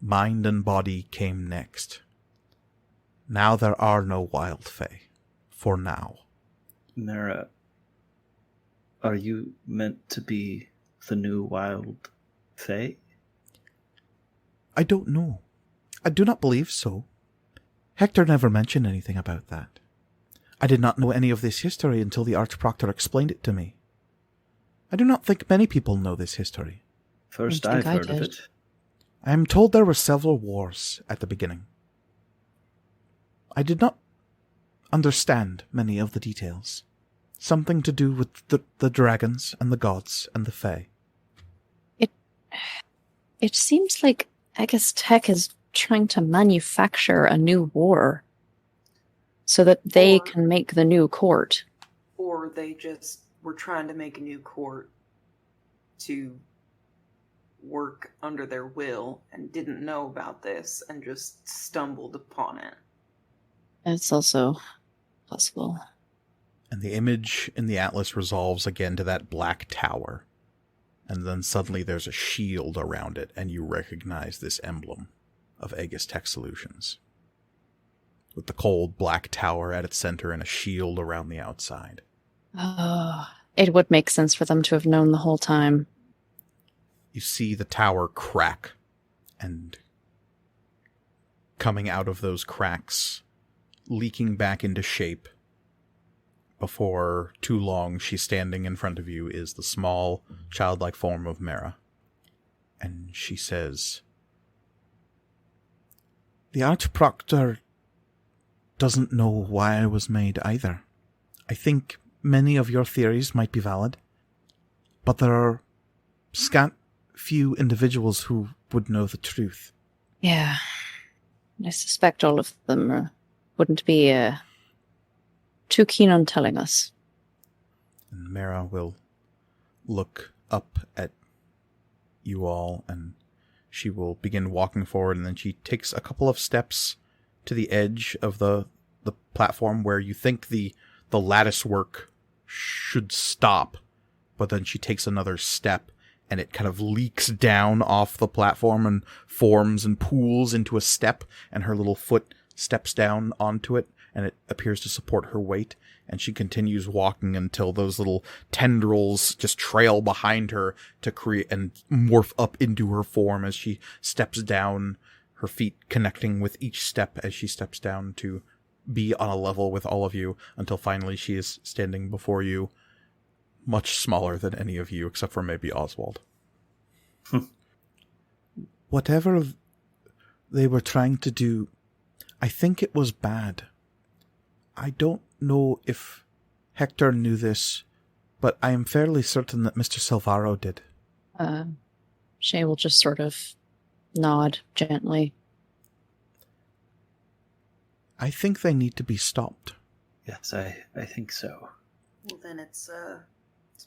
Mind and body came next. Now there are no wild fae. For now. Mara, are you meant to be the new wild fae? I don't know. I do not believe so. Hector never mentioned anything about that. I did not know any of this history until the Archproctor explained it to me. I do not think many people know this history. First I think I've I heard of did. it. I am told there were several wars at the beginning. I did not understand many of the details. Something to do with the dragons and the gods and the fae. It seems like Tech is trying to manufacture a new war so that they Or- can make the new court. Or they just were trying to make a new court to work under their will and didn't know about this and just stumbled upon it. It's also possible. And the image in the atlas resolves again to that black tower. And then suddenly there's a shield around it, and you recognize this emblem of Aegis Tech Solutions. With the cold black tower at its center and a shield around the outside. Oh, it would make sense for them to have known the whole time. You see the tower crack, and coming out of those cracks, leaking back into shape. Before too long, she's standing in front of you, is the small, childlike form of Mara. And she says, "The Archproctor doesn't know why I was made either. I think many of your theories might be valid, but there are scant few individuals who would know the truth." Yeah. I suspect all of them wouldn't be too keen on telling us. And Mara will look up at you all, and she will begin walking forward, and then she takes a couple of steps to the edge of the platform where you think the lattice work should stop, but then she takes another step, and it kind of leaks down off the platform and forms and pools into a step, and her little foot steps down onto it, and it appears to support her weight, and she continues walking until those little tendrils just trail behind her to create and morph up into her form as she steps down, her feet connecting with each step as she steps down to be on a level with all of you, until finally she is standing before you, much smaller than any of you, except for maybe Oswald. Whatever they were trying to do, I think it was bad. I don't know if Hector knew this, but I am fairly certain that Mr. Silvaro did. Shay will just sort of nod gently. I think they need to be stopped. Yes, I think so. Well, then it's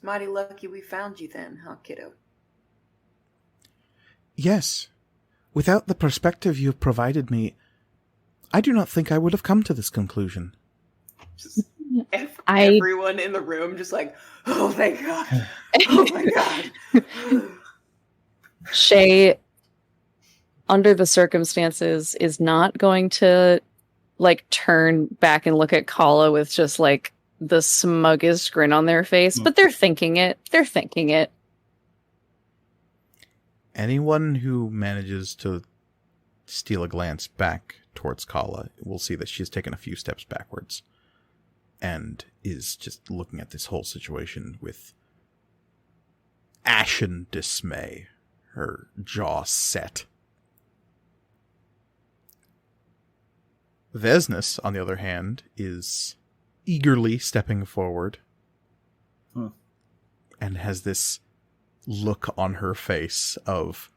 mighty lucky we found you then, huh, kiddo? Yes. Without the perspective you've provided me, I do not think I would have come to this conclusion. Just everyone in the room just like, oh, thank God. Oh, my God. Shay, under the circumstances, is not going to, turn back and look at Kala with just, the smuggest grin on their face. But they're thinking it. They're thinking it. Anyone who manages to steal a glance back towards Kala will see that she's taken a few steps backwards and is just looking at this whole situation with ashen dismay, her jaw set. Vesnus, on the other hand, is eagerly stepping forward and has this look on her face of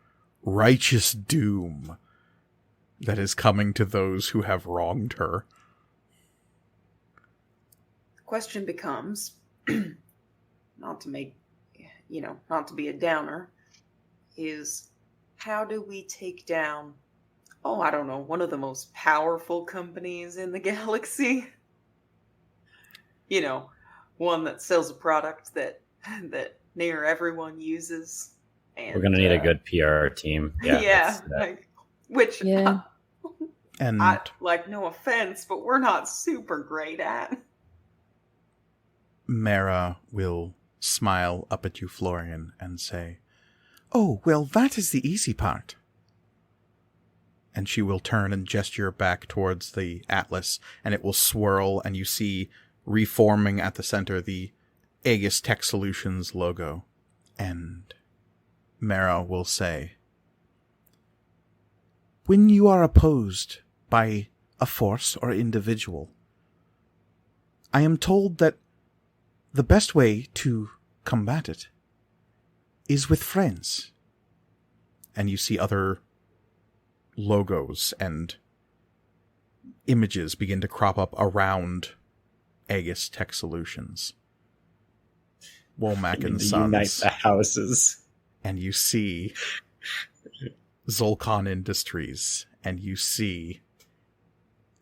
righteous doom that is coming to those who have wronged her. The question becomes, not to be a downer, is how do we take down, I don't know, one of the most powerful companies in the galaxy? one that sells a product that near everyone uses. And, We're gonna need a good PR team. Yeah. Which Yeah. And I no offense, but we're not super great at. Mara will smile up at you, Florian, and say, "Oh, well, that is the easy part." And she will turn and gesture back towards the atlas, and it will swirl, and you see reforming at the center the Aegis Tech Solutions logo. And Mara will say, "When you are opposed by a force or individual, I am told that the best way to combat it is with friends." And you see other logos and images begin to crop up around Aegis Tech Solutions. Womack and Unite Sons. the houses. And you see Zolkon Industries. And you see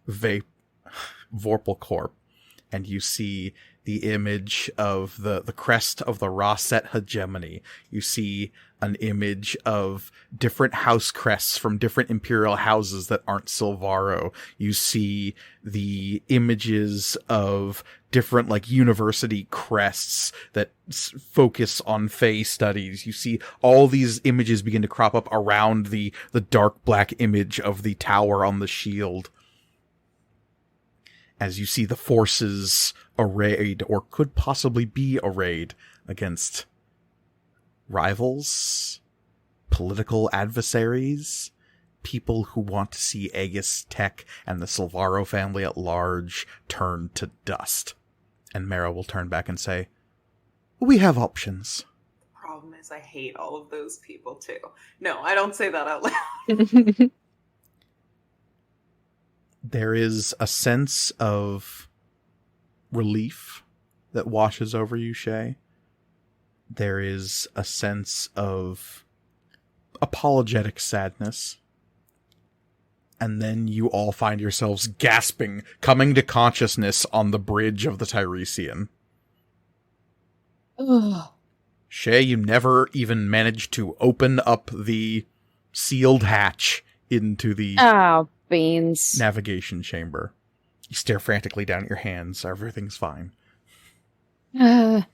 Vorpal Corp. And you see the image of the crest of the Rosset hegemony. You see an image of different house crests from different imperial houses that aren't Silvaro. You see the images of different university crests that focus on Fey studies. You see all these images begin to crop up around the dark black image of the tower on the shield. As you see the forces arrayed, or could possibly be arrayed, against rivals, political adversaries, people who want to see Aegis Tech and the Silvaro family at large turn to dust. And Mara will turn back and say, "We have options." The problem is I hate all of those people too. No, I don't say that out loud. There is a sense of relief that washes over you, Shay. There is a sense of apologetic sadness. And then you all find yourselves gasping, coming to consciousness on the bridge of the Tiresian. Oh. Shay, you never even managed to open up the sealed hatch into the Beans. navigation chamber. You stare frantically down at your hands. Everything's fine. I'll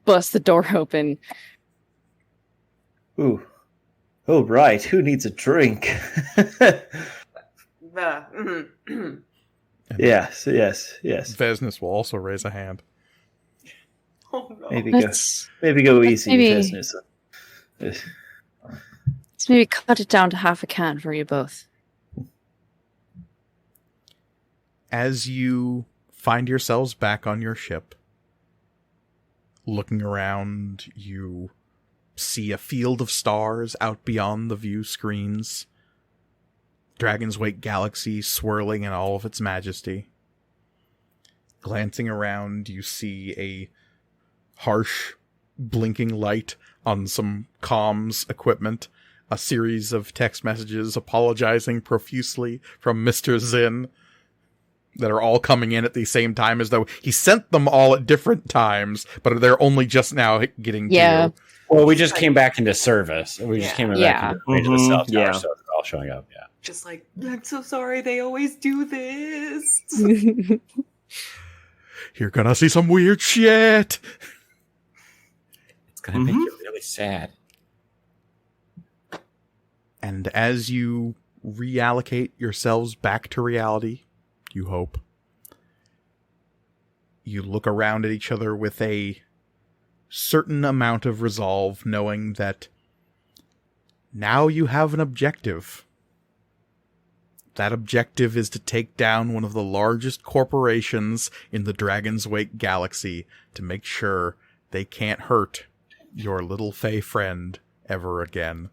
bust the door open. Ooh. Oh, right. Who needs a drink? Yes. Vesnus will also raise a hand. Oh no. Maybe Let's go easy, maybe- business. Let's maybe cut it down to half a can for you both. As you find yourselves back on your ship, looking around, you see a field of stars out beyond the view screens. Dragon's Wake Galaxy swirling in all of its majesty. Glancing around, you see a harsh, blinking light on some comms equipment. A series of text messages apologizing profusely from Mr. Zinn that are all coming in at the same time, as though he sent them all at different times, but they're only just now getting to you. Well, we just came back into service. We just came back into the cell tower, Yeah. so they're all showing up. Yeah. Just like, I'm so sorry, they always do this. You're gonna see some weird shit. It's gonna make you really sad. And as you reallocate yourselves back to reality, you hope, you look around at each other with a certain amount of resolve, knowing that now you have an objective. That objective is to take down one of the largest corporations in the Dragon's Wake galaxy to make sure they can't hurt your little Fey friend ever again.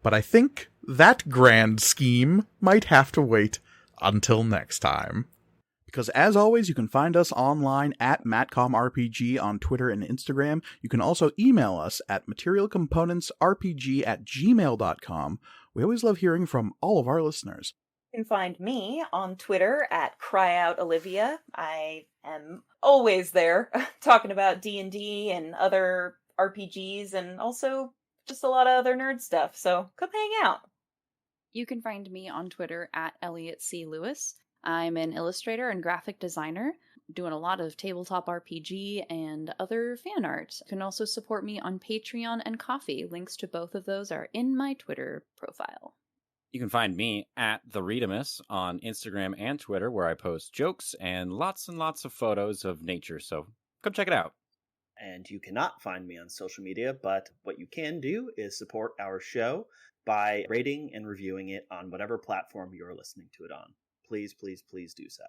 But I think that grand scheme might have to wait until next time. Because as always, you can find us online at MatcomRPG on Twitter and Instagram. You can also email us at materialcomponentsrpg@gmail.com. We always love hearing from all of our listeners. You can find me on Twitter at CryOutOlivia. I am always there talking about D&D and other RPGs and also just a lot of other nerd stuff, so come hang out. You can find me on Twitter at Elliot C. Lewis. I'm an illustrator and graphic designer, doing a lot of tabletop RPG and other fan art. You can also support me on Patreon and Ko-fi. Links to both of those are in my Twitter profile. You can find me at The Readamus on Instagram and Twitter, where I post jokes and lots of photos of nature, so come check it out. And you cannot find me on social media, but what you can do is support our show by rating and reviewing it on whatever platform you're listening to it on. Please, please, please do so.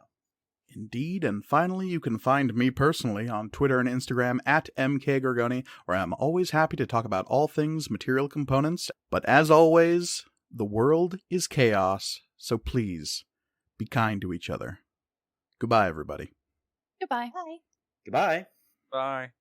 Indeed, and finally, you can find me personally on Twitter and Instagram at MKGorgoni, where I'm always happy to talk about all things material components. But as always, the world is chaos, so please, be kind to each other. Goodbye, everybody. Goodbye. Bye. Goodbye. Bye.